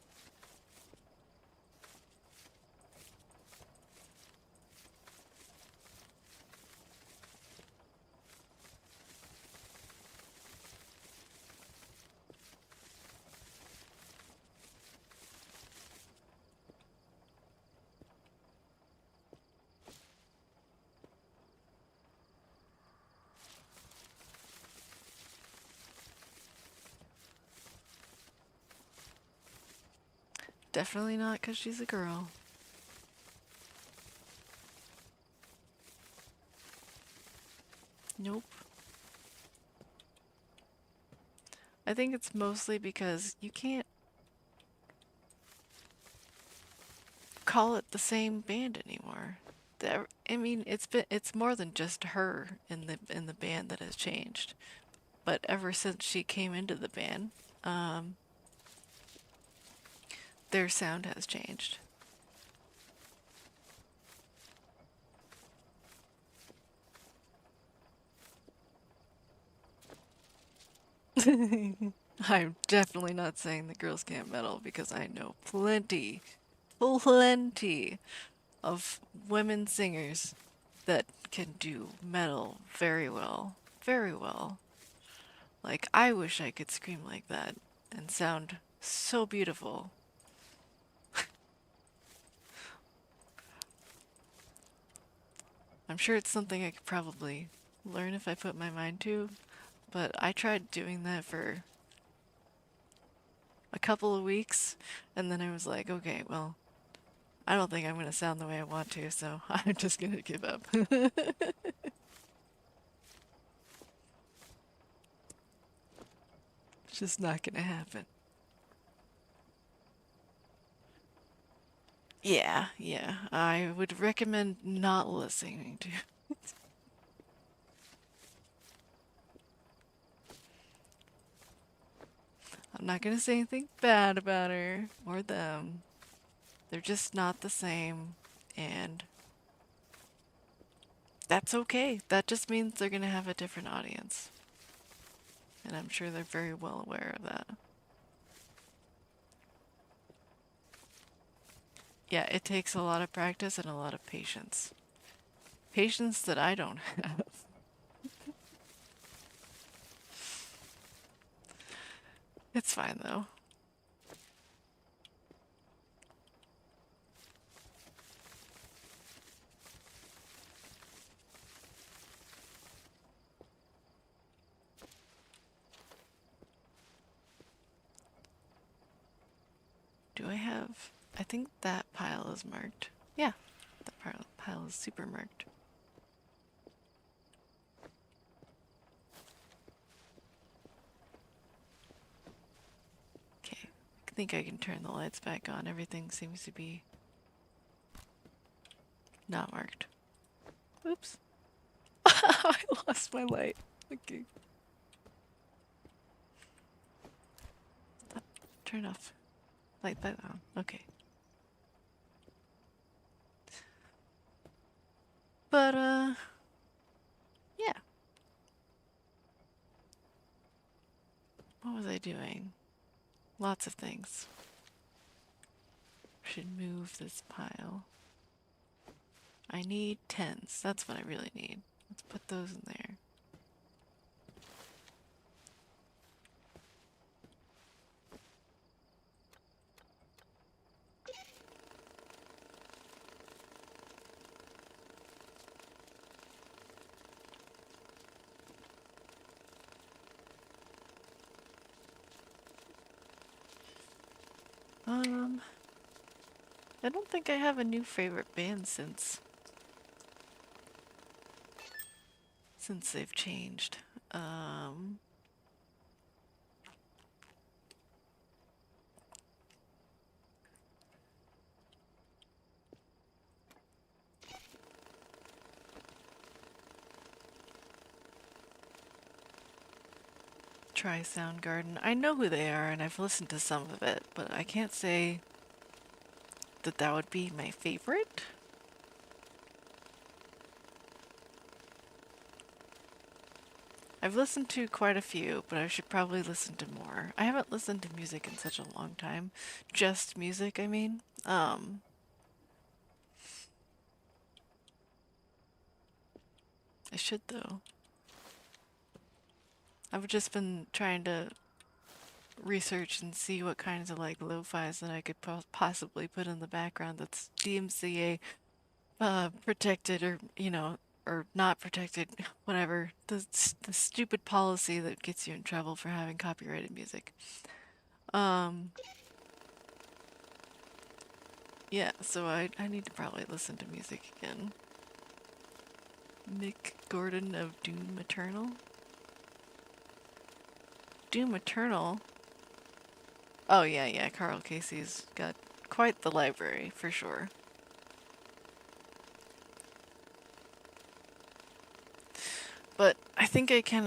Definitely not because she's a girl. Nope. I think it's mostly because you can't call it the same band anymore. I mean, it's more than just her in the band that has changed. But ever since she came into the band, um, their sound has changed. I'm definitely not saying the girls can't metal because I know plenty of women singers that can do metal very well. Very well. Like, I wish I could scream like that and sound so beautiful. I'm sure it's something I could probably learn if I put my mind to, but I tried doing that for a couple of weeks, and then I was like, okay, well, I don't think I'm going to sound the way I want to, so I'm just going to give up. It's just not going to happen. Yeah, yeah, I would recommend not listening to. I'm not going to say anything bad about her or them. They're just not the same, and that's okay. That just means they're going to have a different audience. And I'm sure they're very well aware of that. Yeah, it takes a lot of practice and a lot of patience. Patience that I don't have. It's fine though. Do I have... I think that pile is marked. Yeah, that pile is super marked. Okay, I think I can turn the lights back on. Everything seems to be not marked. Oops. I lost my light. Okay. Turn off. Light that on. Okay. But, yeah. What was I doing? Lots of things. Should move this pile. I need tens. That's what I really need. Let's put those in there. I don't think I have a new favorite band since they've changed. Try Soundgarden. I know who they are and I've listened to some of it, but I can't say that that would be my favorite. I've listened to quite a few, but I should probably listen to more. I haven't listened to music in such a long time. Just music, I mean. I should though. I've just been trying to research and see what kinds of like lo-fis that I could possibly put in the background that's DMCA protected, or or not protected, whatever. The stupid policy that gets you in trouble for having copyrighted music. Um, yeah, so I need to probably listen to music again. Mick Gordon of Doom Eternal. Doom Eternal. Oh yeah, yeah. Carl Casey's got quite the library for sure. But I think I think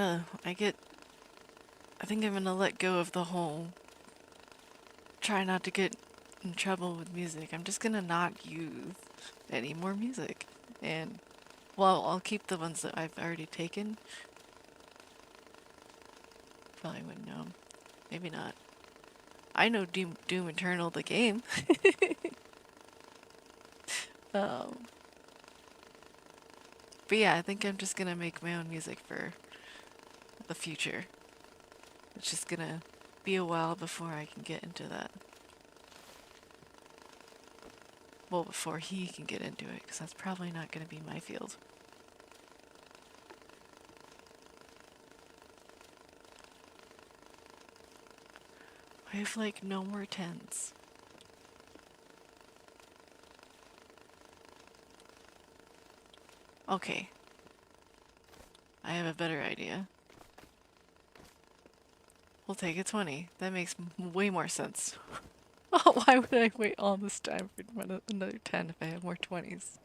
I'm gonna let go of the whole try not to get in trouble with music. I'm just gonna not use any more music. And, well, I'll keep the ones that I've already taken. Probably wouldn't know. Maybe not. I know Doom Eternal, the game. Um, but yeah, I think I'm just gonna make my own music for the future. It's just gonna be a while before I can get into that. Well, before he can get into it, because that's probably not gonna be my field. I have like no more tens. Okay, I have a better idea. We'll take a 20. That makes way more sense. Why would I wait all this time for another 10 if I have more 20s?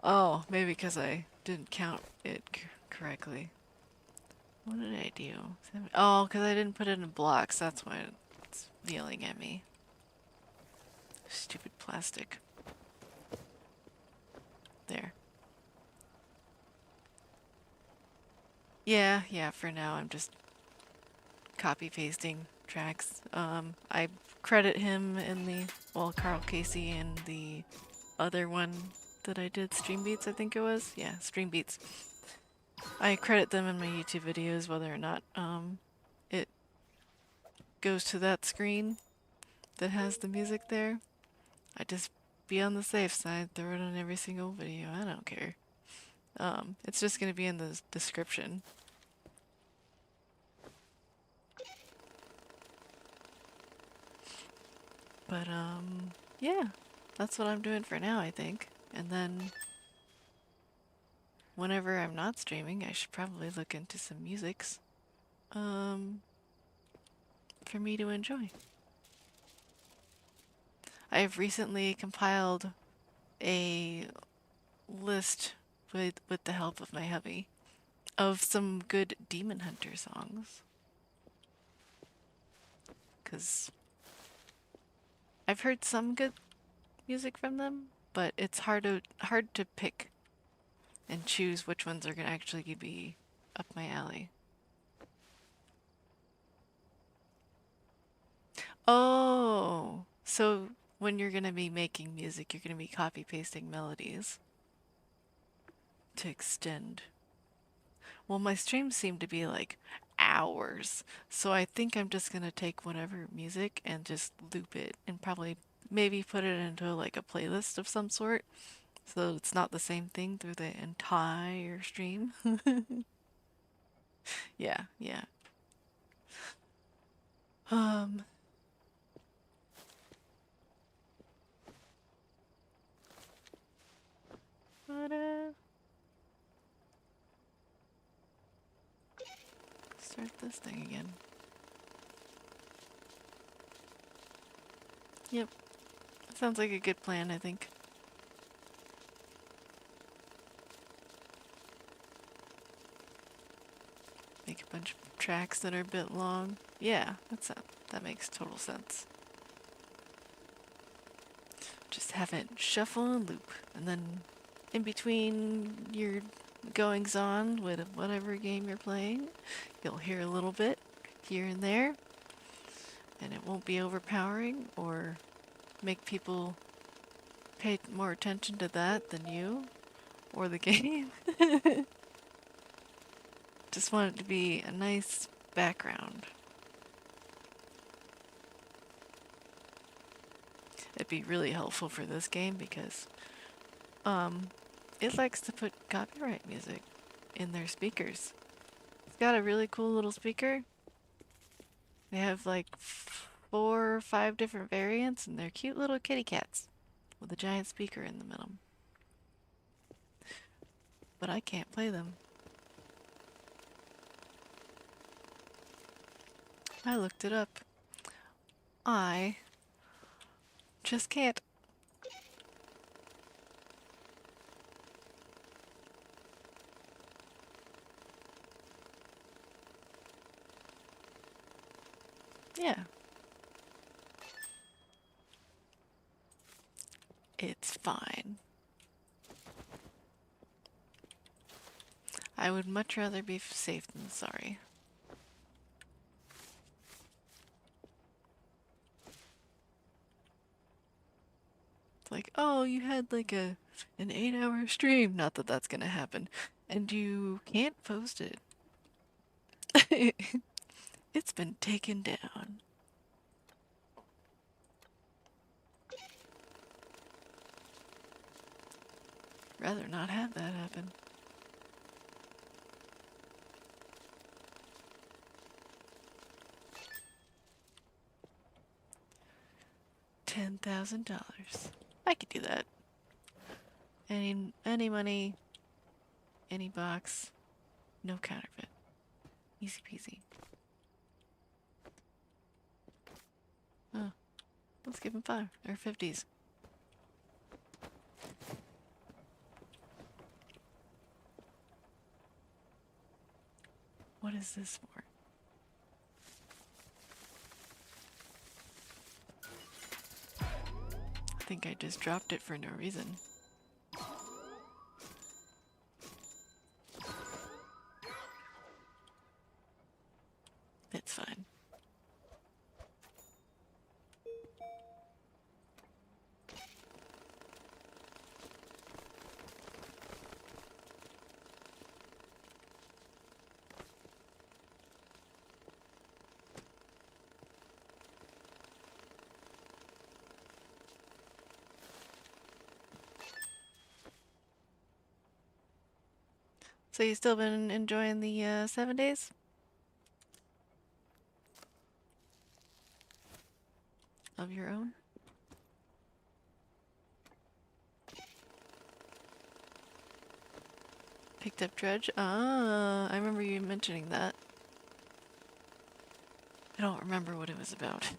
Oh, maybe because I didn't count it correctly. What did I do? Oh, because I didn't put it in blocks. That's why it's yelling at me. Stupid plastic. There. Yeah, yeah, for now I'm just copy pasting tracks. I credit him in the, well, Carl Casey in the other one that I did, Stream Beats, I think it was. Yeah, Stream Beats. I credit them in my YouTube videos, whether or not it goes to that screen that has the music there. I just be on the safe side, throw it on every single video. I don't care. It's just gonna be in the description. But yeah, that's what I'm doing for now, I think. And then whenever I'm not streaming, I should probably look into some musics um for me to enjoy. I have recently compiled a list with the help of my hubby of some good Demon Hunter songs. 'Cause I've heard some good music from them, but it's hard to pick and choose which ones are gonna actually be up my alley. Oh, so when you're gonna be making music, you're gonna be copy pasting melodies to extend. Well, my streams seem to be like hours, so I think I'm just gonna take whatever music and just loop it and probably maybe put it into like a playlist of some sort so it's not the same thing through the entire stream. Yeah, yeah. Um, but start this thing again. Yep, sounds like a good plan, I think. Make a bunch of tracks that are a bit long. Yeah, that makes total sense. Just have it shuffle and loop, and then in between your goings on with whatever game you're playing. You'll hear a little bit here and there, and it won't be overpowering or make people pay more attention to that than you or the game. Just want it to be a nice background. It'd be really helpful for this game because it likes to put copyright music in their speakers. It's got a really cool little speaker. They have like 4 or 5 different variants, and they're cute little kitty cats with a giant speaker in the middle. But I can't play them. I looked it up. I just can't. Yeah. It's fine. I would much rather be safe than sorry. It's like, oh, you had like an 8-hour stream. Not that that's gonna happen. And you can't post it. It's been taken down. Rather not have that happen. $10,000. I could do that. Any money, any box, no counterfeit. Easy peasy. Oh, let's give him 5 or 50s. What is this for? I think I just dropped it for no reason. It's fine. So you still been enjoying the 7 days? Of your own? Picked up Dredge? Ah, I remember you mentioning that. I don't remember what it was about.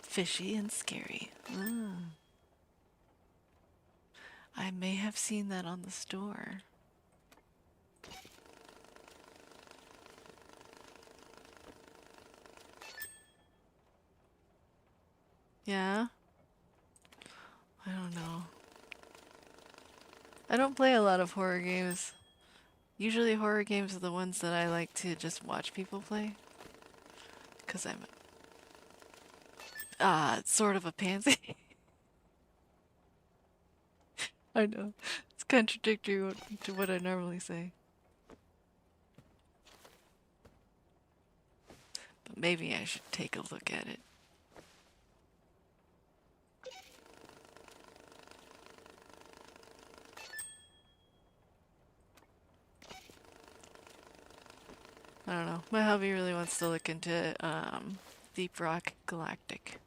Fishy and scary. I may have seen that on the store. Yeah? I don't know. I don't play a lot of horror games. Usually horror games are the ones that I like to just watch people play. Because I'm sort of a pansy. I know. It's contradictory to what I normally say. But maybe I should take a look at it. I don't know. My hubby really wants to look into Deep Rock Galactic.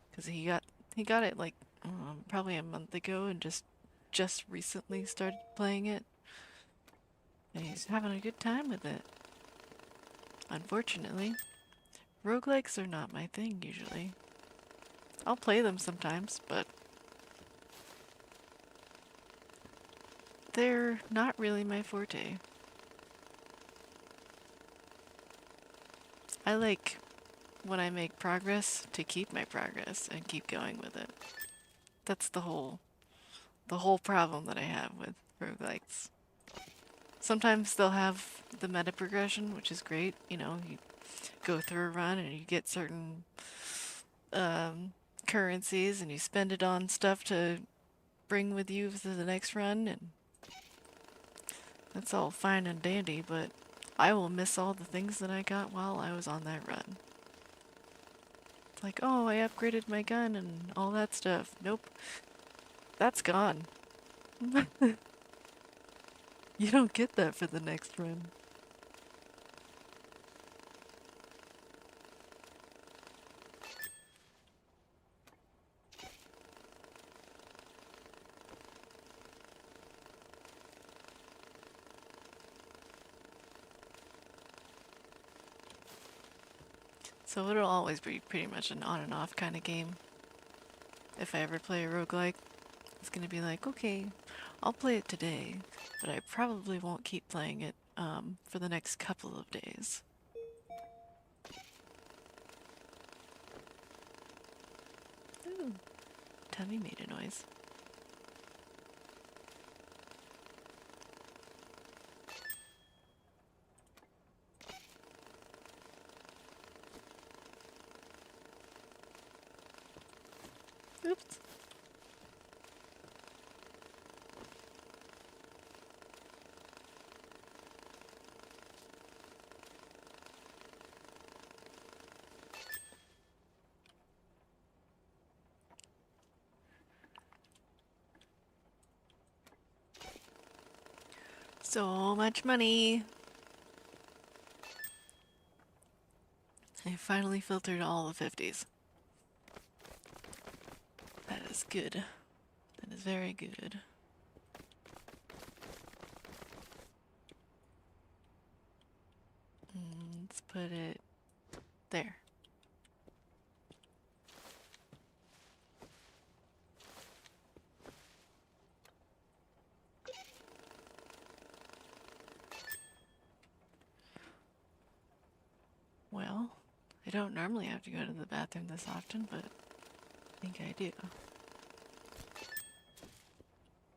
Because he got it like probably a month ago and just recently started playing it. And he's having a good time with it. Unfortunately, roguelikes are not my thing usually. I'll play them sometimes, but they're not really my forte. I like when I make progress to keep my progress and keep going with it. That's the whole problem that I have with roguelikes. Sometimes they'll have the meta progression, which is great. You know, you go through a run and you get certain um, currencies and you spend it on stuff to bring with you to the next run, and that's all fine and dandy, but I will miss all the things that I got while I was on that run. It's like, oh, I upgraded my gun and all that stuff. Nope, that's gone. You don't get that for the next run. So it'll always be pretty much an on and off kind of game. If I ever play a roguelike, it's gonna be like, okay, I'll play it today, but I probably won't keep playing it for the next couple of days. Ooh, tummy made a noise. Oops. So much money. I finally filtered all the 50s. That is good. That is very good. Let's put it there. Well, I don't normally have to go to the bathroom this often, but I think I do.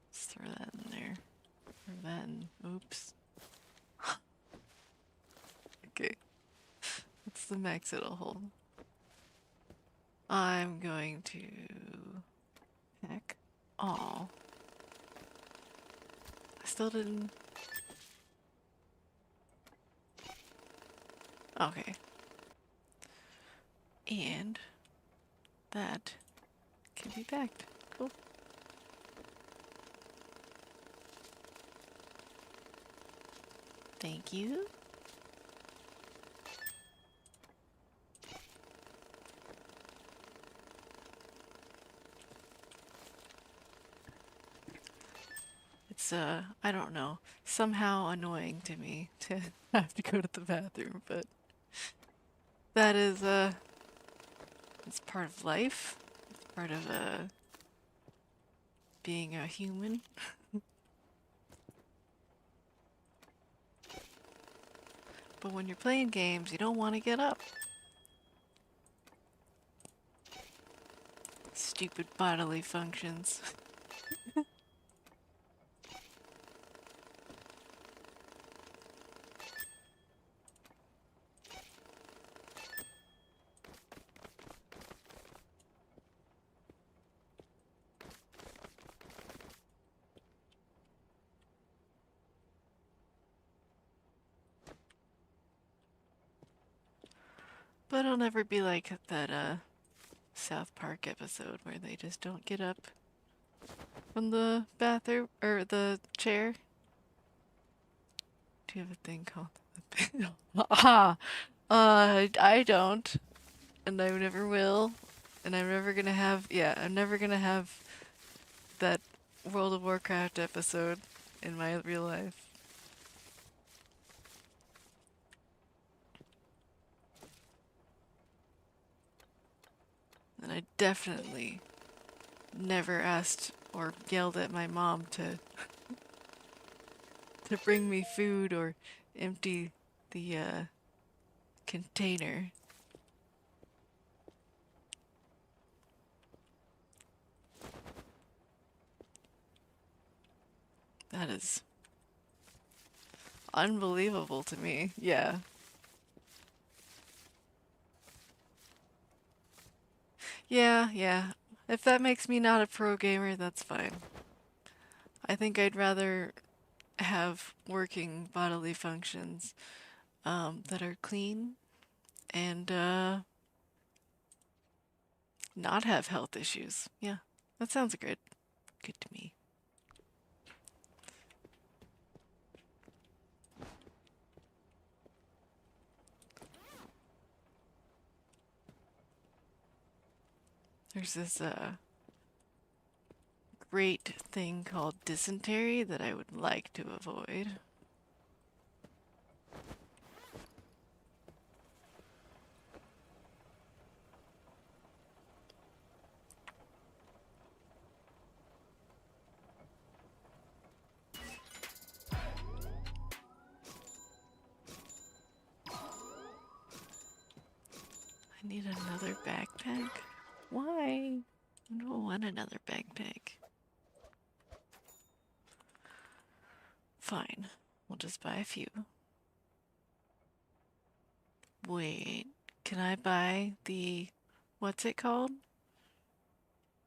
Let's throw that in there. Throw that in. Oops. Okay. That's the max it'll hold. I'm going to pack all. I still didn't. Okay. And that can be packed. Cool. Thank you. It's I don't know, somehow annoying to me to have to go to the bathroom, but that is it's part of life. It's part of being a human. But when you're playing games, you don't want to get up. Stupid bodily functions. But it'll never be like that South Park episode where they just don't get up from the bathroom or the chair. Do you have a thing called Ah, I don't, and I never will, and I'm never gonna have. Yeah, I'm never gonna have that World of Warcraft episode in my real life. And I definitely never asked or yelled at my mom to bring me food or empty the container. That is unbelievable to me. Yeah. Yeah, yeah. If that makes me not a pro gamer, that's fine. I think I'd rather have working bodily functions that are clean and not have health issues. Yeah, that sounds good to me. There's this great thing called dysentery that I would like to avoid. I need another backpack. Why? I don't want another backpack. Fine, we'll just buy a few. Wait, can I buy the, what's it called?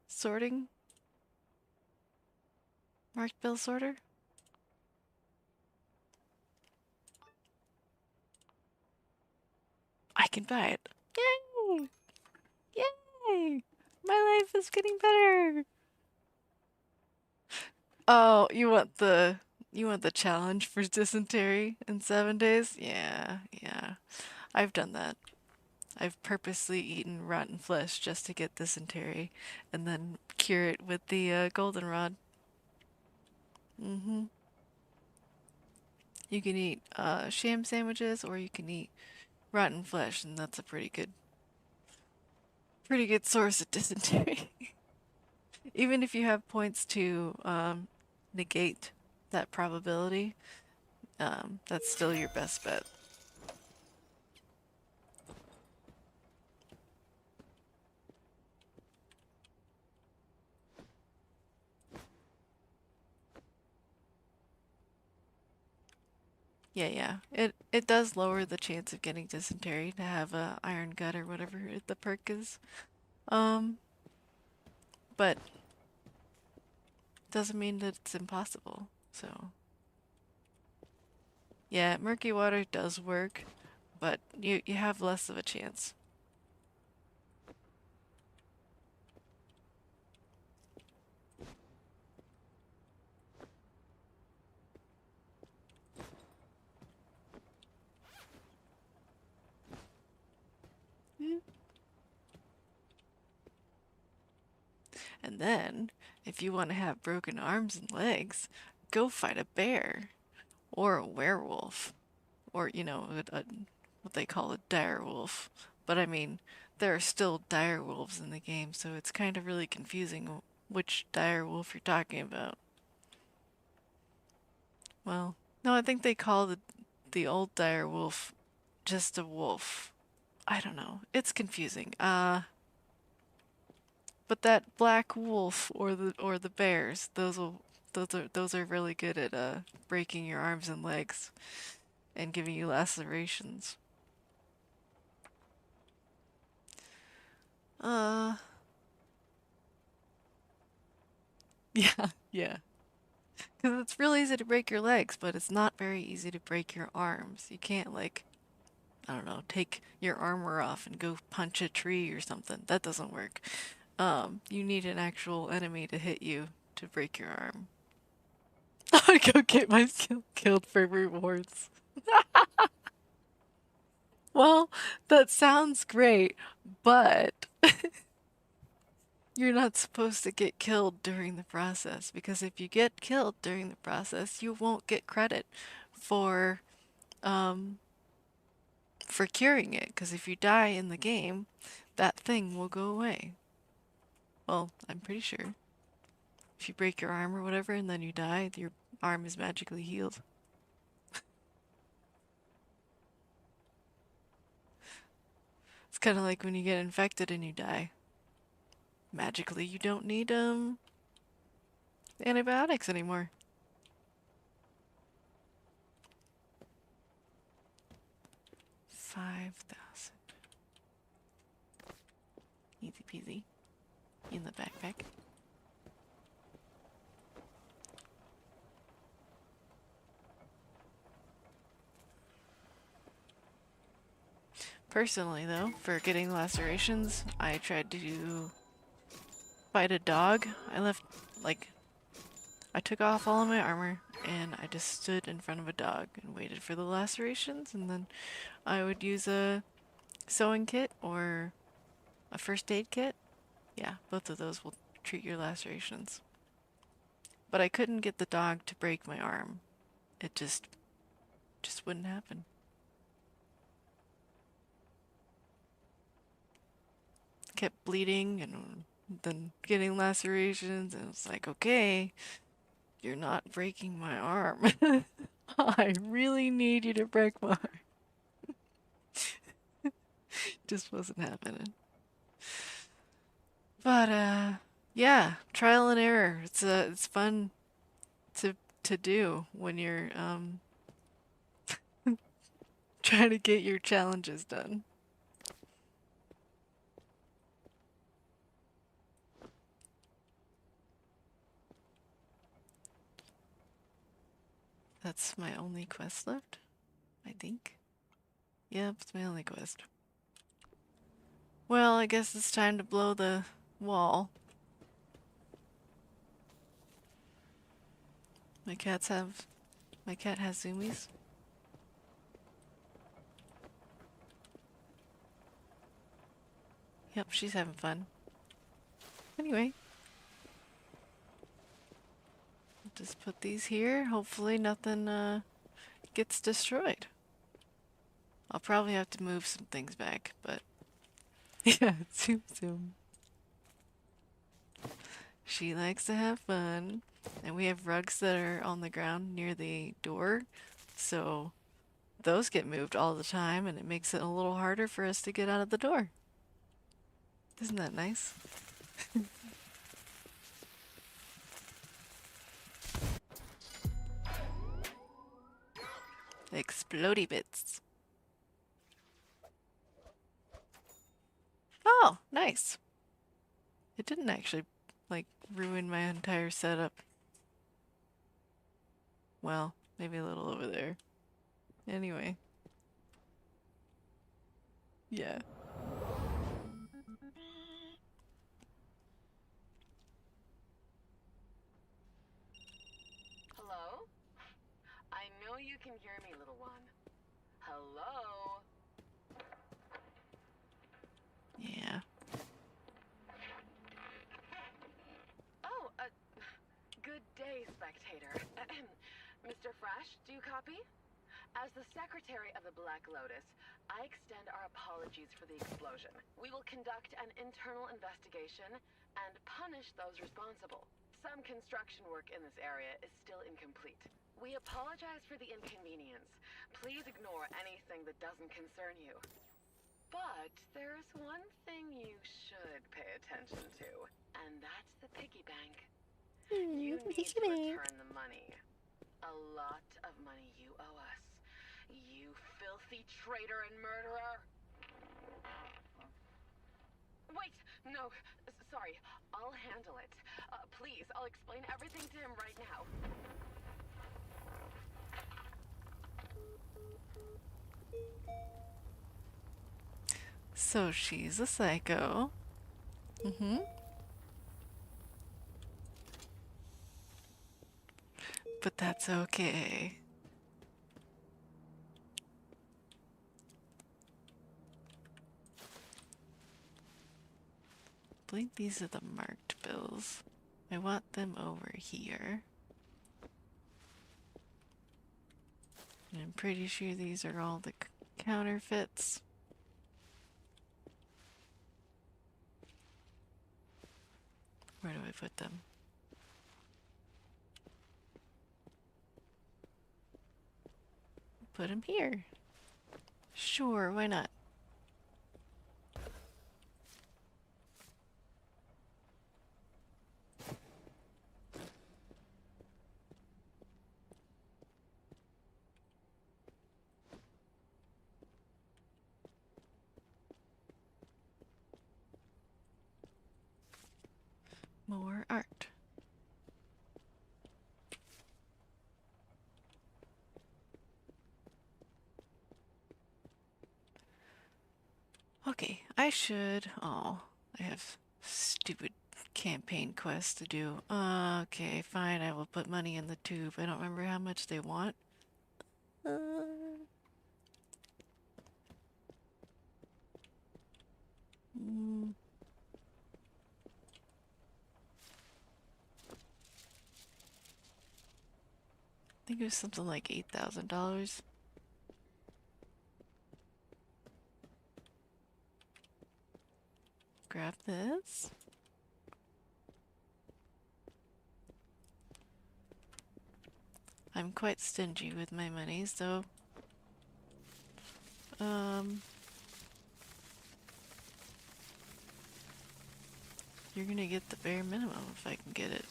Sorting? Marked bill sorter? I can buy it. Yay! Yay! My life is getting better. Oh, you want the challenge for dysentery in 7 days? Yeah, yeah. I've done that. I've purposely eaten rotten flesh just to get dysentery and then cure it with the goldenrod. Mm-hmm. You can eat sham sandwiches or you can eat rotten flesh, and that's a pretty good source of dysentery. Even if you have points to negate that probability, that's still your best bet. Yeah, yeah. It does lower the chance of getting dysentery to have a iron gut or whatever the perk is. Um, but doesn't mean that it's impossible. So, yeah, murky water does work, but you have less of a chance. Yeah. And then, if you want to have broken arms and legs, go fight a bear or a werewolf or, what they call a dire wolf. But I mean, there are still dire wolves in the game, so it's kind of really confusing which dire wolf you're talking about. Well, no, I think they call the old dire wolf just a wolf. I don't know. It's confusing. But that black wolf or the bears, those are really good at breaking your arms and legs and giving you lacerations. Uh, yeah, yeah. Because it's real easy to break your legs, but it's not very easy to break your arms. You can't, like, I don't know, take your armor off and go punch a tree or something. That doesn't work. You need an actual enemy to hit you to break your arm. I go get my skill killed for rewards. Well, that sounds great, but you're not supposed to get killed during the process because if you get killed during the process, you won't get credit for um for curing it because if you die in the game, that thing will go away. Well, I'm pretty sure. If you break your arm or whatever and then you die, your arm is magically healed. It's kind of like when you get infected and you die. Magically, you don't need antibiotics anymore. 5,000. Easy peasy. In the backpack. Personally, though, for getting lacerations, I tried to fight a dog. I took off all of my armor and I just stood in front of a dog and waited for the lacerations, and then I would use a sewing kit or a first aid kit. Yeah, both of those will treat your lacerations. But I couldn't get the dog to break my arm. It just wouldn't happen. Kept bleeding and then getting lacerations, and it's like, okay, you're not breaking my arm. I really need you to break my arm. Just wasn't happening. But yeah, trial and error. It's fun to do when you're trying to get your challenges done. That's my only quest left, I think. Yep, it's my only quest. Well, I guess it's time to blow the wall. My cat has zoomies. Yep, she's having fun. Anyway, just put these here. Hopefully nothing gets destroyed. I'll probably have to move some things back, but yeah, zoom zoom. She likes to have fun. And we have rugs that are on the ground near the door, so those get moved all the time, and it makes it a little harder for us to get out of the door. Isn't that nice? Explodey bits. Oh, nice. It didn't actually, like, ruin my entire setup. Well, maybe a little over there. Anyway. Yeah. Hello? I know you can hear me, little one. Hello? Yeah. Oh, good day, spectator. Mr. Fresh, do you copy? As the Secretary of the Black Lotus, I extend our apologies for the explosion. We will conduct an internal investigation and punish those responsible. Some construction work in this area is still incomplete. We apologize for the inconvenience. Please ignore anything that doesn't concern you. But there's one thing you should pay attention to, and that's the piggy bank. You need to return the money. A lot of money you owe us. You filthy traitor and murderer! Wait! No! Sorry. I'll handle it. Please, I'll explain everything to him right now. So she's a psycho. Mm-hmm. But that's okay. I believe these are the marked bills. I want them over here. And I'm pretty sure these are all the counterfeits. Where do I put them? Put them here. Sure, why not? More art. Okay, I should. Oh, I have stupid campaign quests to do. Okay, fine. I will put money in the tube. I don't remember how much they want. Uh, mm, I think it was something like $8,000. Grab this. I'm quite stingy with my money, so um you're gonna get the bare minimum if I can get it.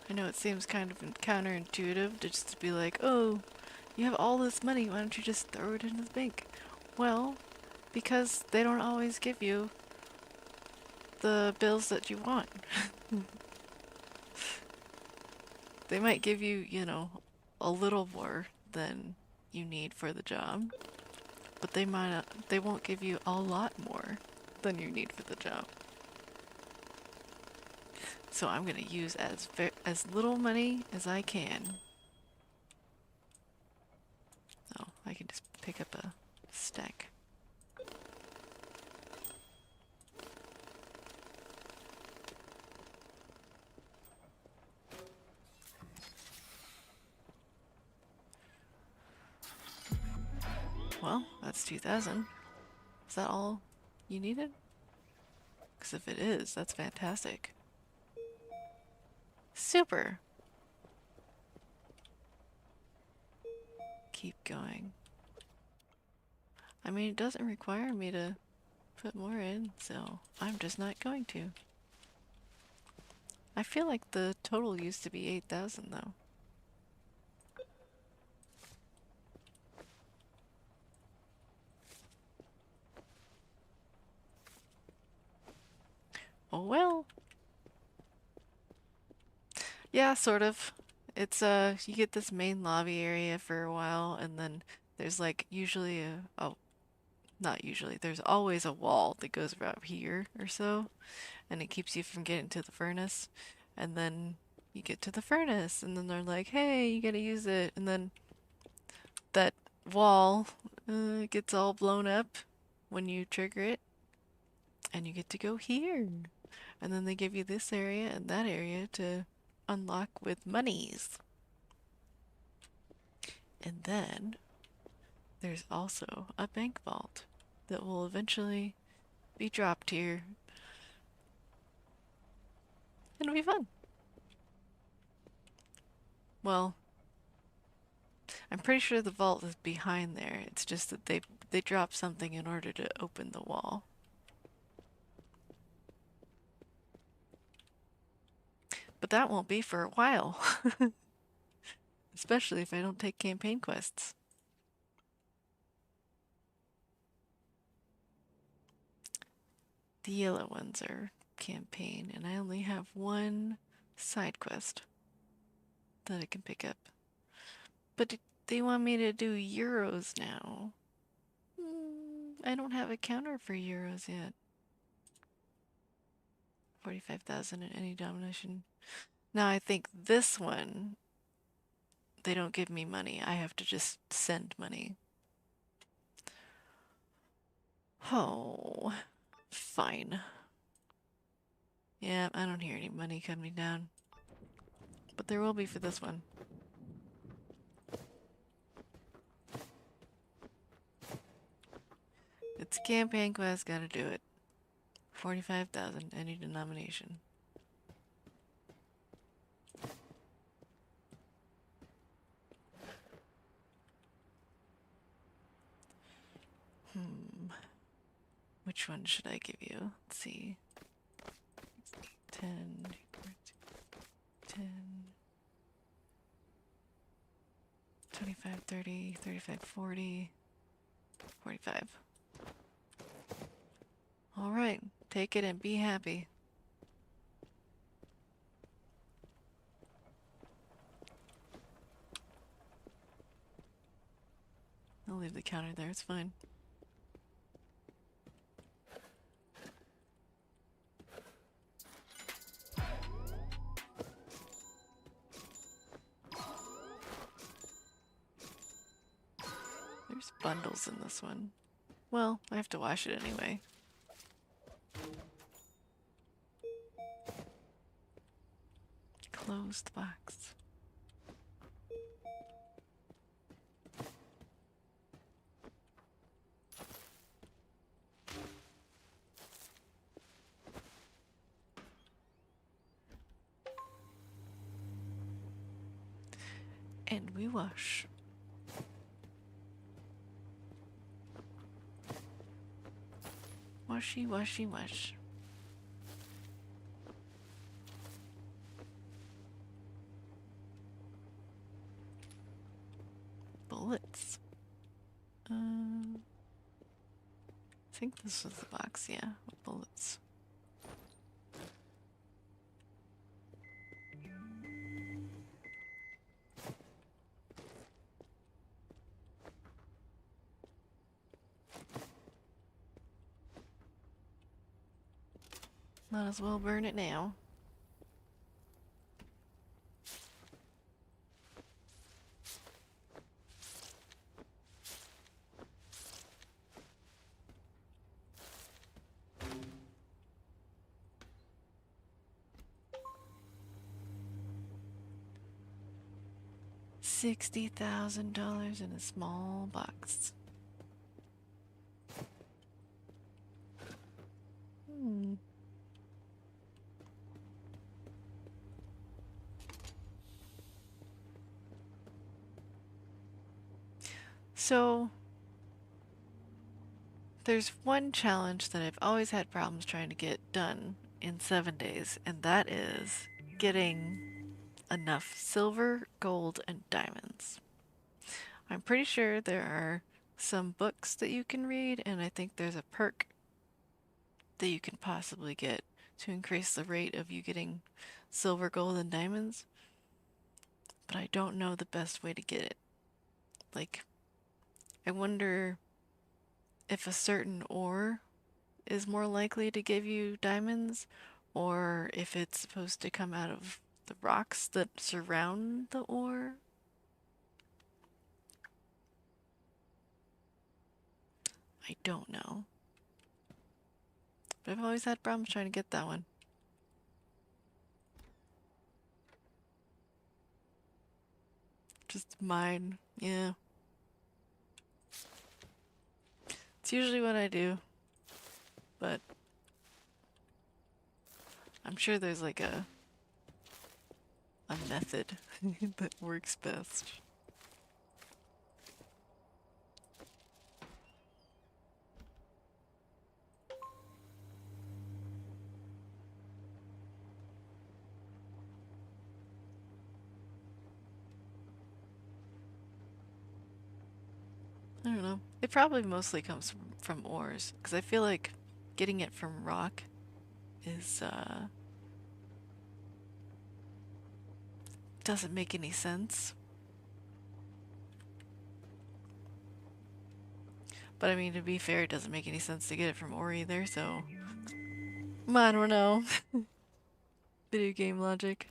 I know it seems kind of counterintuitive to just be like, oh, you have all this money, why don't you just throw it into the bank? Well, because they don't always give you the bills that you want. They might give you, a little more than you need for the job, but they might not, they won't give you a lot more than you need for the job. So I'm gonna use as little money as I can. Oh, I can just pick up a stack. Well, that's 2,000. Is that all you needed? Because if it is, that's fantastic. Super! Keep going. I mean, it doesn't require me to put more in, so I'm just not going to. I feel like the total used to be 8,000 though. Oh well. Yeah, sort of. It's you get this main lobby area for a while and then there's like usually not usually, there's always a wall that goes about here or so and it keeps you from getting to the furnace. And then you get to the furnace and then they're like, "Hey, you gotta use it." And then that wall gets all blown up when you trigger it and you get to go here. And then they give you this area and that area to unlock with monies. And then there's also a bank vault that will eventually be dropped here. It'll be fun. Well, I'm pretty sure the vault is behind there. It's just that they dropped something in order to open the wall. But that won't be for a while. Especially if I don't take campaign quests. The yellow ones are campaign, and I only have one side quest that I can pick up. But they want me to do euros now. I don't have a counter for euros yet. 45,000 in any denomination. Now I think this one, they don't give me money. I have to just send money. Oh, fine. Yeah, I don't hear any money coming down. But there will be for this one. It's a campaign quest, gotta do it. 45,000, any denomination. Which one should I give you? Let's see. 10, 10, 25, 30, 35, 40, 45. All right, take it and be happy. I'll leave the counter there, it's fine. There's bundles in this one. Well, I have to wash it anyway. Closed box. And we wash. Washy, washy, wash. Bullets. I think this was the box, yeah, with bullets. Might as well burn it now. $60,000 in a small box. So, there's one challenge that I've always had problems trying to get done in 7 days, and that is getting enough silver, gold, and diamonds. I'm pretty sure there are some books that you can read, and I think there's a perk that you can possibly get to increase the rate of you getting silver, gold, and diamonds, but I don't know the best way to get it. Like, I wonder if a certain ore is more likely to give you diamonds, or if it's supposed to come out of the rocks that surround the ore. I don't know. But I've always had problems trying to get that one. Just mine, yeah. It's usually what I do, but I'm sure there's like a method that works best. I don't know. It probably mostly comes from ores, because I feel like getting it from rock is, doesn't make any sense. But I mean, to be fair, it doesn't make any sense to get it from ore either, so... I don't know. Video game logic.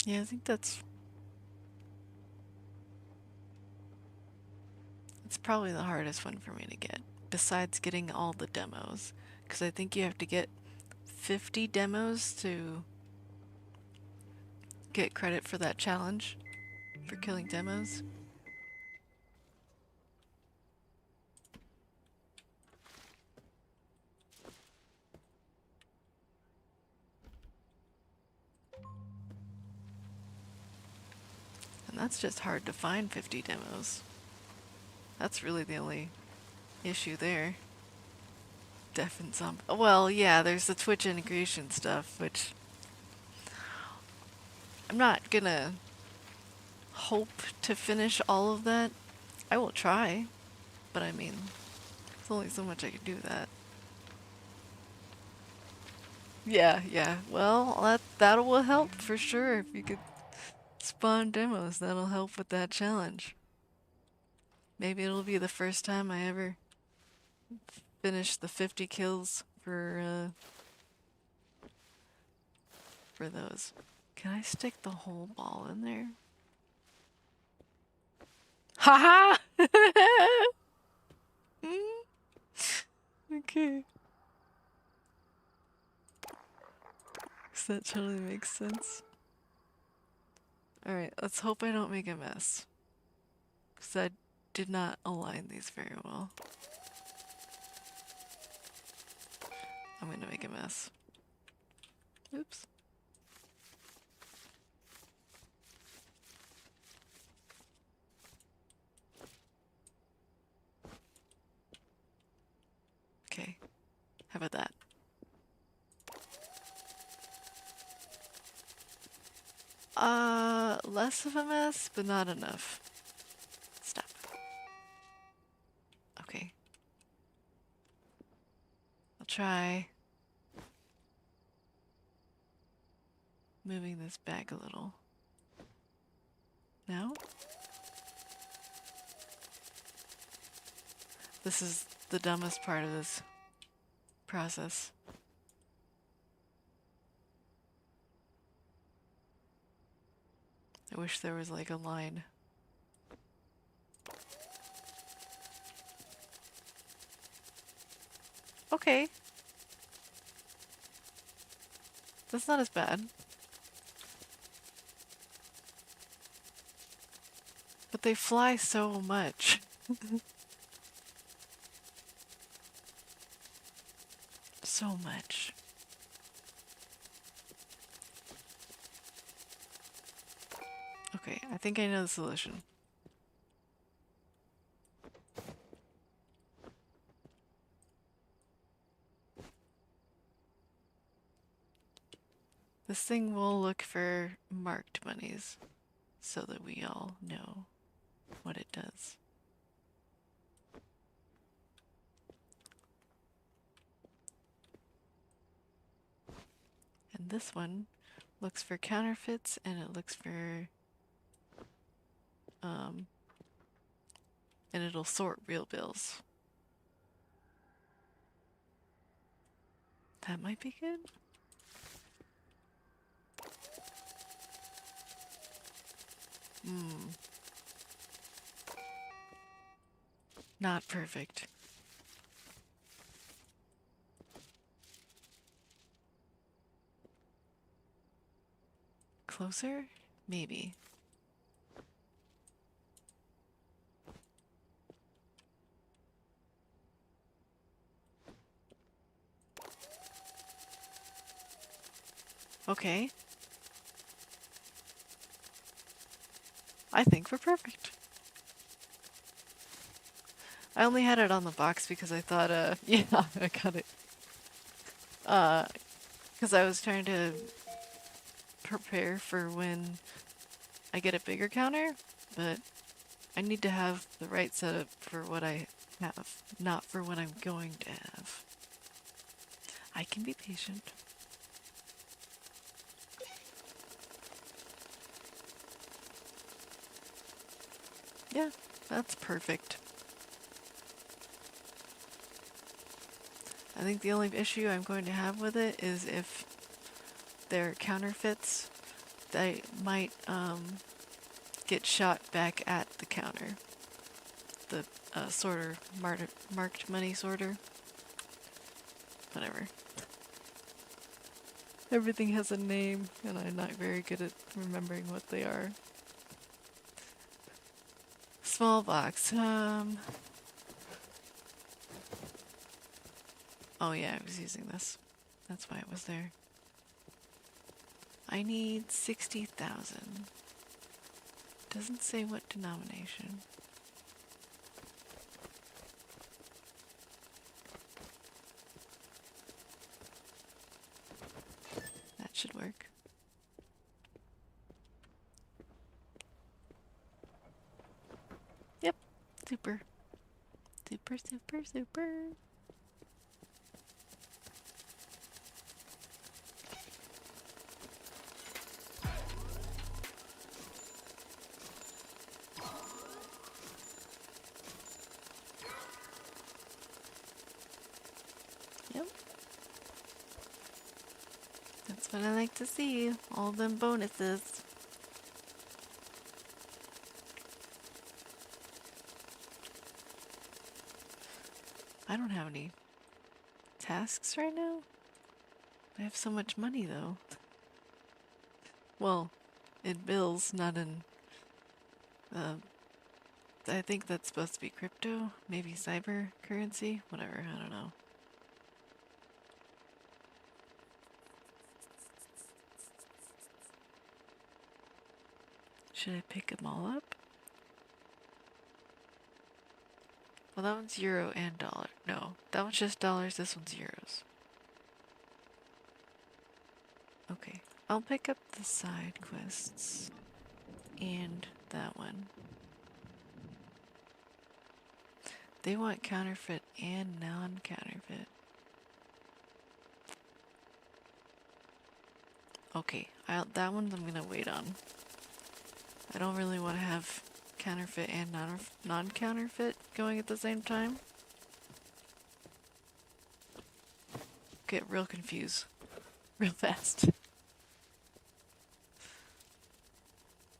Yeah, I think that's... probably the hardest one for me to get, besides getting all the demos. Because I think you have to get 50 demos to get credit for that challenge for killing demos. And that's just hard to find 50 demos. That's really the only issue there. Deaf and zombie. Well, yeah, there's the Twitch integration stuff, which I'm not gonna hope to finish all of that. I will try, but I mean, there's only so much I can do with that. Yeah, yeah. Well, that will help for sure if you could spawn demos. That'll help with that challenge. Maybe it'll be the first time I ever finish the 50 kills for those. Can I stick the whole ball in there? Haha! Okay. Does that totally makes sense? Alright, let's hope I don't make a mess. Because I did not align these very well. I'm gonna make a mess. Oops. Okay. How about that? Less of a mess, but not enough. Stop. Okay. I'll try moving this back a little. Now? This is the dumbest part of this process. I wish there was like a line. Okay. That's not as bad. But they fly so much. So much. Okay, I think I know the solution. This thing will look for marked monies so that we all know what it does. And this one looks for counterfeits and it looks for and it'll sort real bills. That might be good. Not perfect. Closer? Maybe. Okay. I think we're perfect. I only had it on the box because I thought, yeah, I got it. Because I was trying to prepare for when I get a bigger counter, but I need to have the right setup for what I have, not for what I'm going to have. I can be patient. Yeah, that's perfect. I think the only issue I'm going to have with it is if they're counterfeits, they might get shot back at the counter. the sorter, marked money sorter. Whatever. Everything has a name, and I'm not very good at remembering what they are. Small box. Oh yeah, I was using this. That's why it was there. I need 60,000. Doesn't say what denomination. That should work. Yep, super. Super, super, super. Yep. That's what I like to see. All them bonuses. I don't have any tasks right now. I have so much money though. Well, in bills, not in... I think that's supposed to be crypto, maybe cyber currency, whatever, I don't know. Should I pick them all up? Well, that one's euro and dollar. No, that one's just dollars, this one's euros. Okay, I'll pick up the side quests and that one. They want counterfeit and non-counterfeit. Okay, that one I'm gonna wait on. I don't really want to have counterfeit and non-counterfeit going at the same time. Get real confused real fast.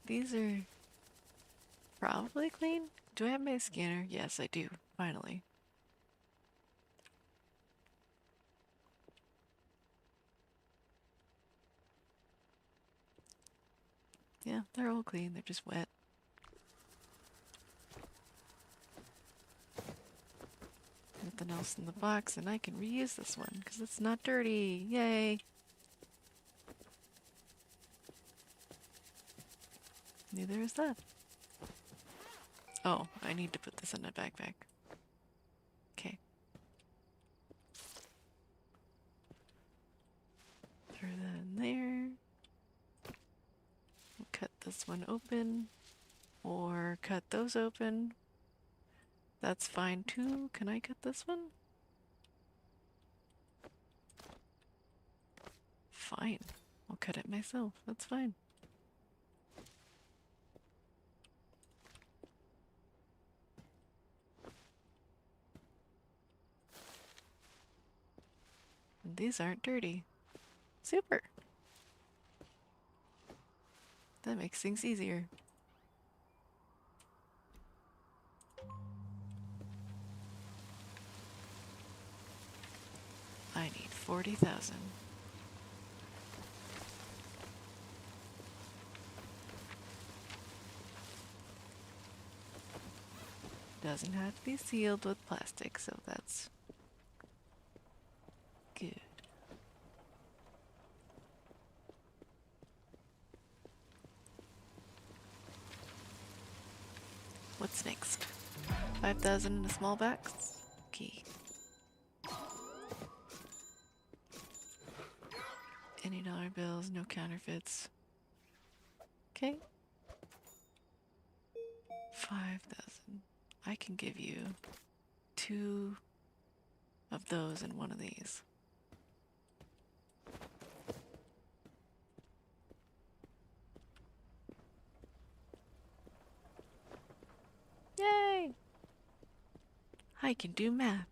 These are probably clean. Do I have my scanner? Yes, I do. Finally. Yeah, they're all clean. They're just wet. Nothing else in the box, and I can reuse this one because it's not dirty. Yay! Neither is that. Oh, I need to put this in a backpack. Okay. Throw that in there. We'll cut this one open. Or cut those open. That's fine too. Can I cut this one? Fine. I'll cut it myself. That's fine. And these aren't dirty. Super! That makes things easier. I need 40,000. Doesn't have to be sealed with plastic, so that's good. What's next? 5,000 in a small box? Okay. Any dollar bills, no counterfeits. Okay. 5,000. I can give you 2 of those and 1 of these. Yay! I can do math.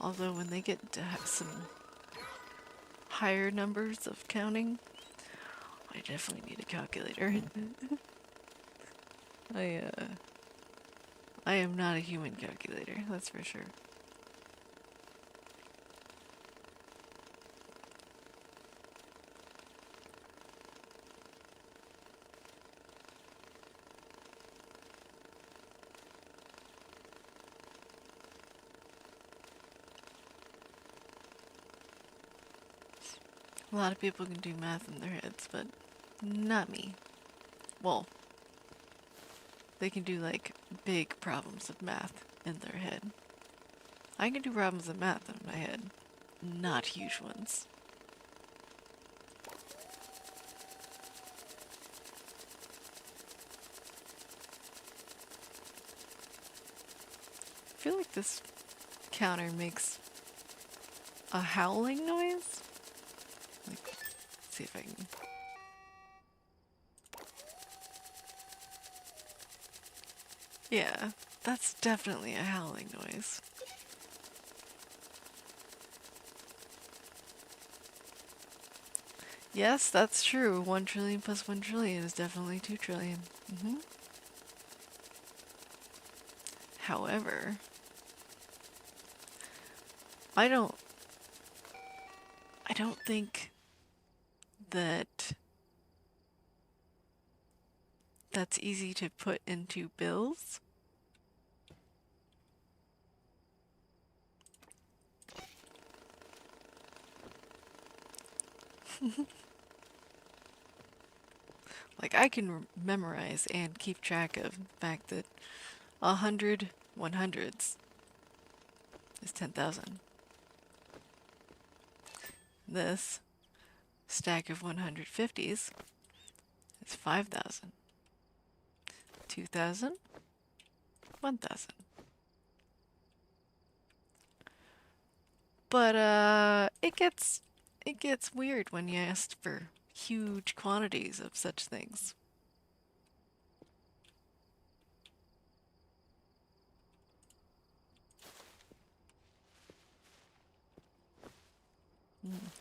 Although when they get to have some higher numbers of counting, I definitely need a calculator. I uh I am not a human calculator, that's for sure. A lot of people can do math in their heads, but not me. Well, they can do like big problems of math in their head. I can do problems of math in my head, not huge ones. I feel like this counter makes a howling noise. Like, let's see if I can. Yeah, that's definitely a howling noise. Yes, that's true. 1 trillion plus 1 trillion is definitely 2 trillion. However, I don't I don't think that that's easy to put into bills. Like I can memorize and keep track of the fact that 100 100s is 10,000. This stack of 150s is 5,000. 2,000, 1,000. But it gets weird when you ask for huge quantities of such things.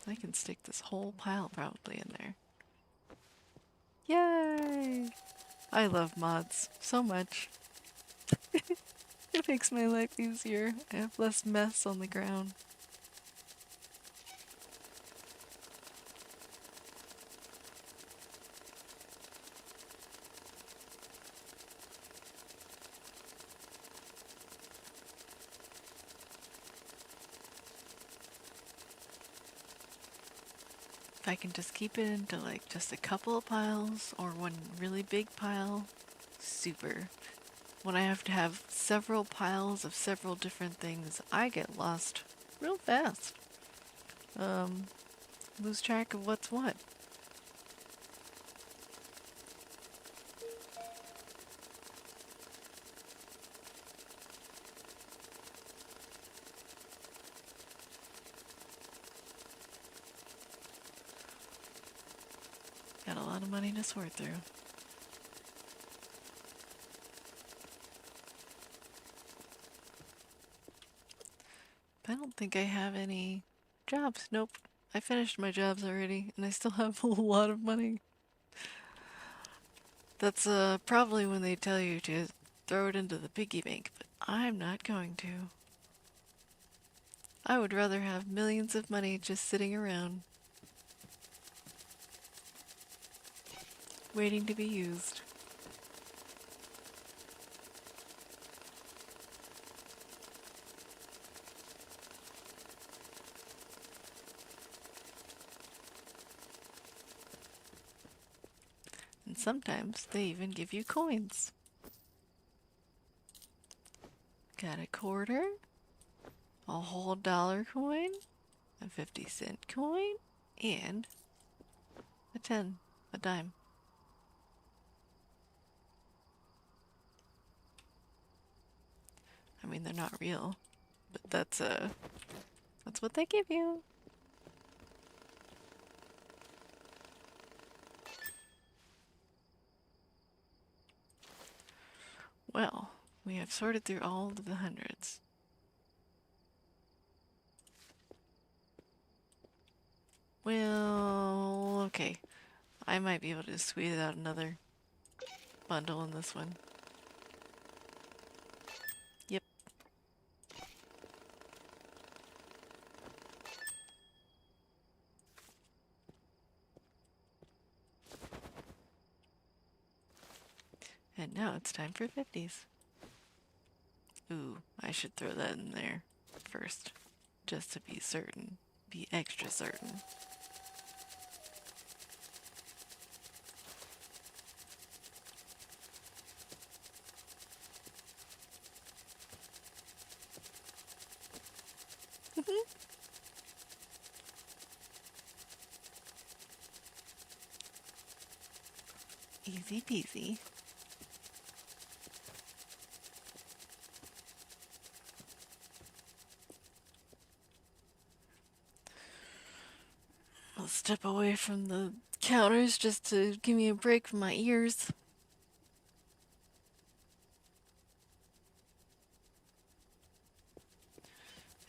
I can stick this whole pile probably in there. Yay! I love mods so much. It makes my life easier. I have less mess on the ground. If I can just keep it into like just a couple of piles or one really big pile, super. When I have to have several piles of several different things, I get lost real fast. Um, lose track of what's what. Got a lot of money to sort through. I don't think I have any jobs. Nope. I finished my jobs already, and I still have a lot of money. That's probably when they tell you to throw it into the piggy bank, but I'm not going to. I would rather have millions of money just sitting around, waiting to be used. And sometimes they even give you coins. Got a quarter, a whole dollar coin, a 50-cent coin, and a 10, a dime. I mean, they're not real, but that's what they give you. Well, we have sorted through all of the hundreds. Okay, I might be able to squeeze out another bundle in this one. Yep. And now it's time for 50s. Ooh, I should throw that in there first, just to be certain. Be extra certain. Easy peasy. I'll step away from the counters just to give me a break from my ears.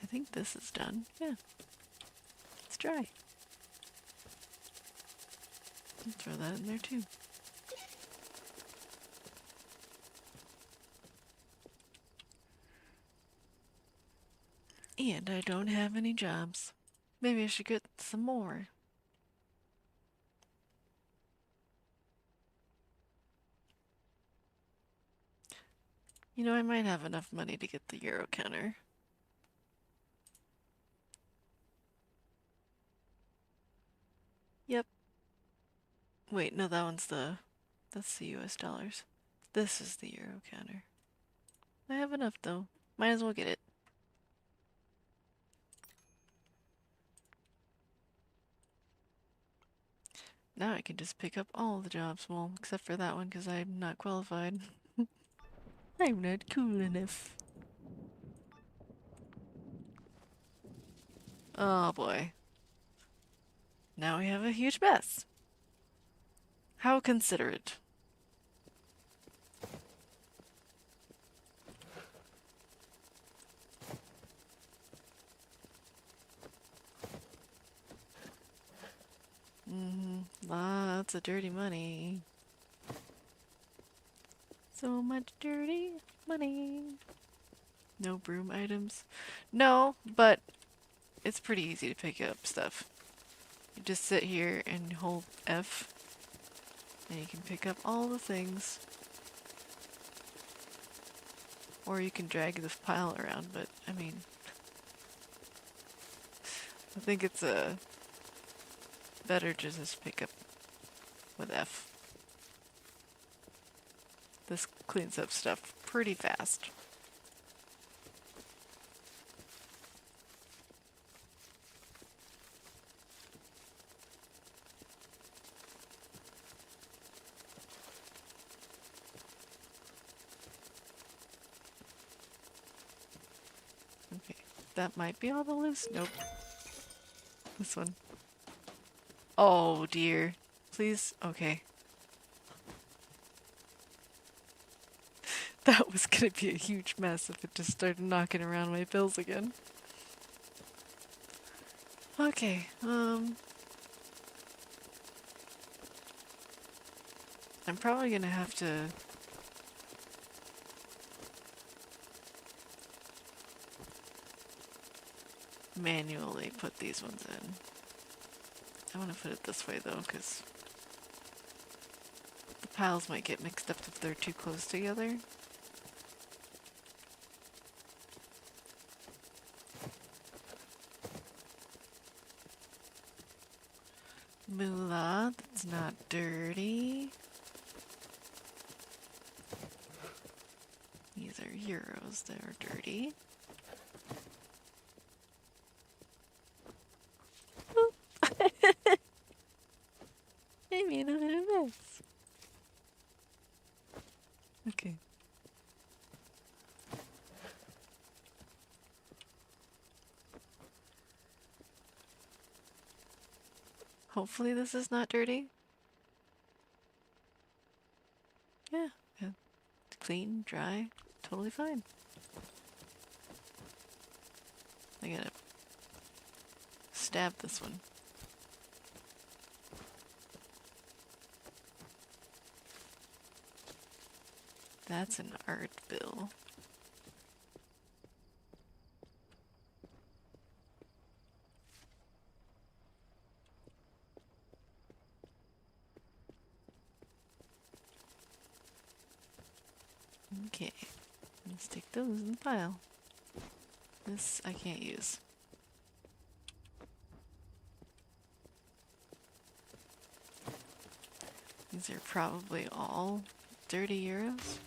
I think this is done. Yeah, it's dry. I'll throw that in there too. And I don't have any jobs. Maybe I should get some more. You know, I might have enough money to get the Euro counter. Yep. Wait, no, that's the US dollars. This is the Euro counter. I have enough though. Might as well get it. Now I can just pick up all the jobs, well, except for that one because I'm not qualified. I'm not cool enough. Oh boy. Now we have a huge mess. How considerate. Lots of dirty money. So much dirty money. No broom items. No, but it's pretty easy to pick up stuff. You just sit here and hold F, and you can pick up all the things. Or you can drag the pile around, but I mean, I think it's better to just pick up with F. This cleans up stuff pretty fast. Okay, that might be all the loose. Nope. This one. Oh dear. Please. Okay. That was gonna be a huge mess if it just started knocking around my bills again. Okay, I'm probably gonna have to manually put these ones in. I want to put it this way though, because the piles might get mixed up if they're too close together. Moolah, that's not dirty. These are euros, they're dirty. I made a little mess. Okay. Hopefully this is not dirty. Yeah, clean, dry, totally fine. I gotta stab this one. That's an art bill. Okay, let's stick those in the pile. This I can't use. These are probably all dirty euros.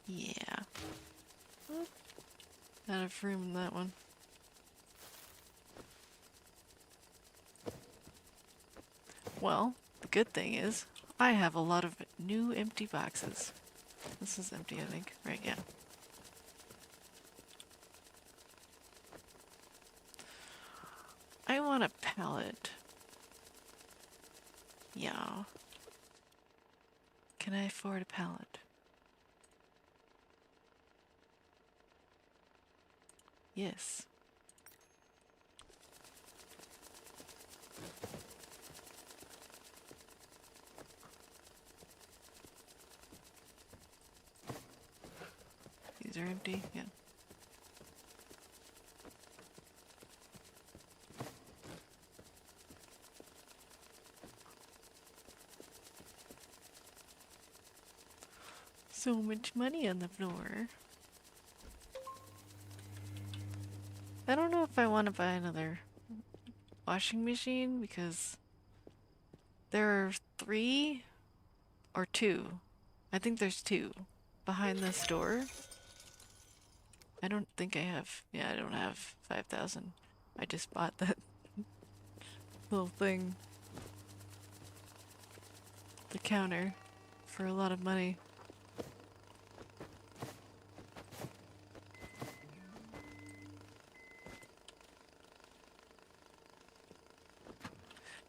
Yeah. Oh, out of room in that one. Well, the good thing is, I have a lot of new empty boxes. This is empty, I think. Right, yeah. I want a pallet. Yeah. Can I afford a pallet? Yes. These are empty, yeah. So much money on the floor. I don't know if I want to buy another washing machine because there are 3 or 2. I think there's 2 behind this door. I don't think I have. Yeah, I don't have 5,000. I just bought that little thing. The counter for a lot of money.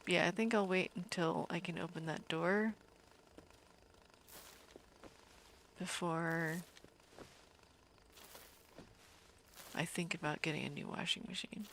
But yeah, I think I'll wait until I can open that door before I think about getting a new washing machine.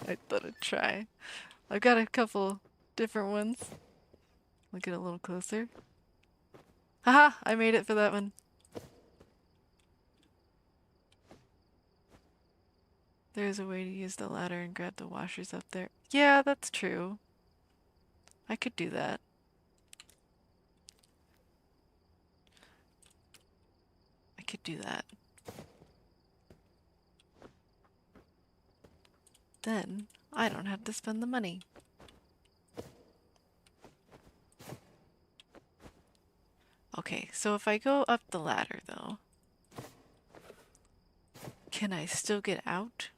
I thought I'd try. I've got a couple different ones. Look at it a little closer. Haha, I made it for that one. There's a way to use the ladder and grab the washers up there. Yeah, that's true. I could do that. I could do that. Then I don't have to spend the money. Okay, so if I go up the ladder though, can I still get out?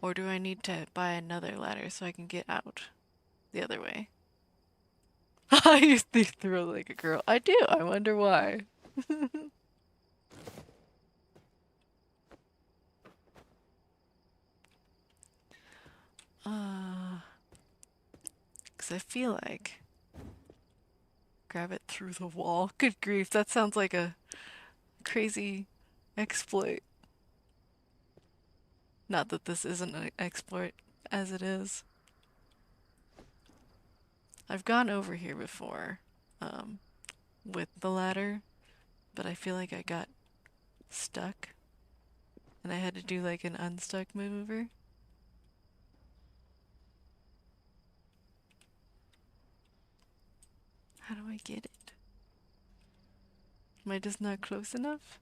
Or do I need to buy another ladder so I can get out the other way? I used to throw like a girl. I do. I wonder why. Because I feel like grab it through the wall. Good grief, that sounds like a crazy exploit. Not that this isn't an exploit as it is. I've gone over here before with the ladder, but I feel like I got stuck and I had to do like an unstuck maneuver. How do I get it? Am I just not close enough?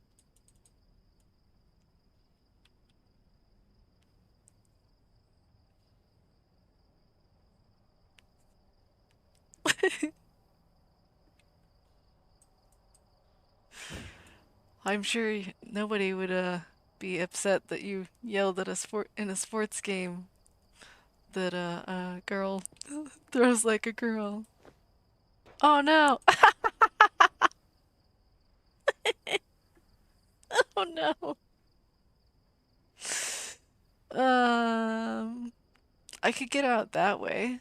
I'm sure nobody would be upset that you yelled at a sport in a sports game that a girl throws like a girl. Oh no! Oh no! Um, I could get out that way.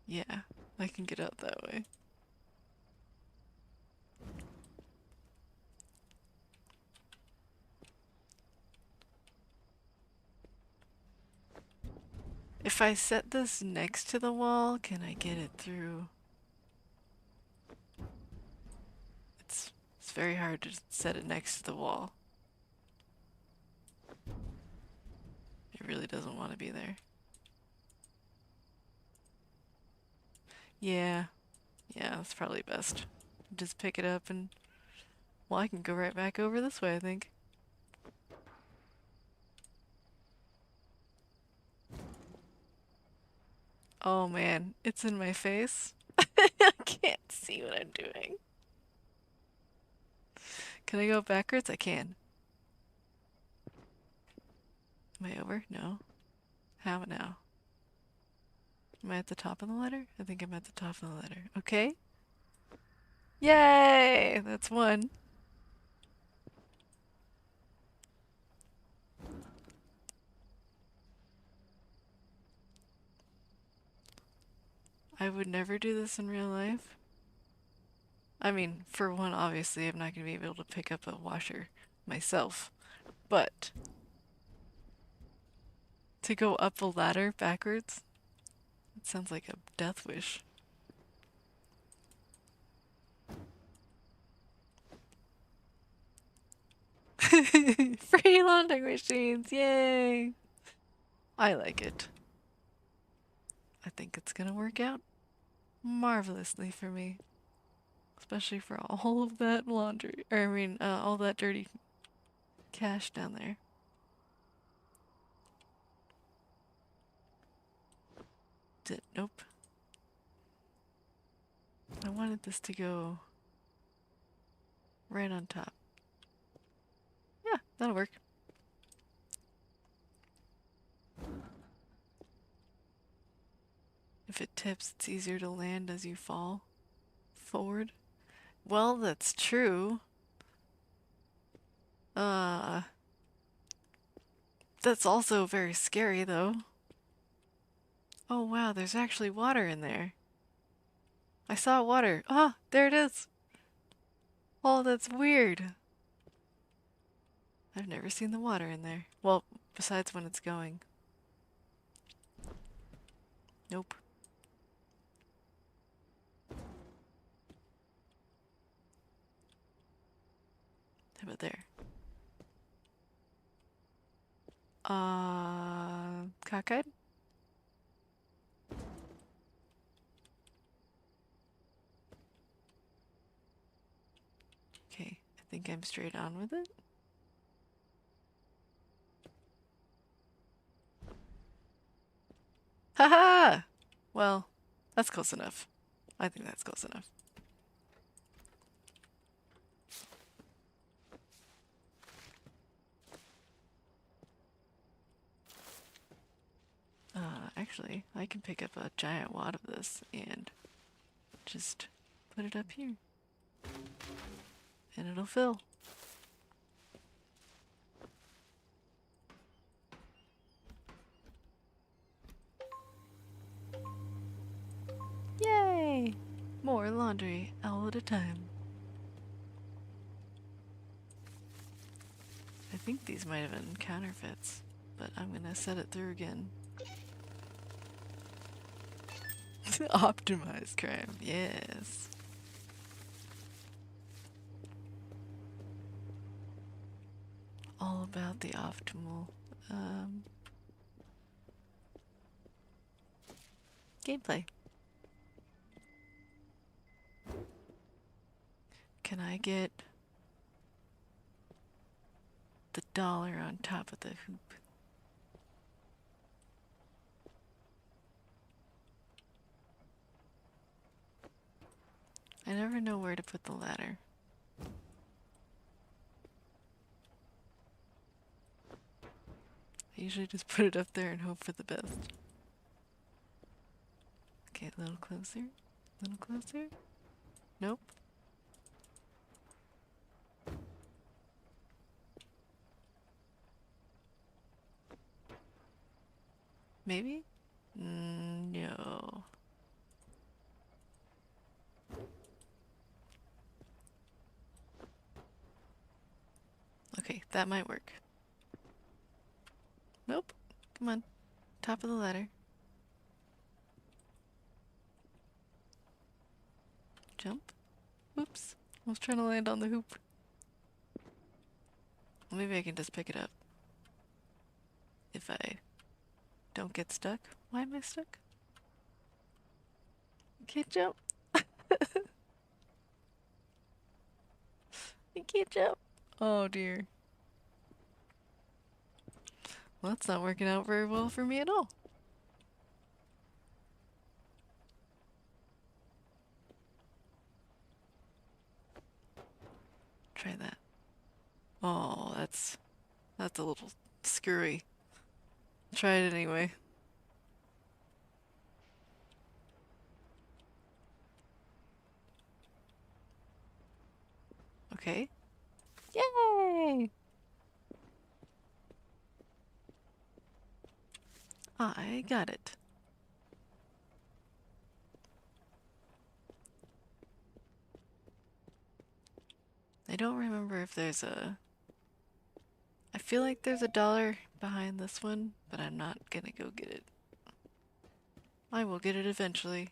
Yeah, I can get out that way. If I set this next to the wall, can I get it through? It's very hard to set it next to the wall. It really doesn't want to be there. Yeah, yeah, that's probably best. Just pick it up and, well, I can go right back over this way, I think. Oh man, it's in my face. I can't see what I'm doing. Can I go backwards? I can. Am I over? No. How now? Am I at the top of the ladder? I think I'm at the top of the ladder. Okay. Yay! That's one. I would never do this in real life. I mean, for one, obviously, I'm not going to be able to pick up a washer myself. But to go up a ladder backwards, it sounds like a death wish. Free laundry machines, yay! I like it. I think it's gonna work out marvelously for me. Especially for all of that laundry, or I mean, all that dirty cash down there. Nope. I wanted this to go right on top. Yeah, that'll work. If it tips, it's easier to land as you fall forward. Well, that's true. Uh, that's also very scary, though. Oh wow, there's actually water in there. I saw water. Ah, there it is. Oh, that's weird. I've never seen the water in there. Well, besides when it's going. Nope. How about there? Cockeyed? Okay, I think I'm straight on with it. Haha! Well, that's close enough. I think that's close enough. Actually, I can pick up a giant wad of this and just put it up here. And it'll fill. Yay! More laundry, all at a time. I think these might have been counterfeits, but I'm gonna set it through again. Optimized crime, yes. All about the optimal gameplay. Can I get the dollar on top of the hoop? I never know where to put the ladder. I usually just put it up there and hope for the best. Okay, a little closer. A little closer. Nope. Maybe? No. Okay, that might work. Nope. Come on. Top of the ladder. Jump. Oops. I was trying to land on the hoop. Well, maybe I can just pick it up. If I don't get stuck. Why am I stuck? I can't jump. I can't jump. Oh dear. Well, that's not working out very well for me at all. Try that. Oh, that's a little screwy. Try it anyway. Okay. Yay! I got it. I don't remember if there's a... I feel like there's $1 behind this one, but I'm not gonna go get it. I will get it eventually.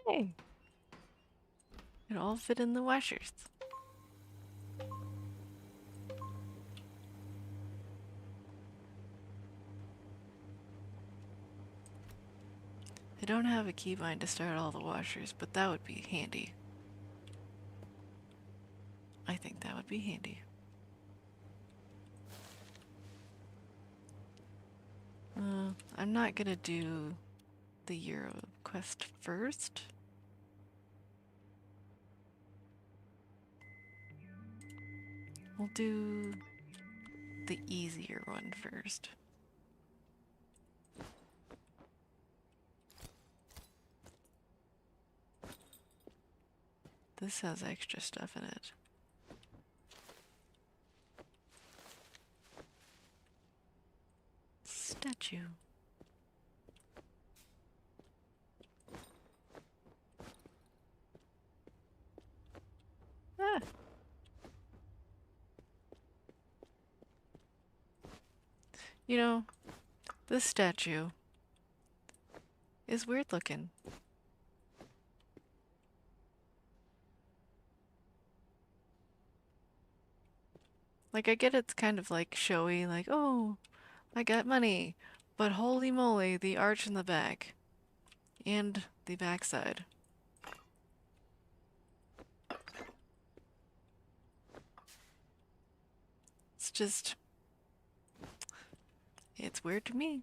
Yay! It all fit in the washers. I don't have a keybind to start all the washers, but that would be handy. I think that would be handy. I'm not gonna do the Euro quest first. We'll do the easier one first. This has extra stuff in it. Statue. Ah! You know, this statue is weird looking. Like, I get it's kind of like showy, like, oh, I got money. But holy moly, the arch in the back. And the backside. It's just... it's weird to me.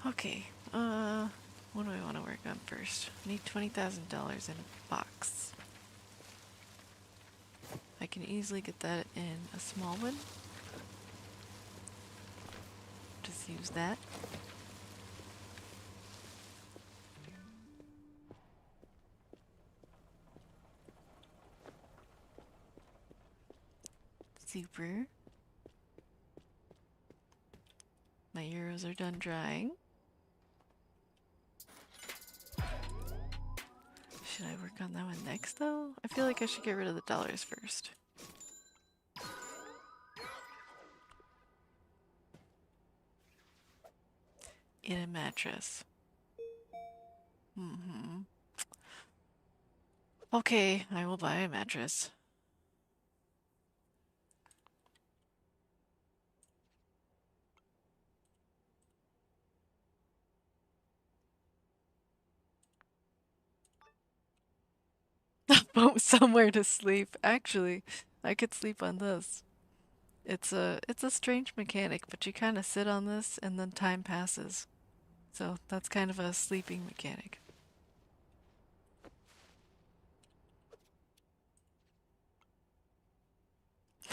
Okay, what do I want to work on first? I need $20,000 in a box. I can easily get that in a small one. Just use that. Super. My My euros are done drying. Should I work on that one next, though? I feel like I should get rid of the dollars first. In a mattress. Mm-hmm. Okay, I will buy a mattress. Somewhere to sleep. Actually, I could sleep on this. It's a strange mechanic, but you kind of sit on this and then time passes. So that's kind of a sleeping mechanic.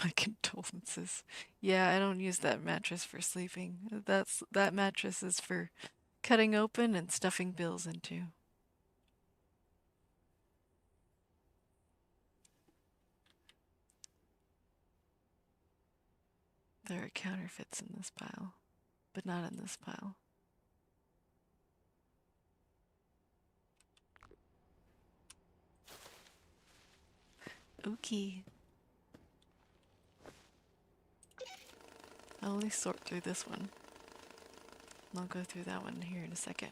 My condolences. Yeah, I don't use that mattress for sleeping. That mattress is for cutting open and stuffing bills into. There are counterfeits in this pile, but not in this pile. Okay. I'll only sort through this one. I'll go through that one here in a second.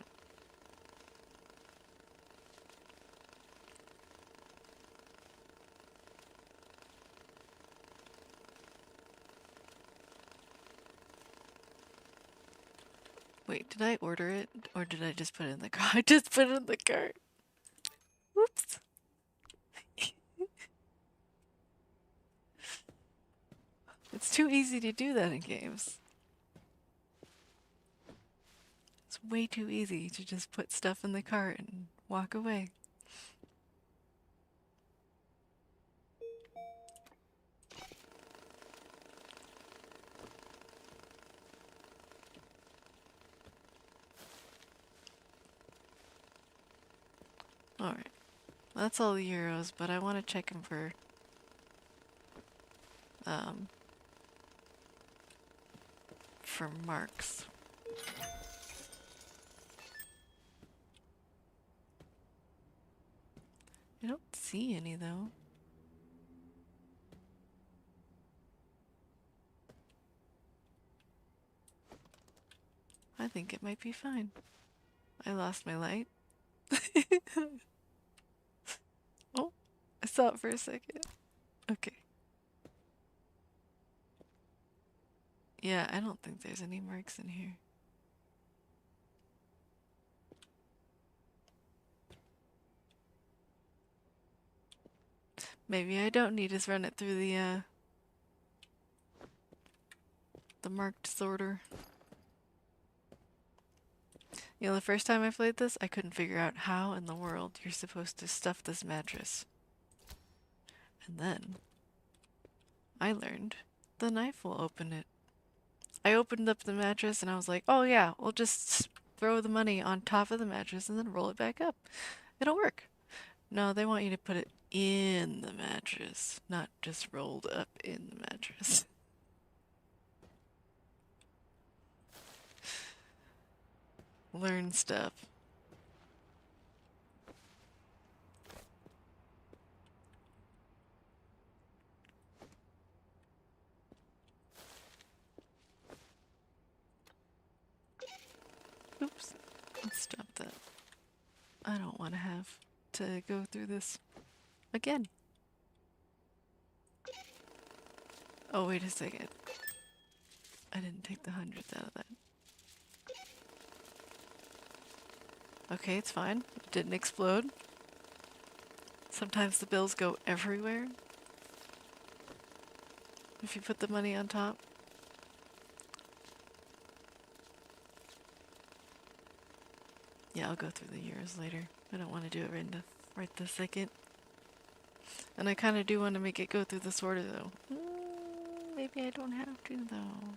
Wait, did I order it? Or did I just put it in the cart? I just put it in the cart. Whoops. It's too easy to do that in games. It's way too easy to just put stuff in the cart and walk away. Alright. That's all the euros, but I want to check them um, for marks. I don't see any though. I think it might be fine. I lost my light. Oh, I saw it for a second. Okay. Yeah, I don't think there's any marks in here. Maybe I don't need to run it through the marked sorter. You know, the first time I played this, I couldn't figure out how in the world you're supposed to stuff this mattress. And then I learned the knife will open it. I opened up the mattress and I was like, oh yeah, we'll just throw the money on top of the mattress and then roll it back up. It'll work. No, they want you to put it in the mattress, not just rolled up in the mattress. Learn stuff. Oops. Let's stop that. I don't want to have to go through this again. Oh, wait a second. I didn't take the hundredth out of that. Okay, it's fine. It didn't explode. Sometimes the bills go everywhere. If you put the money on top. Yeah, I'll go through the years later. I don't want to do it right this second. And I kind of do want to make it go through the sorter though. Maybe I don't have to though.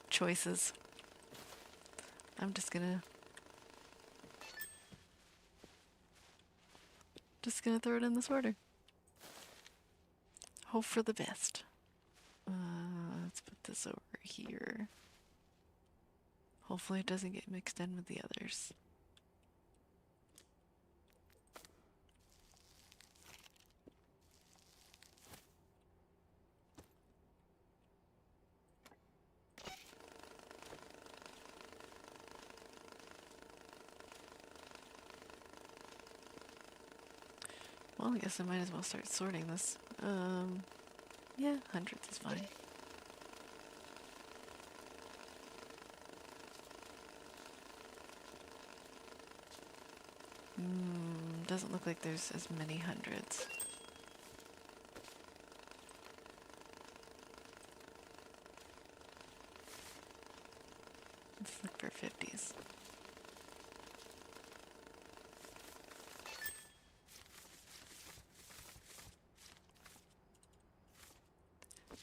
Choices. I'm just gonna throw it in the sorter. Hope for the best. let's put this over here. Hopefully it doesn't get mixed in with the others. Well, I guess I might as well start sorting this. Yeah, hundreds is fine. Doesn't look like there's as many hundreds. Let's look for 50s.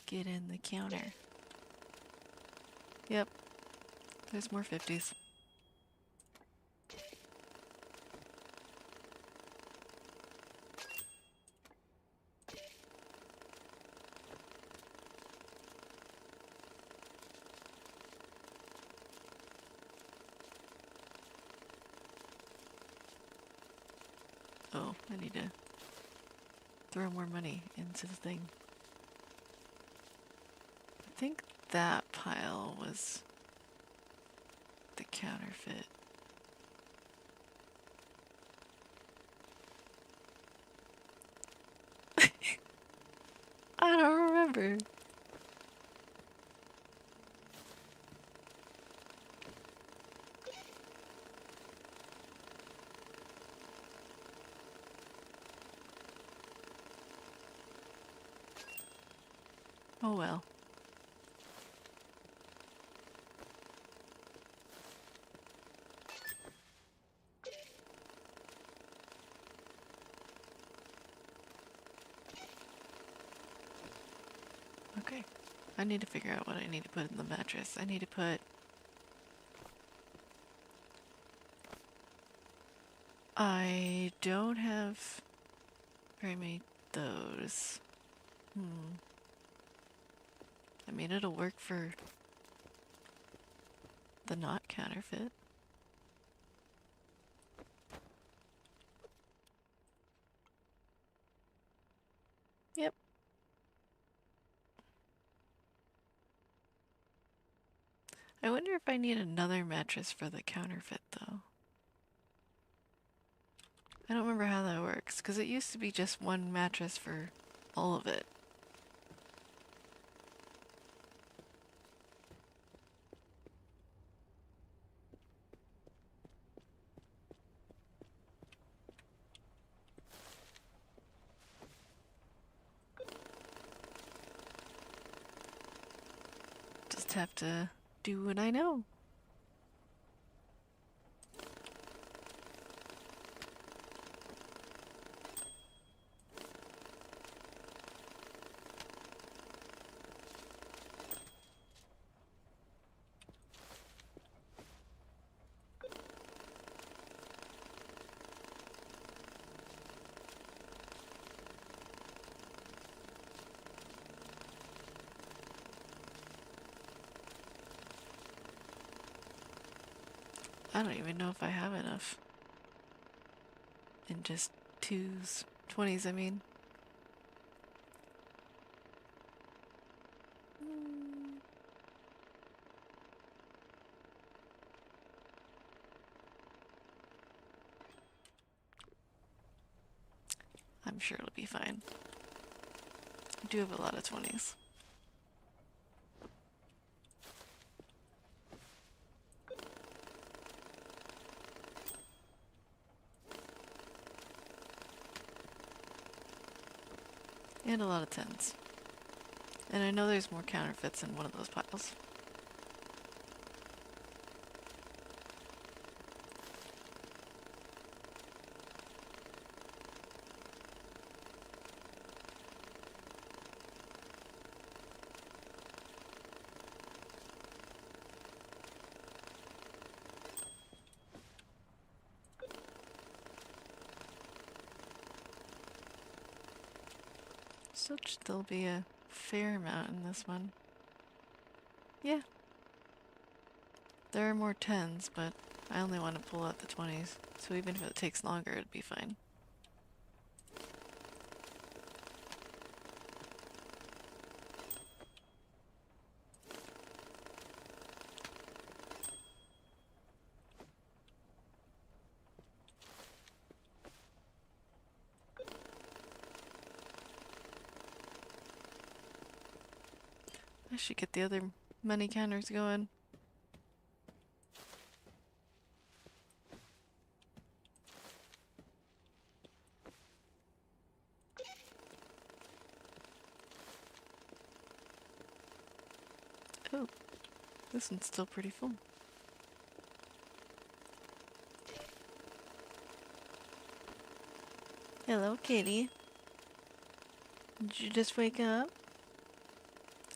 Get in the counter. Yep, there's more 50s. Oh, I need to throw more money into the thing. I think that pile was the counterfeit. I don't remember. Oh well. Okay. I need to figure out what I need to put in the mattress. I need to put... I don't have very many those. I mean, it'll work for the not counterfeit. Yep. I wonder if I need another mattress for the counterfeit, though. I don't remember how that works, because it used to be just one mattress for all of it. Just have to do what I know. I don't even know if I have enough. In just 2s. 20s, I mean. I'm sure it'll be fine. I do have a lot of 20s. And a lot of 10s. And I know there's more counterfeits in one of those piles. So there'll be a fair amount in this one. Yeah, there are more 10s, but I only want to pull out the 20s, so even if it takes longer, it'd be fine. I should get the other money counters going. Oh, this one's still pretty full. Hello, kitty. Did you just wake up?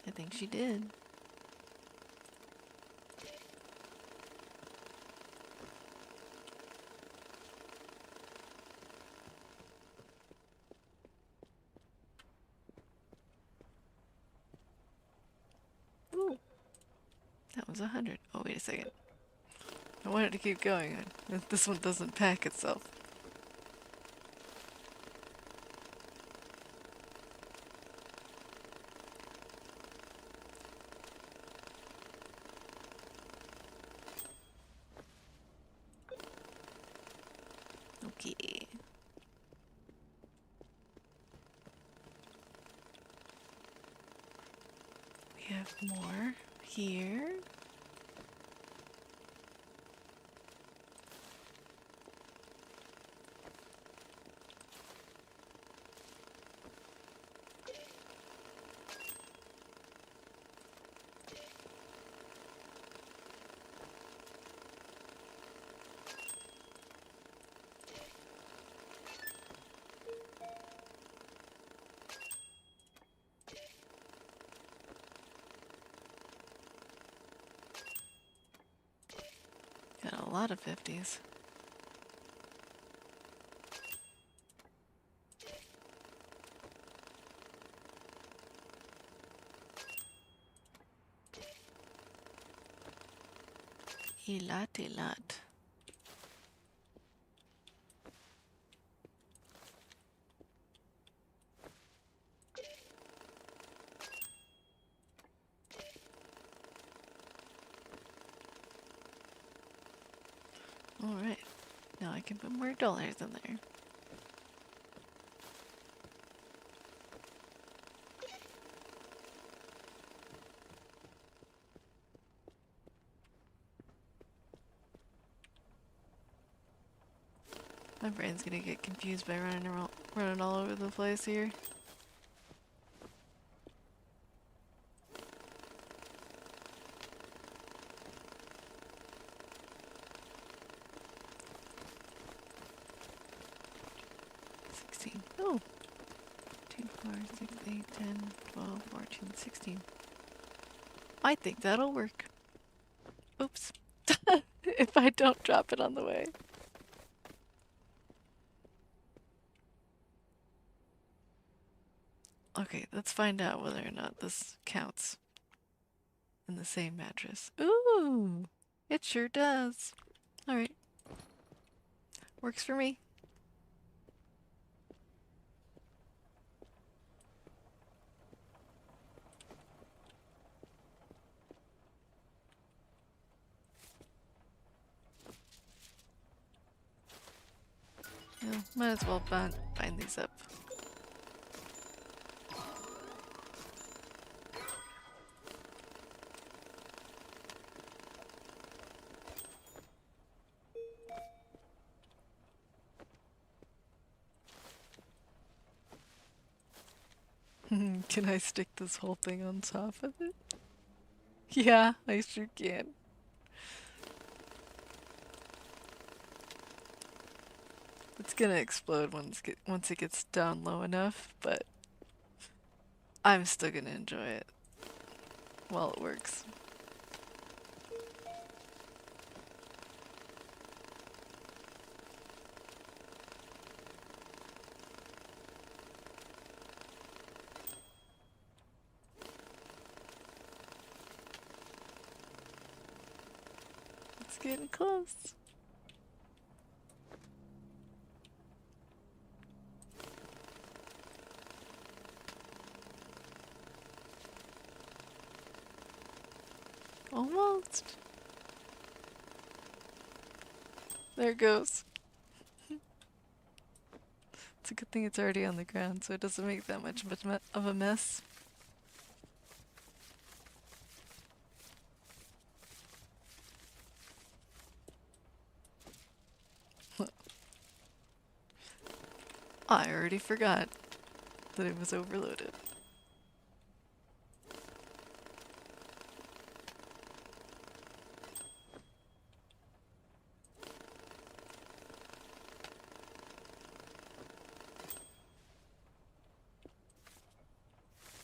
I think she did. Ooh, that was 100. Oh, wait a second. I wanted to keep going. This one doesn't pack itself. Okay. We have more here. Got a lot of 50s. A lot, a lot. Alright, now I can put more dollars in there. My brain's gonna get confused by running all over the place here. Oh, 2, 4, 6, 8, 10, 12, 14, 16. I think that'll work. Oops. If I don't drop it on the way. Okay, let's find out whether or not this counts in the same mattress. Ooh, it sure does. Alright. Works for me. Yeah, might as well bind these up. Can I stick this whole thing on top of it? Yeah, I sure can. It's gonna explode once it gets down low enough, but I'm still gonna enjoy it while it works. It's getting close. Almost. There it goes. It's a good thing it's already on the ground so it doesn't make that much of a mess. I already forgot that it was overloaded.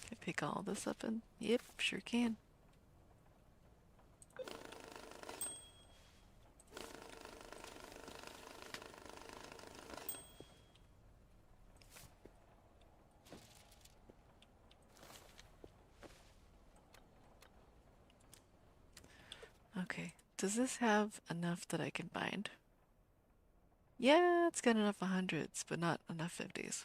Can I pick all this up and yep, sure can. Okay, does this have enough that I can bind? Yeah, it's got enough 100s, but not enough 50s.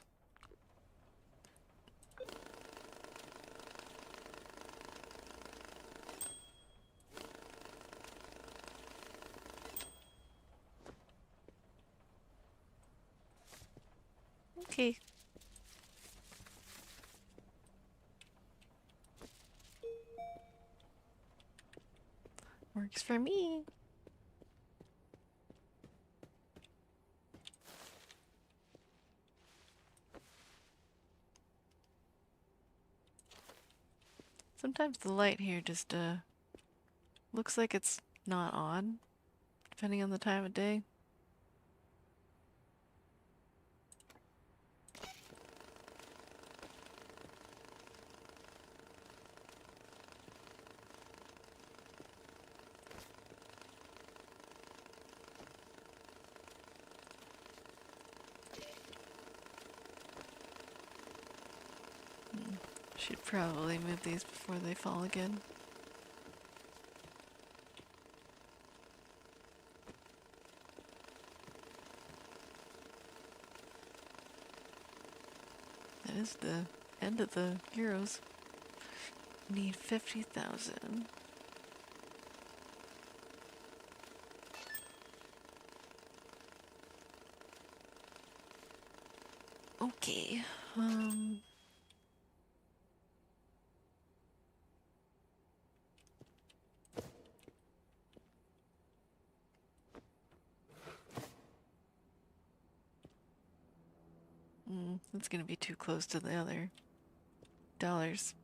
Okay. Works for me. Sometimes the light here just looks like it's not on, depending on the time of day. Should probably move these before they fall again. That is the end of the euros. Need 50,000. Okay. That's gonna be too close to the other dollars.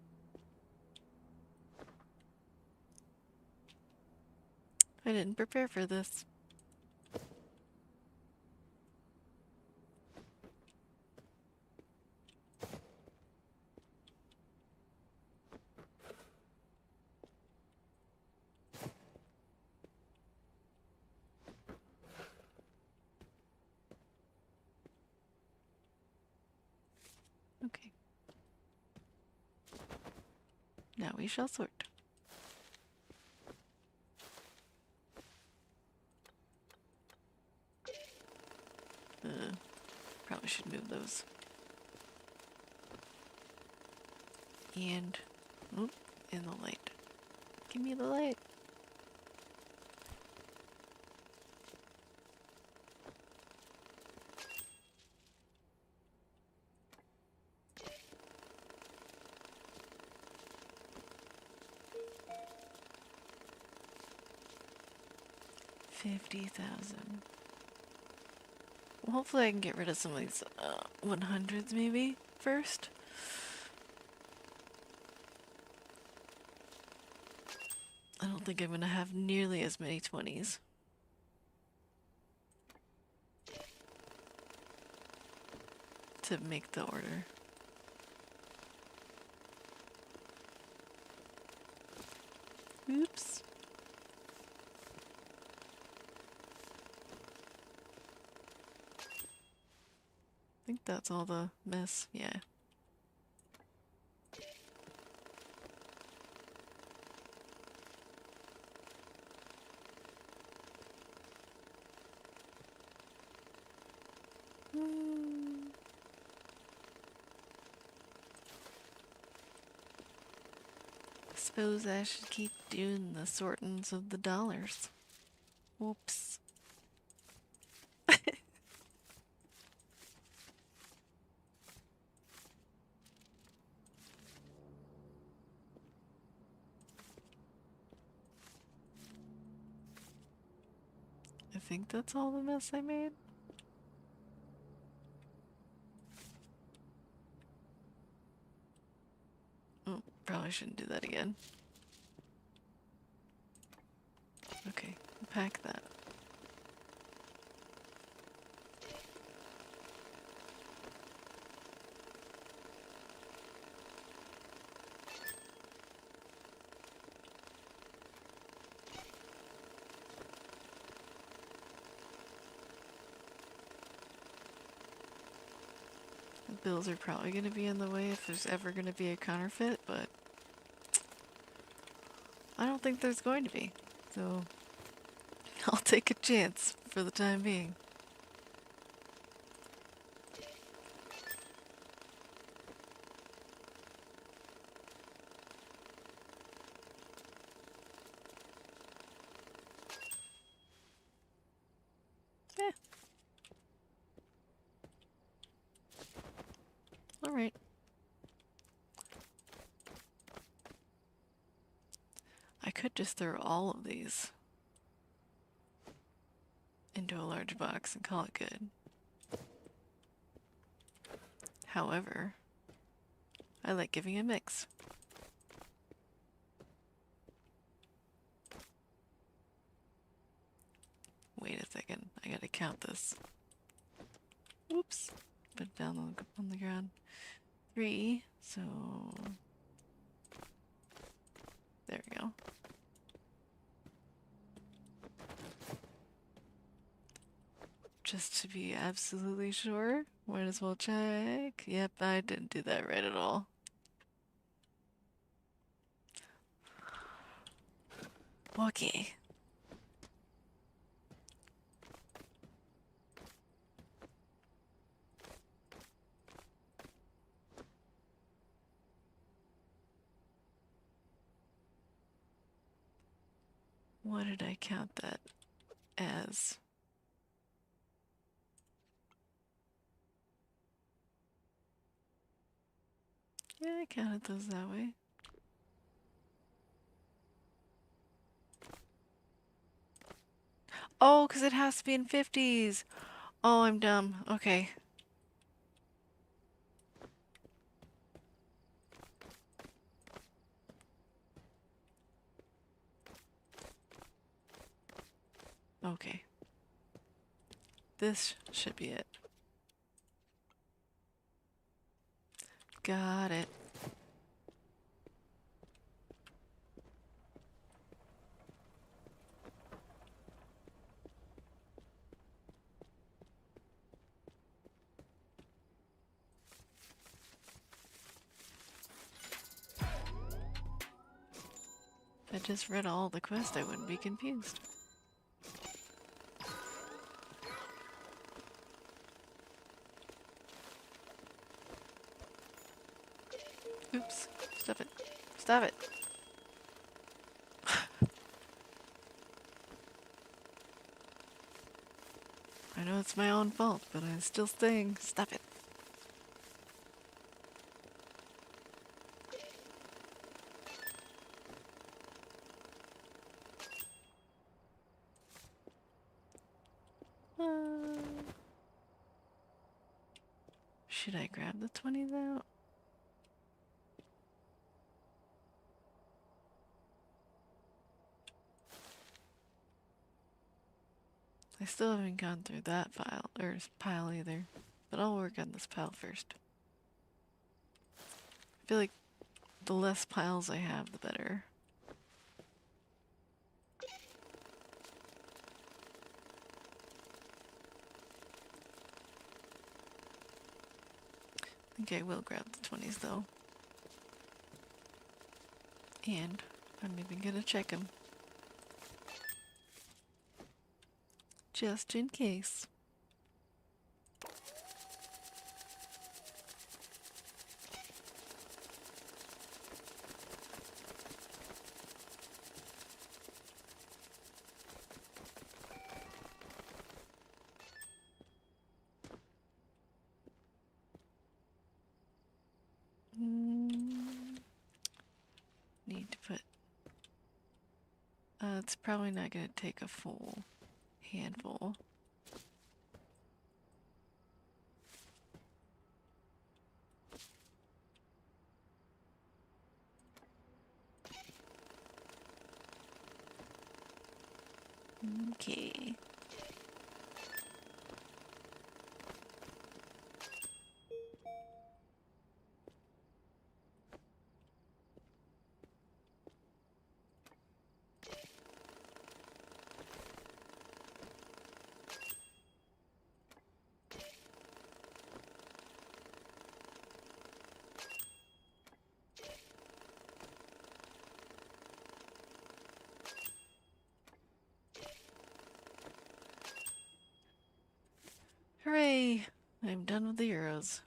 I didn't prepare for this. Okay. Now we shall sort. Probably should move those. And, in the light. Give me the light. $50,000. Well, hopefully I can get rid of some of these 100s maybe first. I don't think I'm gonna have nearly as many 20s. To make the order. Oops. I think that's all the mess, yeah. suppose I should keep doing the sortings of the dollars. Whoops. I think that's all the mess I made. Oh, probably shouldn't do that again. Okay, pack that. The bills are probably going to be in the way if there's ever going to be a counterfeit, but I don't think there's going to be. So I'll take a chance for the time being. Yeah. Alright. I could just throw all of these into a large box and call it good. However, I like giving a mix. Wait a second, I gotta count this. Whoops, put it down on the ground. 3, so there we go. Just to be absolutely sure, might as well check. Yep, I didn't do that right at all. Okay. What did I count that as? Yeah, I counted those that way. Oh, because it has to be in 50s. Oh, I'm dumb. Okay. Okay. This should be it. Got it. If I just read all the quest, I wouldn't be confused. Oops. Stop it. Stop it. I know it's my own fault, but I'm still staying. Stop it. Should I grab the 20s out? I still haven't gone through that file, or pile either. But I'll work on this pile first. I feel like the less piles I have, the better. I think I will grab the 20s though. And I'm even gonna check them. Just in case. It's probably not going to take a full handful. Okay. Hooray! I'm done with the arrows.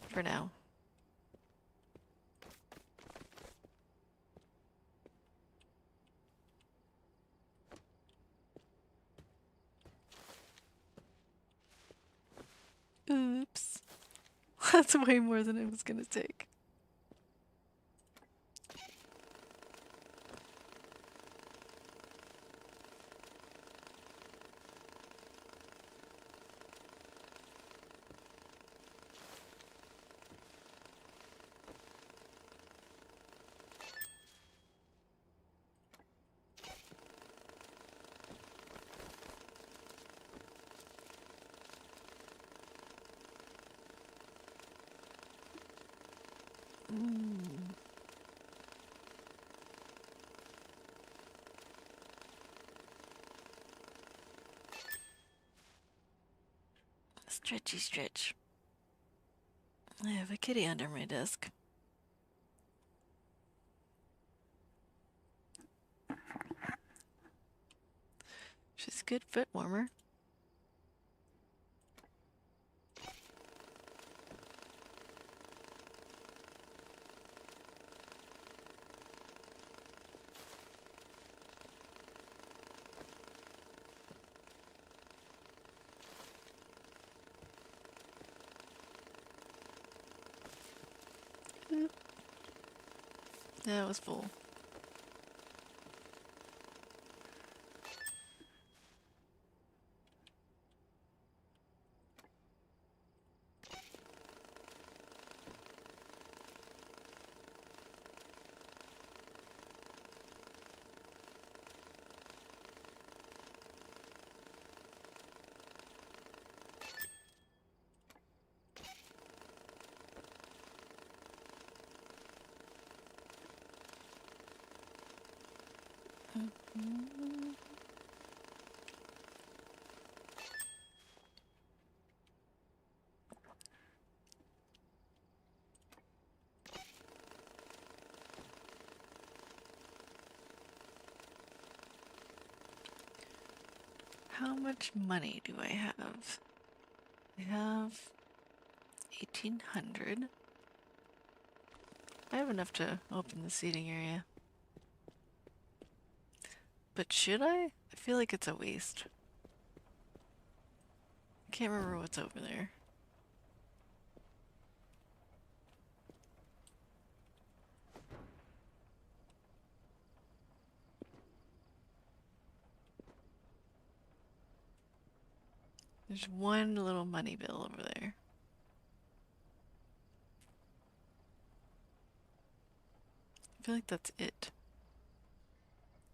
For now. Oops. That's way more than it was gonna take. Mm. Stretchy stretch. I have a kitty under my desk. She's a good foot warmer. Oop. That was full. Mm. How much money do I have? I have 1,800. I have enough to open the seating area. But should I? I feel like it's a waste. I can't remember what's over there. There's one little money bill over there. I feel like that's it.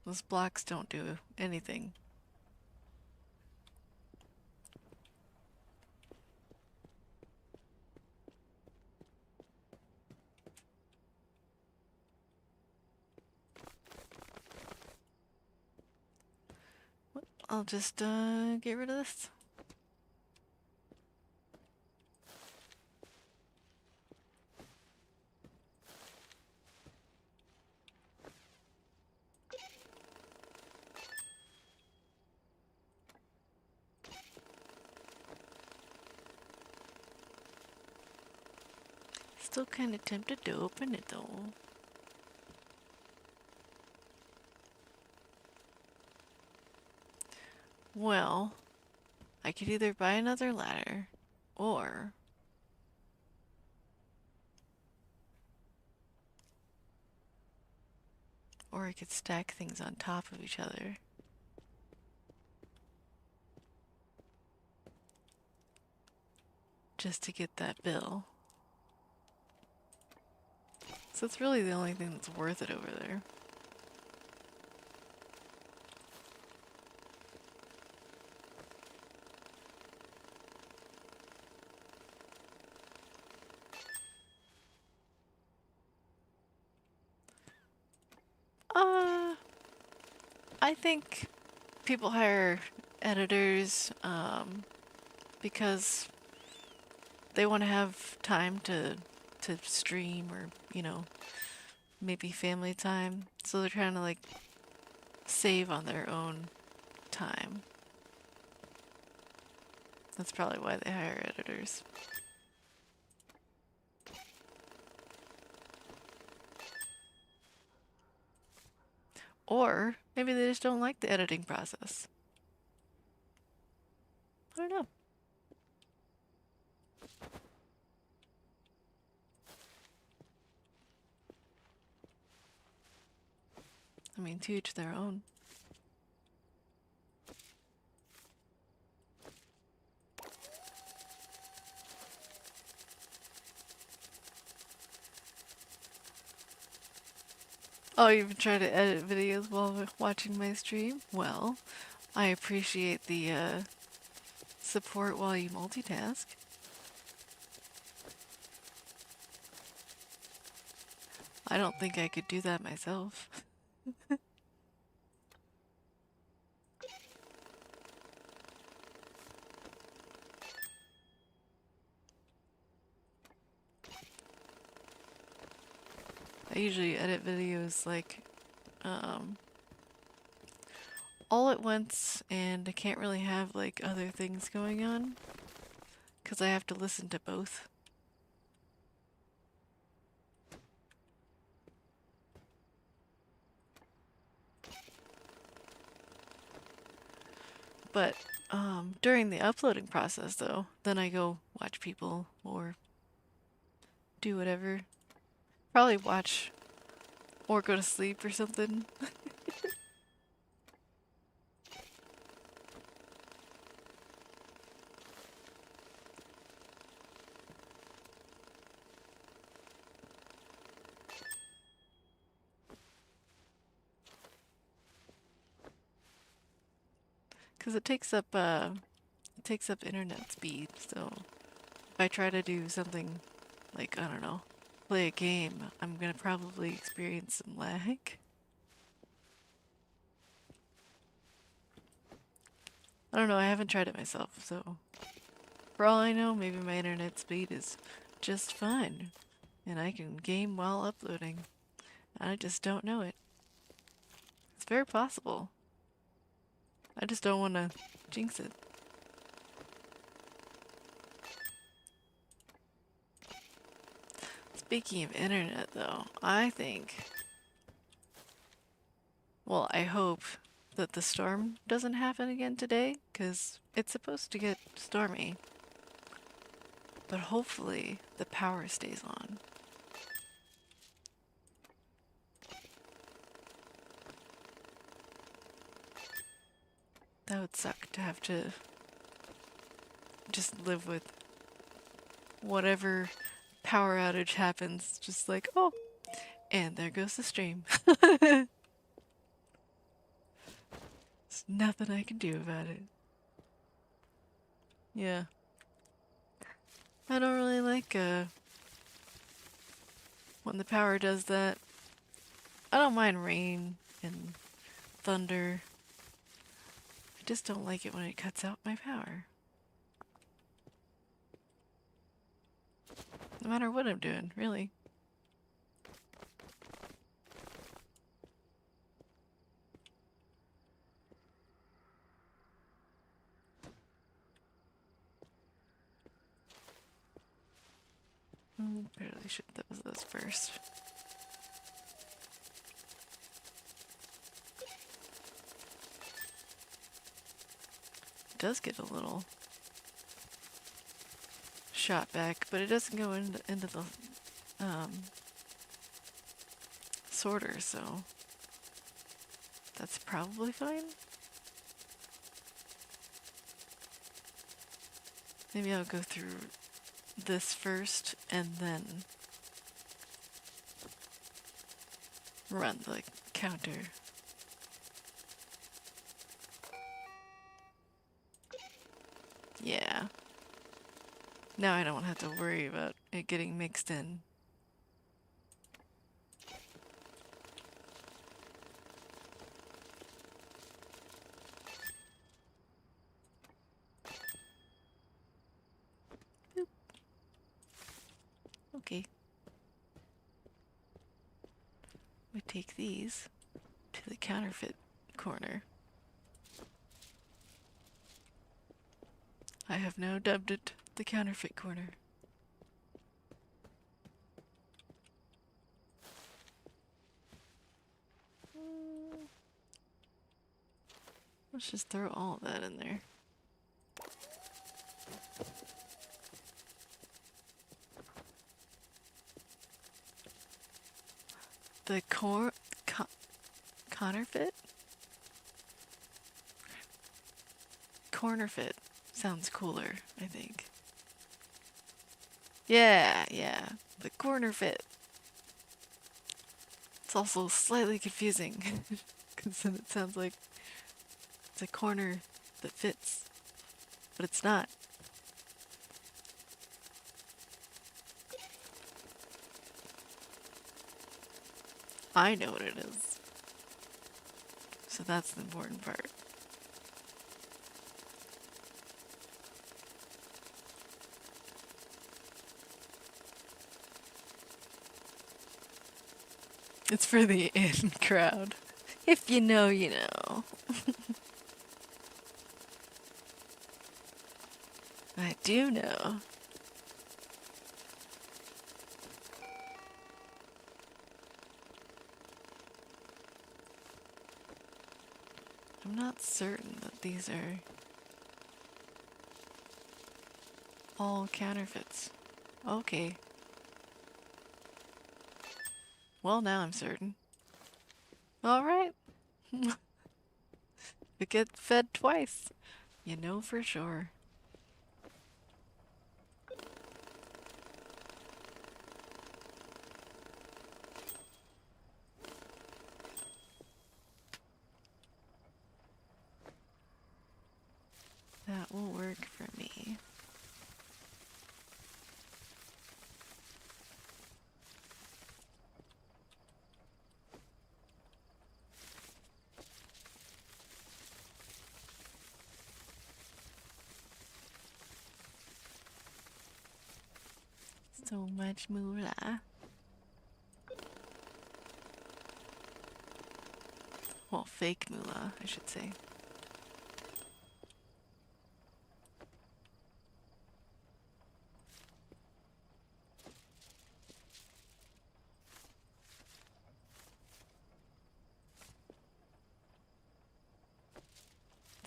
Those blocks don't do anything. I'll just get rid of this. Still kind of tempted to open it though. Well, I could either buy another ladder or Or I could stack things on top of each other. Just to get that bill. So it's really the only thing that's worth it over there. I think people hire editors because they want to have time to stream or, maybe family time. So they're trying to like save on their own time. That's probably why they hire editors. Or maybe they just don't like the editing process. I don't know. I mean, to each their own. Oh, you've been trying to edit videos while watching my stream? Well, I appreciate the support while you multitask. I don't think I could do that myself. I usually edit videos like all at once, and I can't really have like other things going on because I have to listen to both. But during the uploading process, though, then I go watch people or do whatever. Probably watch or go to sleep or something. Because it takes up internet speed. So if I try to do something like, I don't know, play a game, I'm gonna probably experience some lag. I don't know, I haven't tried it myself, so for all I know, maybe my internet speed is just fine, and I can game while uploading. I just don't know it. It's very possible. I just don't want to jinx it. Speaking of internet, though, I think, well, I hope that the storm doesn't happen again today, because it's supposed to get stormy. But hopefully the power stays on. That would suck to have to just live with whatever power outage happens. Just like, oh, and there goes the stream. There's nothing I can do about it. Yeah. I don't really like when the power does that. I don't mind rain and thunder. I just don't like it when it cuts out my power. No matter what I'm doing, really. Barely should those first. It does get a little shot back, but it doesn't go into the sorter, so That's probably fine. Maybe I'll go through this first and then run the counter. Yeah. Now I don't have to worry about it getting mixed in. Boop. Okay. We take these to the counterfeit corner. I have now dubbed it the counterfeit corner. Let's just throw all of that in there. The counterfeit? Cornerfeit sounds cooler, I think. Yeah, the corner fit. It's also slightly confusing because then it sounds like it's a corner that fits, but it's not. I know what it is, so that's the important part. It's for the in crowd. If you know, you know. I do know. I'm not certain that these are all counterfeits. Okay. Well, now I'm certain. Alright. We get fed twice. You know for sure. That will work for me. So much moolah. Well, fake moolah, I should say.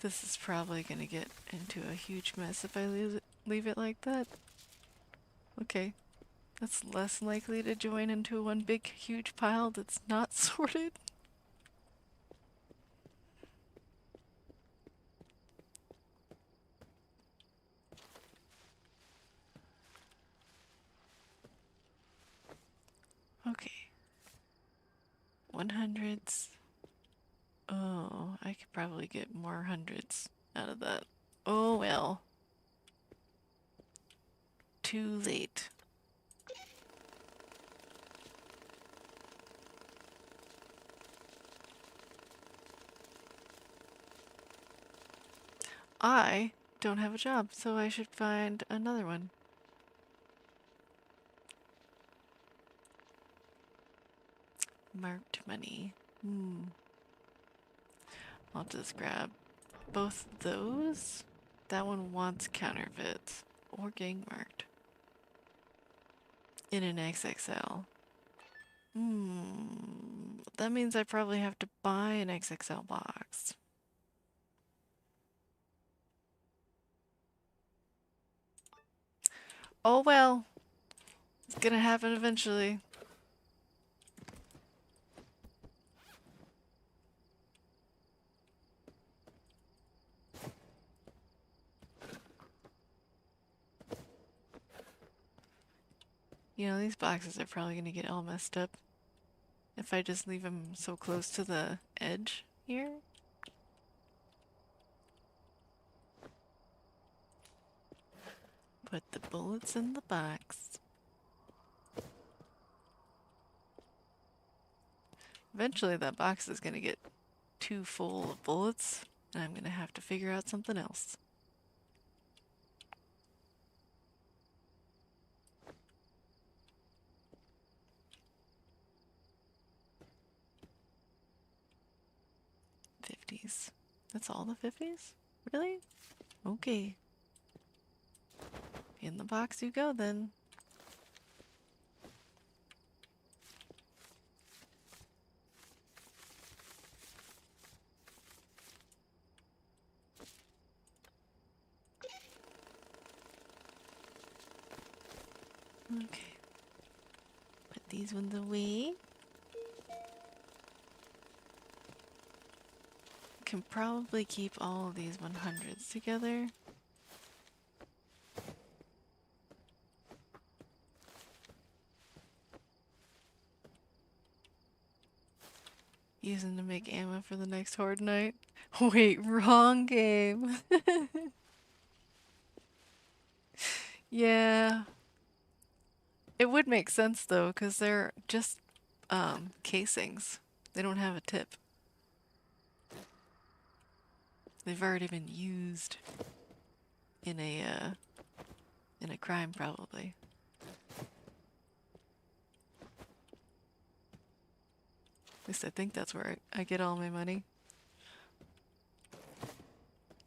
This is probably gonna get into a huge mess if I leave it like that. Okay, that's less likely to join into one big huge pile that's not sorted. Okay. 100s. Oh, I could probably get more hundreds out of that. Oh well. Too late. I don't have a job, so I should find another one. Marked money. I'll just grab both those. That one wants counterfeits or gang marked. In an XXL. That means I probably have to buy an XXL box. Oh well. It's gonna happen eventually. You know, these boxes are probably gonna get all messed up if I just leave them so close to the edge here. Put the bullets in the box. Eventually that box is gonna get too full of bullets, and I'm gonna have to figure out something else. '50s. That's all the '50s? Really? Okay. In the box you go then. Okay. Put these ones away. Can probably keep all of these 100s together. Use them to make ammo for the next horde night. Wait, wrong game. Yeah. It would make sense though, because they're just casings. They don't have a tip. They've already been used in a crime probably. At least I think that's where I get all my money.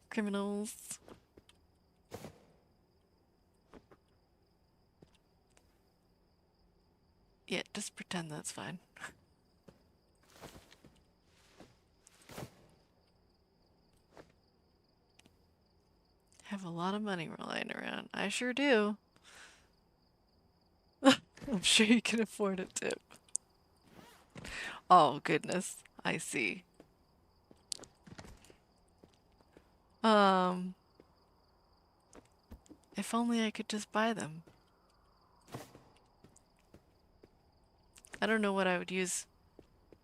Criminals. Yeah, just pretend that's fine. Have a lot of money lying around. I sure do. I'm sure you can afford a tip. Oh, goodness. I see. Um, if only I could just buy them. I don't know what I would use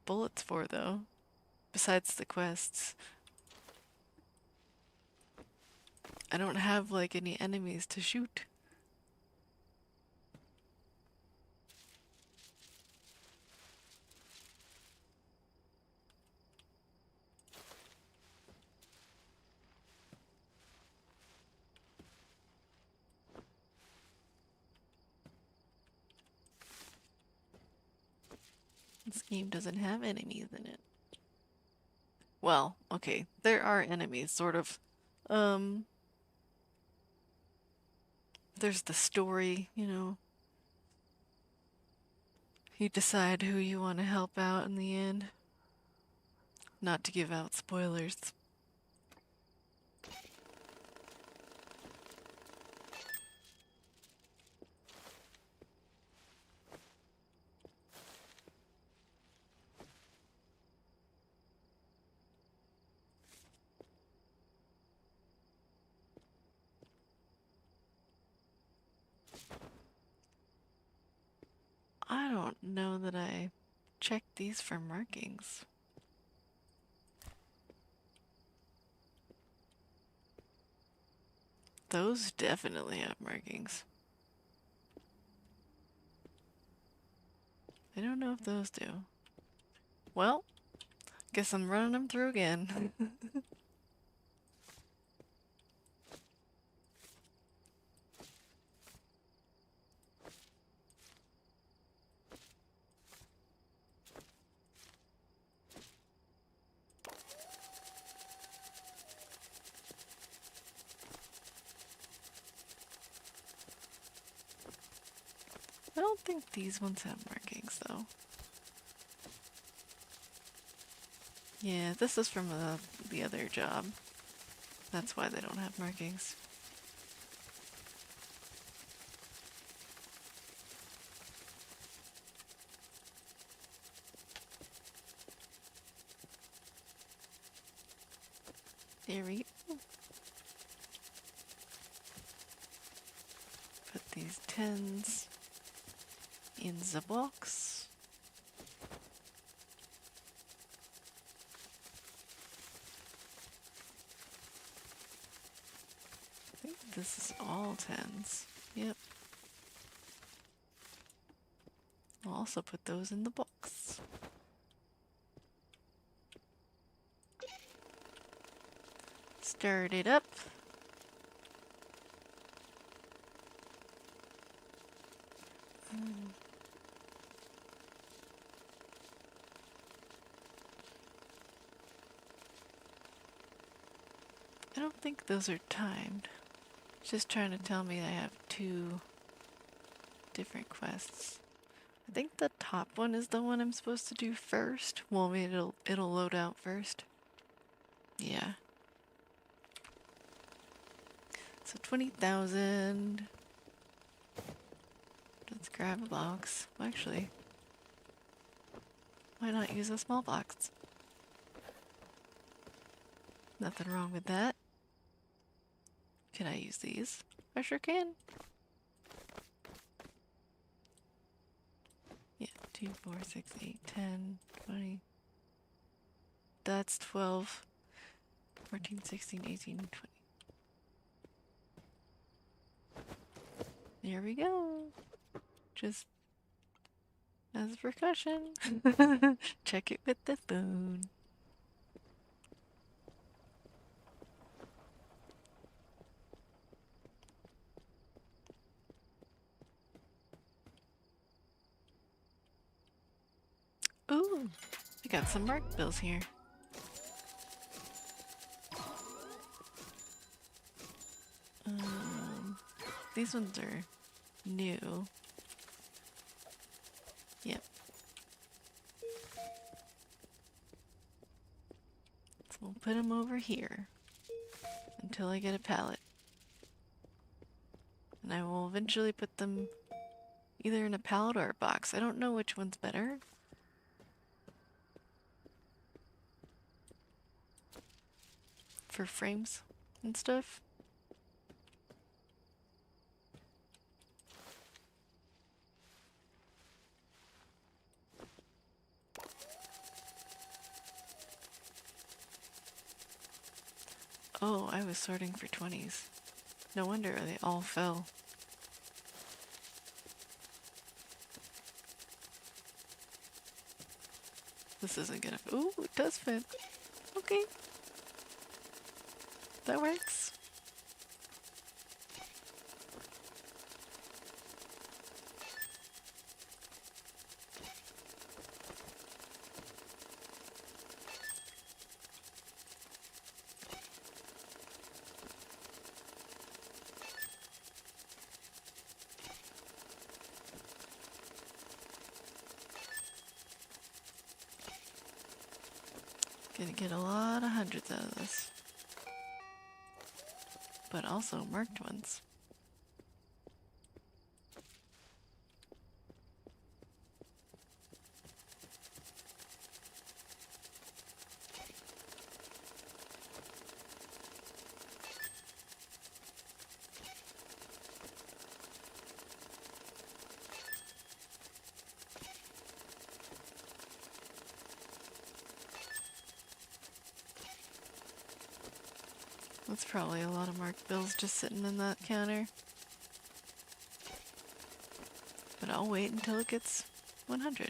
bullets for, though, besides the quests. I don't have, like, any enemies to shoot. This game doesn't have enemies in it. Well, okay, there are enemies, sort of. Um, there's the story, you know. You decide who you want to help out in the end. Not to give out spoilers. I don't know that I checked these for markings. Those definitely have markings. I don't know if those do. Well, guess I'm running them through again. I don't think these ones have markings, though. Yeah, this is from the other job. That's why they don't have markings. There we go. Put these 10s. in the box. I think this is all 10s. Yep. I'll also put those in the box. Start it up. I don't think those are timed. It's just trying to tell me I have 2 different quests. I think the top one is the one I'm supposed to do first. Well, maybe it'll load out first. Yeah. So 20,000. Let's grab a box. Actually, why not use a small box? Nothing wrong with that. Can I use these? I sure can. Yeah, 2, 4, 6, 8, 10, 20. That's 12, 14, 16, 18, 20. There we go. Just as a precaution. Check it with the phone. Ooh, I got some marked bills here. These ones are new. Yep. So we'll put them over here until I get a pallet. And I will eventually put them either in a pallet or a box. I don't know which one's better. For frames and stuff. Oh, I was sorting for 20s. No wonder they all fell. This isn't gonna. Ooh, it does fit. Okay. That works. Gonna get a lot of hundreds out of this. But also marked ones. That's probably a lot of marked bills just sitting in that counter. But I'll wait until it gets 100.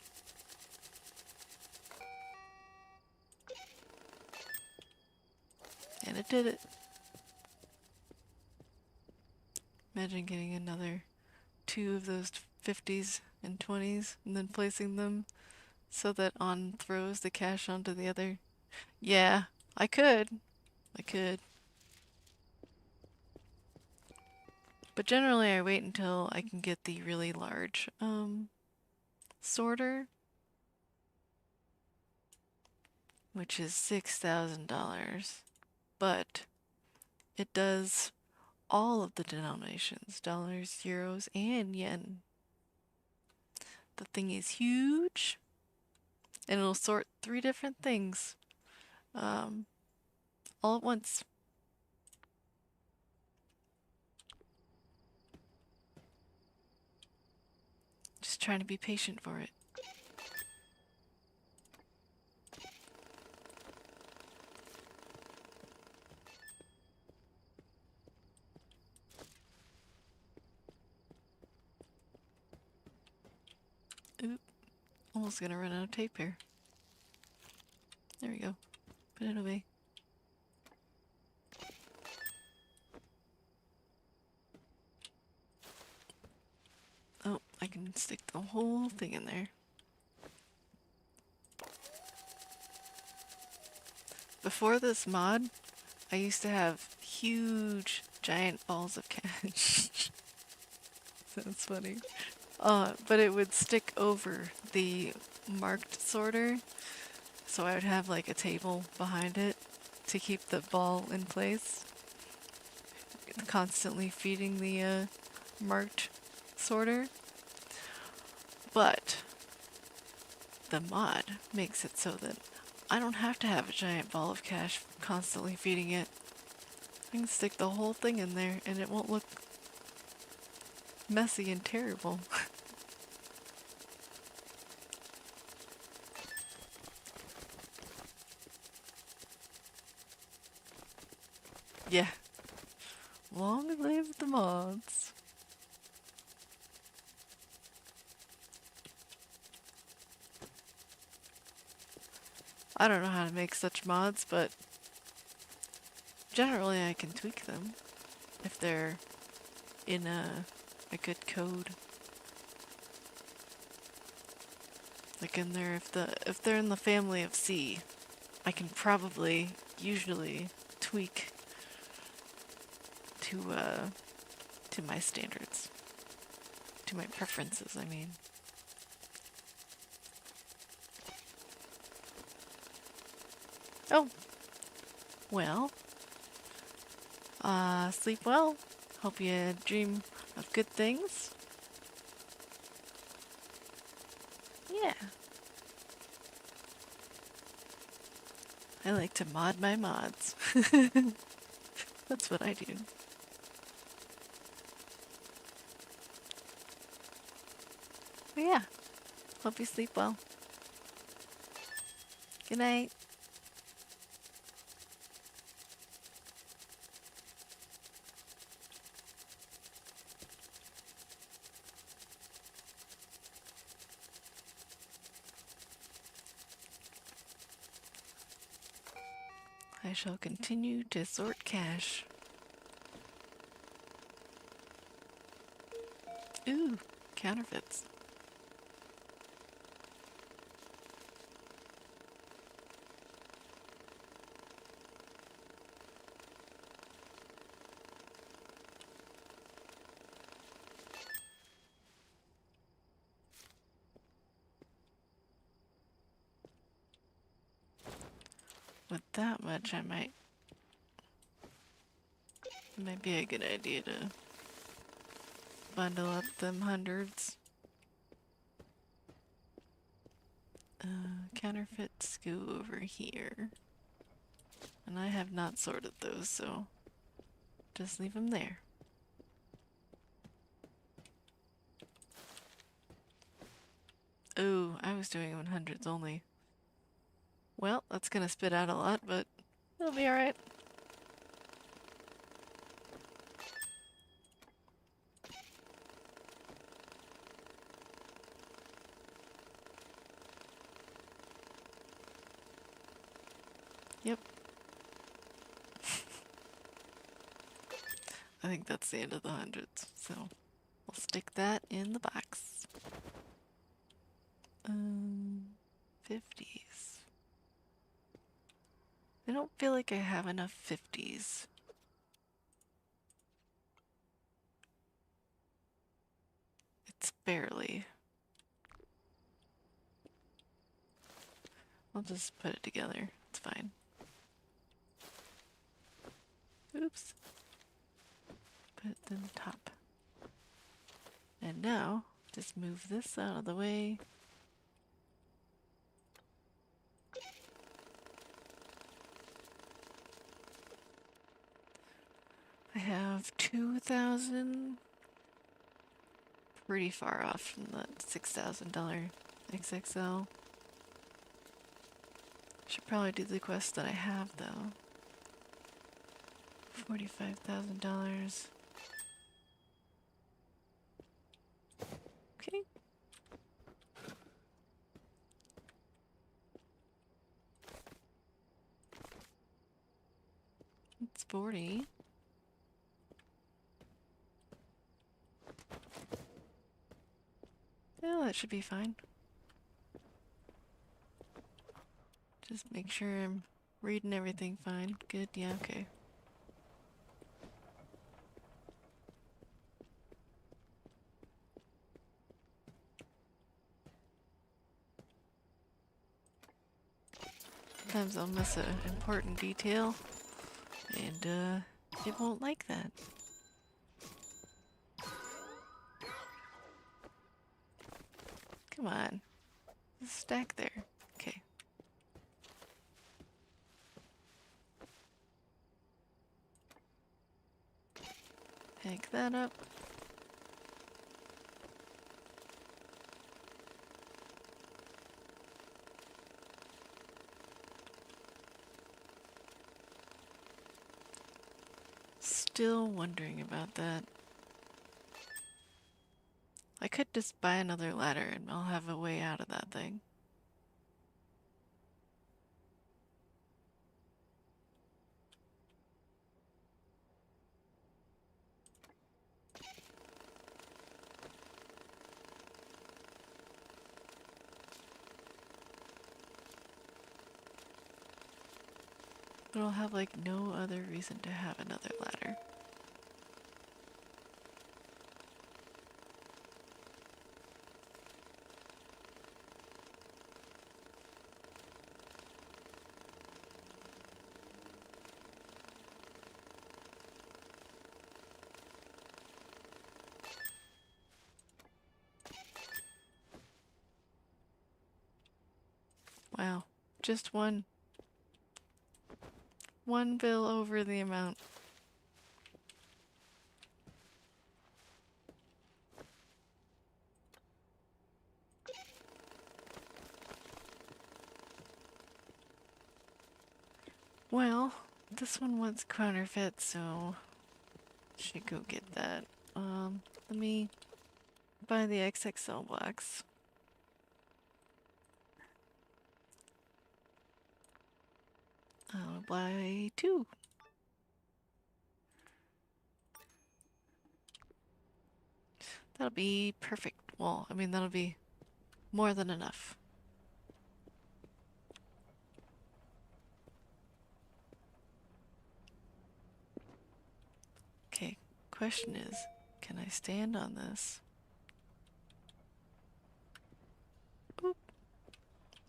And it did it. Imagine getting another 2 of those 50s and 20s and then placing them so that on throws the cash onto the other. Yeah, I could. I could. But generally I wait until I can get the really large sorter, which is $6,000. But it does all of the denominations, dollars, euros, and yen. The thing is huge, and it'll sort 3 different things all at once. Just Just trying to be patient for it. Oop. Almost gonna run out of tape here. There we go. Put it away. Oh, I can stick the whole thing in there. Before this mod, I used to have huge, giant balls of cash. That's funny. But it would stick over the marked sorter, so I would have like a table behind it to keep the ball in place, constantly feeding the marked sorter. But the mod makes it so that I don't have to have a giant ball of cash constantly feeding it. I can stick the whole thing in there and it won't look messy and terrible. Yeah. Long live the mods. I don't know how to make such mods, but generally I can tweak them if they're in a good code. Like in there, if they're in the family of C, I can probably usually tweak to my standards, to my preferences, I mean. Oh, well, sleep well. Hope you dream of good things. Yeah. I like to mod my mods. That's what I do. But yeah, hope you sleep well. Good night. I shall continue to sort cash. Ooh, counterfeits. With that much, it might be a good idea to bundle up them hundreds. Counterfeits go over here. And I have not sorted those, so just leave them there. Oh, I was doing 100s only. Well, that's gonna spit out a lot, but it'll be alright. Yep. I think that's the end of the hundreds, so we'll stick that in the box. 50s. I don't feel like I have enough 50s. It's barely. I'll just put it together. It's fine. Oops. Put it in the top. And now, just move this out of the way. I have 2,000 pretty far off from that $6,000 XXL. Should probably do the quest that I have though. $45,000. Okay. It's 40. Yeah, that should be fine. Just make sure I'm reading everything fine. Good, yeah, okay. Sometimes I'll miss an important detail, and it won't like that. Come on. There's a stack there. Okay. Pick that up. Still wondering about that. I could just buy another ladder and I'll have a way out of that thing. But I'll have like no other reason to have another ladder. Wow, just one bill over the amount. Well, this one wants counterfeit, so should go get that. Let me buy the XXL blocks. I'll buy 2. That'll be perfect. Well, I mean, that'll be more than enough. Okay, question is, can I stand on this? Oop.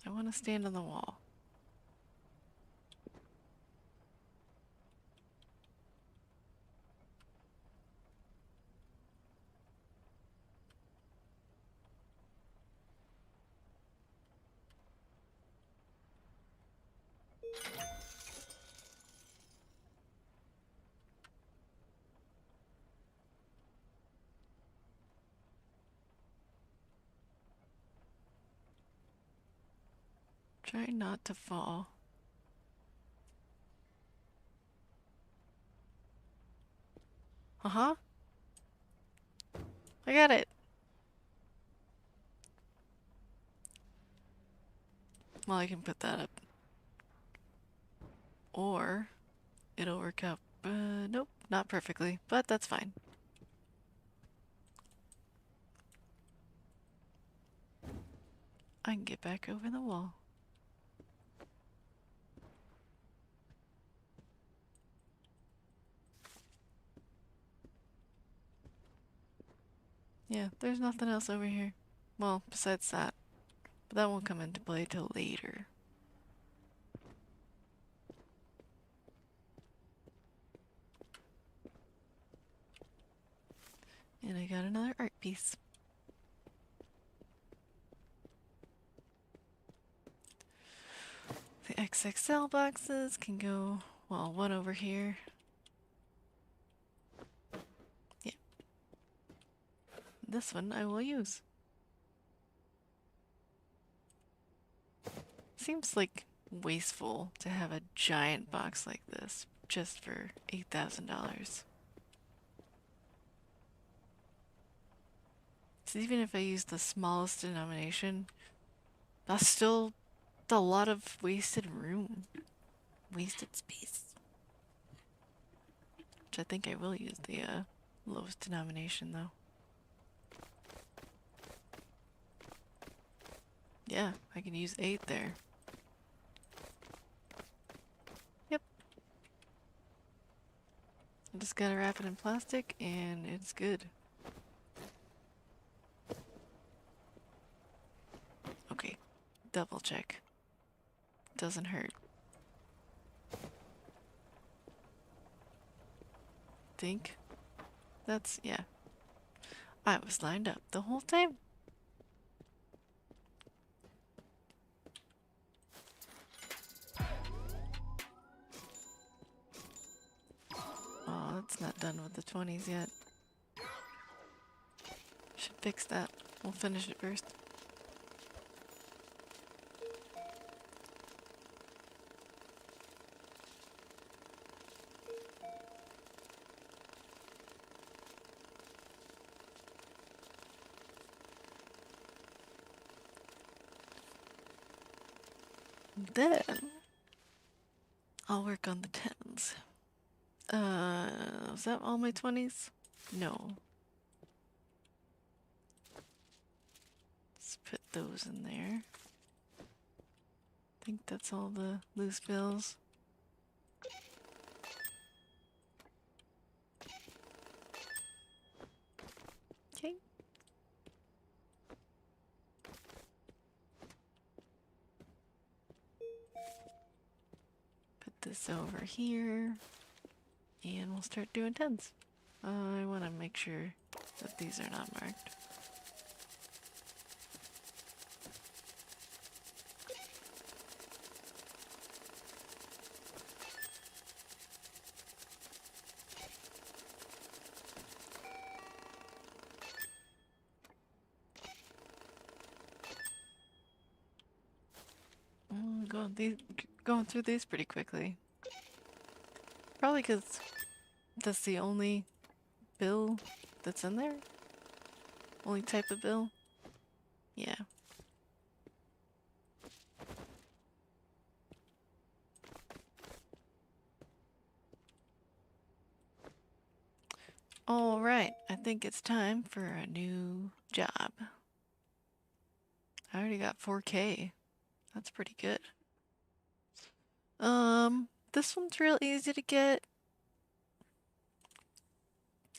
I want to stand on the wall. Try not to fall. Uh-huh. I got it. Well, I can put that up. Or it'll work out. Nope, not perfectly, but that's fine. I can get back over the wall. Yeah, there's nothing else over here. Well, besides that. But that won't come into play till later. And I got another art piece. The XXL boxes can go, well, one over here. Yeah. this one I will use. Seems like wasteful to have a giant box like this just for $8,000. So even if I use the smallest denomination, that's still a lot of wasted room, wasted space. Which I think I will use the lowest denomination though. Yeah, I can use 8 there. Yep. I just gotta wrap it in plastic and it's good. Okay, double check. Doesn't hurt. Think that's, yeah. I was lined up the whole time. Oh, that's not done with the 20s yet. Should fix that. We'll finish it first. Then I'll work on the 10s. Is that all my 20s? No. Let's put those in there. I think that's all the loose bills. Okay. Put this over here. And we'll start doing 10s. I want to make sure that these are not marked. Going through these pretty quickly. Probably because that's the only bill that's in there. Only type of bill. Yeah. All right, I think it's time for a new job. I already got 4K. That's pretty good. This one's real easy to get.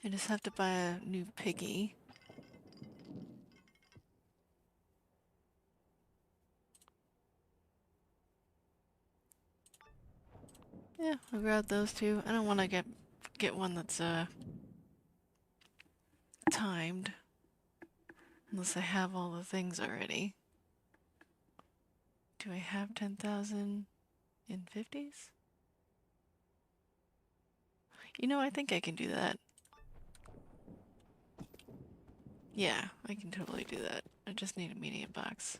I just have to buy a new piggy. Yeah, I'll grab those two. I don't want to get one that's timed unless I have all the things already. Do I have 10,000 in 50s? You know, I think I can do that. Yeah, I can totally do that. I just need a medium box.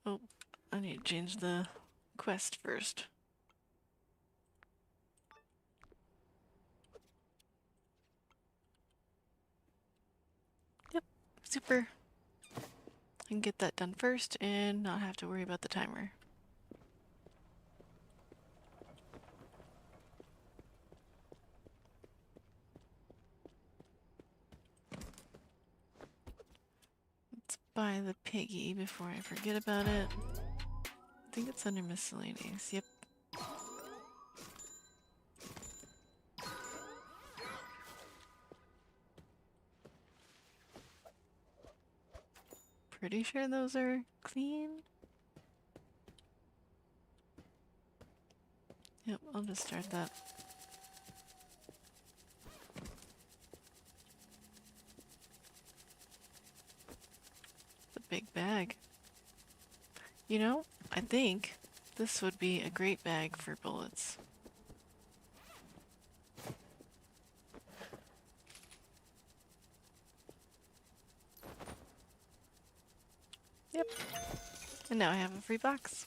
Oh, I need to change the quest first. Yep, super. I can get that done first and not have to worry about the timer. Let's buy the piggy before I forget about it. I think it's under miscellaneous. Yep. Pretty sure those are clean. Yep, I'll just start that. The big bag. You know, I think This would be a great bag for bullets. Yep. And now I have a free box.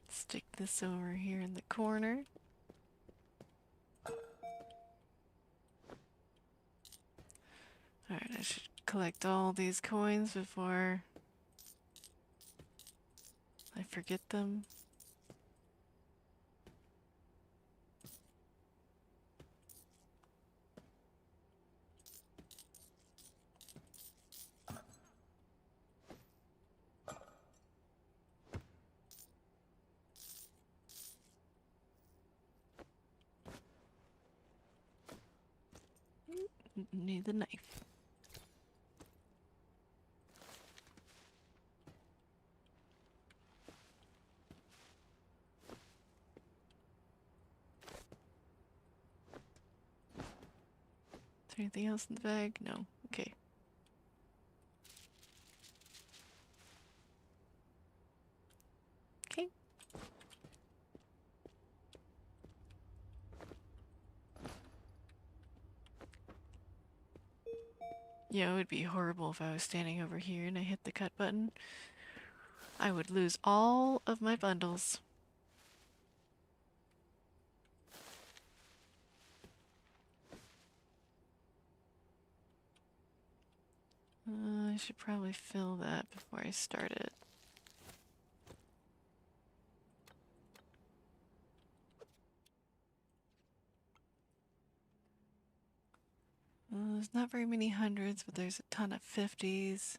Stick this over here in the corner. Alright, I should collect all these coins before I forget them. Need the knife. Is there anything else in the bag? No. Okay. Okay. Yeah, it would be horrible if I was standing over here and I hit the cut button. I would lose all of my bundles. I should probably fill that before I start it. There's not very many hundreds, but there's a ton of 50s.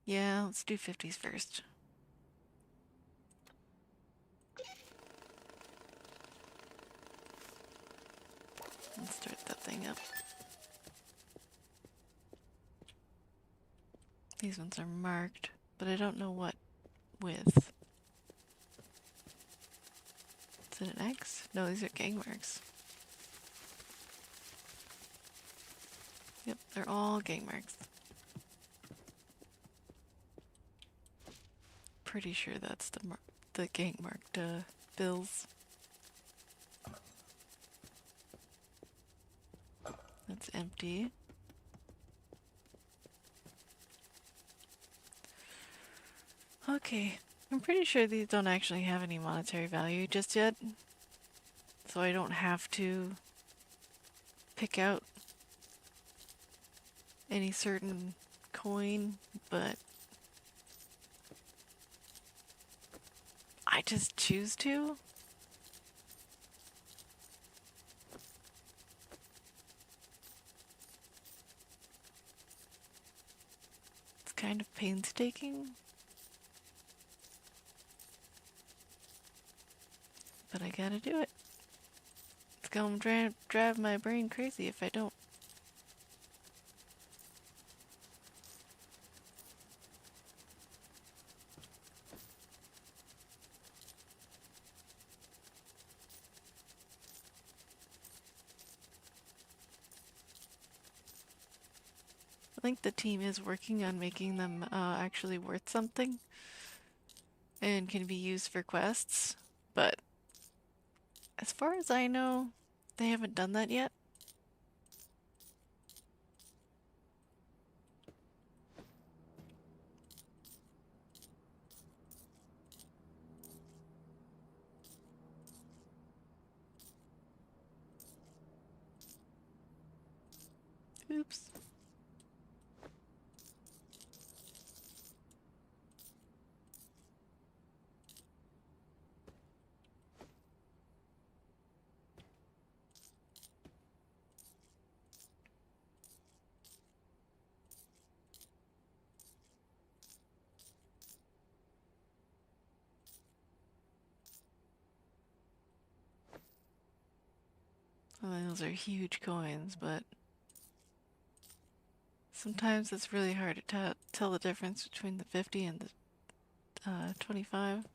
Yeah, let's do 50s first. Let's start that thing up. These ones are marked, but I don't know what with. Is it an X? No, these are gang marks. Yep, they're all gang marks. Pretty sure that's the gang marked bills. That's empty. Okay, I'm pretty sure these don't actually have any monetary value just yet, so I don't have to pick out any certain coin, but I just choose to. It's kind of painstaking, but I gotta do it. It's gonna drive my brain crazy if I don't. I think the team is working on making them actually worth something and can be used for quests, but as far as I know, they haven't done that yet. Oops. Well, those are huge coins, but sometimes it's really hard to tell the difference between the 50 and the 25.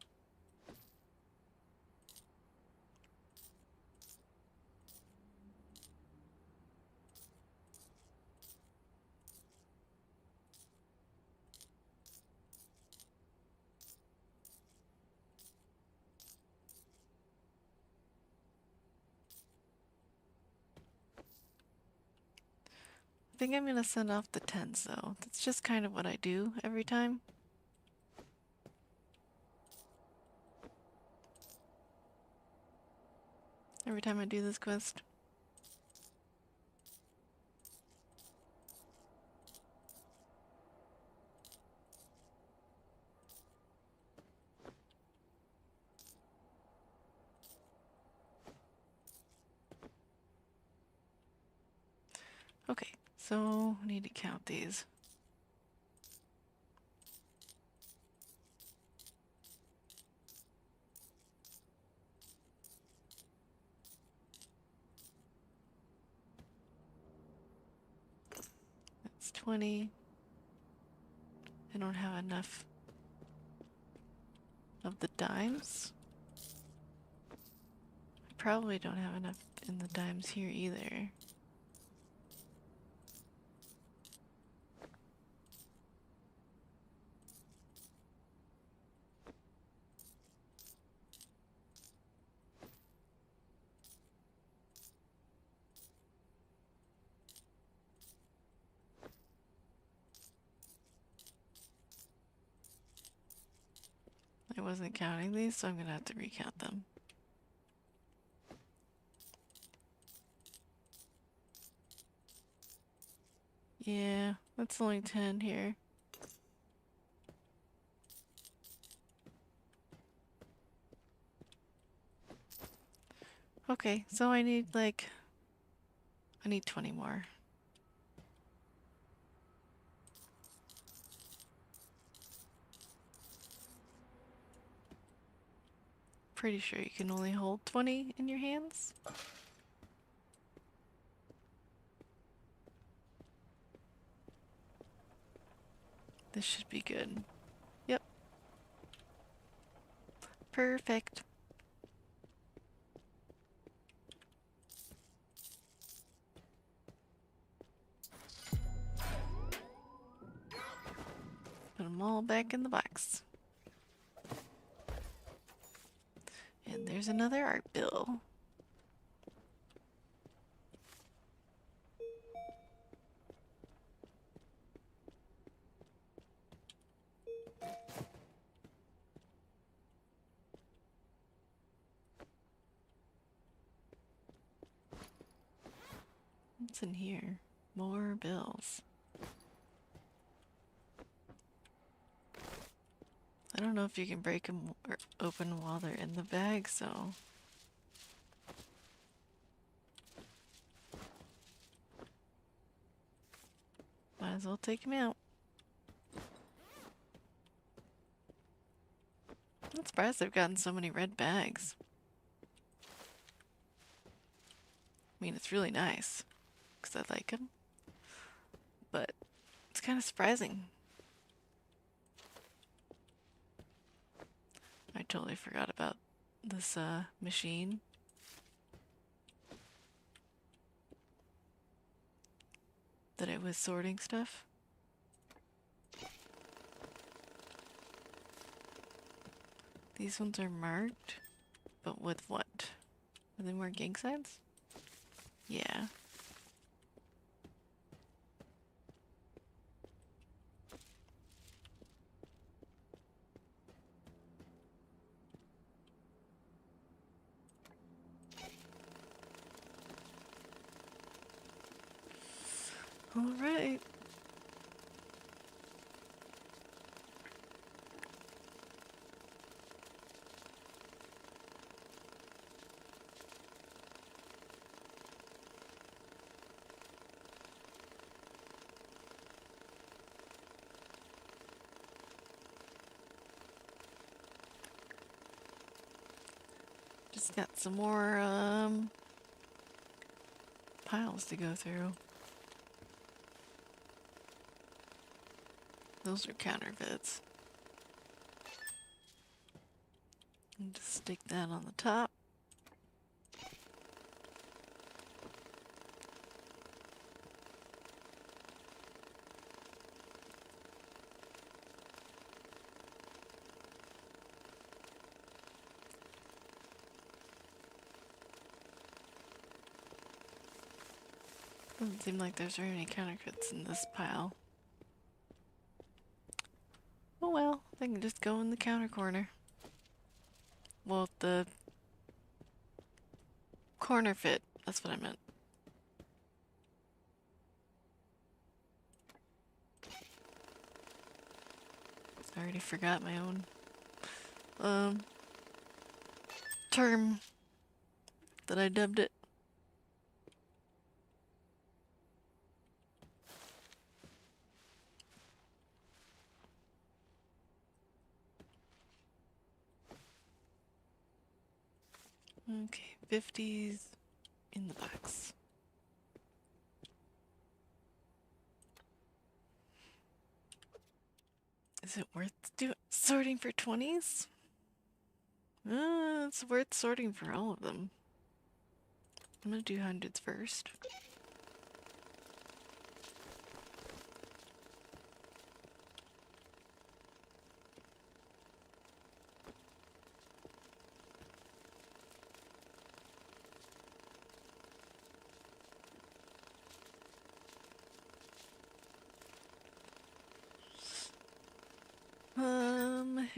think I'm gonna send off the 10s though. That's just kind of what I do every time. Every time I do this quest. Okay, so I need to count these. That's 20. I don't have enough of the dimes. I probably don't have enough in the dimes here either. I wasn't counting these, so I'm gonna have to recount them. Yeah, that's only 10 here. Okay, so I need 20 more. Pretty sure you can only hold 20 in your hands. This should be good. Yep. Perfect. Put them all back in the box. And there's another art bill. What's in here? More bills. I don't know if you can break them or open while they're in the bag, so... might as well take them out. I'm surprised they've gotten so many red bags. I mean, it's really nice, because I like them. But it's kind of surprising. I totally forgot about this machine. That it was sorting stuff. These ones are marked, but with what? Are they more gang signs? Yeah. All right. Just got some more piles to go through. Those are counterfeits. And just stick that on the top. Doesn't seem like there's very many counterfeits in this pile. Oh well, they can just go in the counter corner. Well, the corner fit, that's what I meant. I already forgot my own term that I dubbed it. Okay, 50s in the box. Is it worth sorting for 20s? It's worth sorting for all of them. I'm gonna do hundreds first.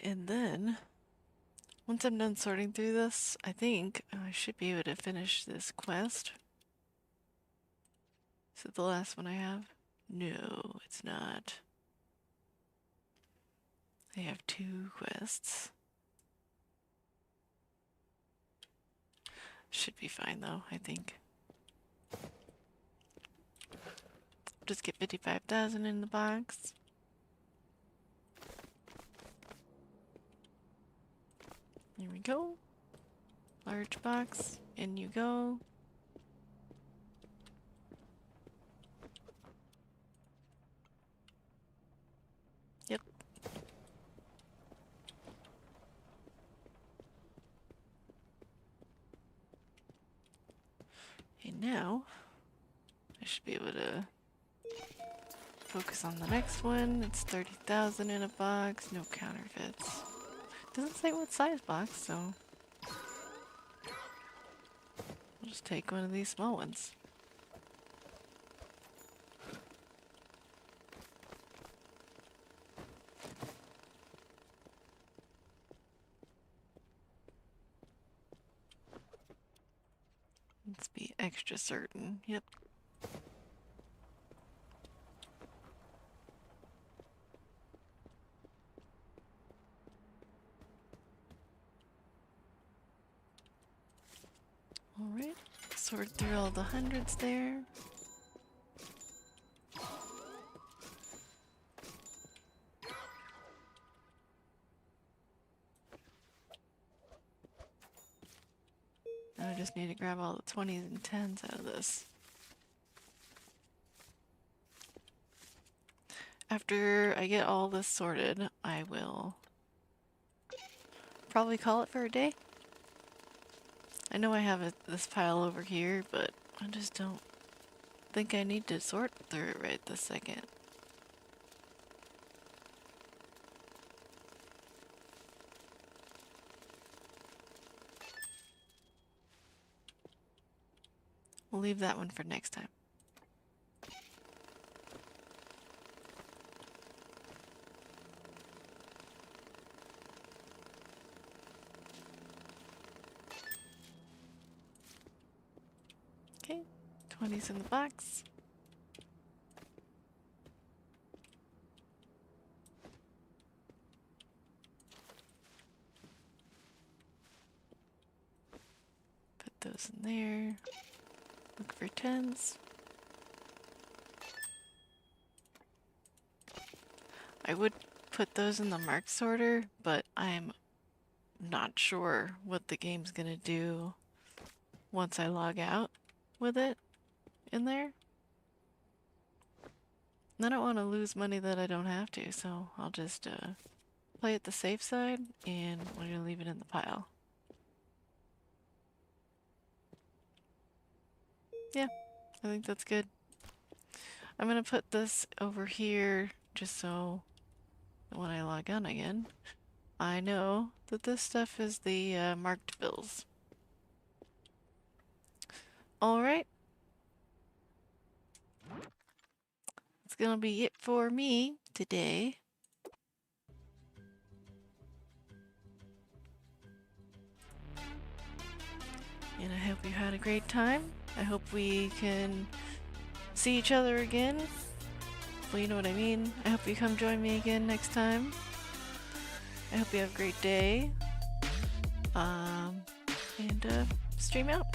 And then once I'm done sorting through this, I think I should be able to finish this quest. Is it the last one I have? No, it's not. I have 2 quests. Should be fine though, I think. Just get 55,000 in the box. Here we go. Large box, in you go. Yep. And now, I should be able to focus on the next one. It's 30,000 in a box, no counterfeits. Doesn't say what size box, so I'll just take one of these small ones. Let's be extra certain. Yep. Alright, sort through all the hundreds there. Now I just need to grab all the 20s and 10s out of this. After I get all this sorted, I will probably call it for a day. I know I have this pile over here, but I just don't think I need to sort through it right this second. We'll leave that one for next time. Okay, 20s in the box. Put those in there. Look for 10s. I would put those in the mark sorter, but I'm not sure what the game's gonna do once I log out with it in there. And I don't want to lose money that I don't have to, so I'll just play it the safe side and we're gonna leave it in the pile. Yeah, I think that's good. I'm gonna put this over here just so when I log on again, I know that this stuff is the marked bills. Alright. that's gonna be it for me today. And I hope you had a great time. I hope we can see each other again. Well, you know what I mean. I hope you come join me again next time. I hope you have a great day. And stream out.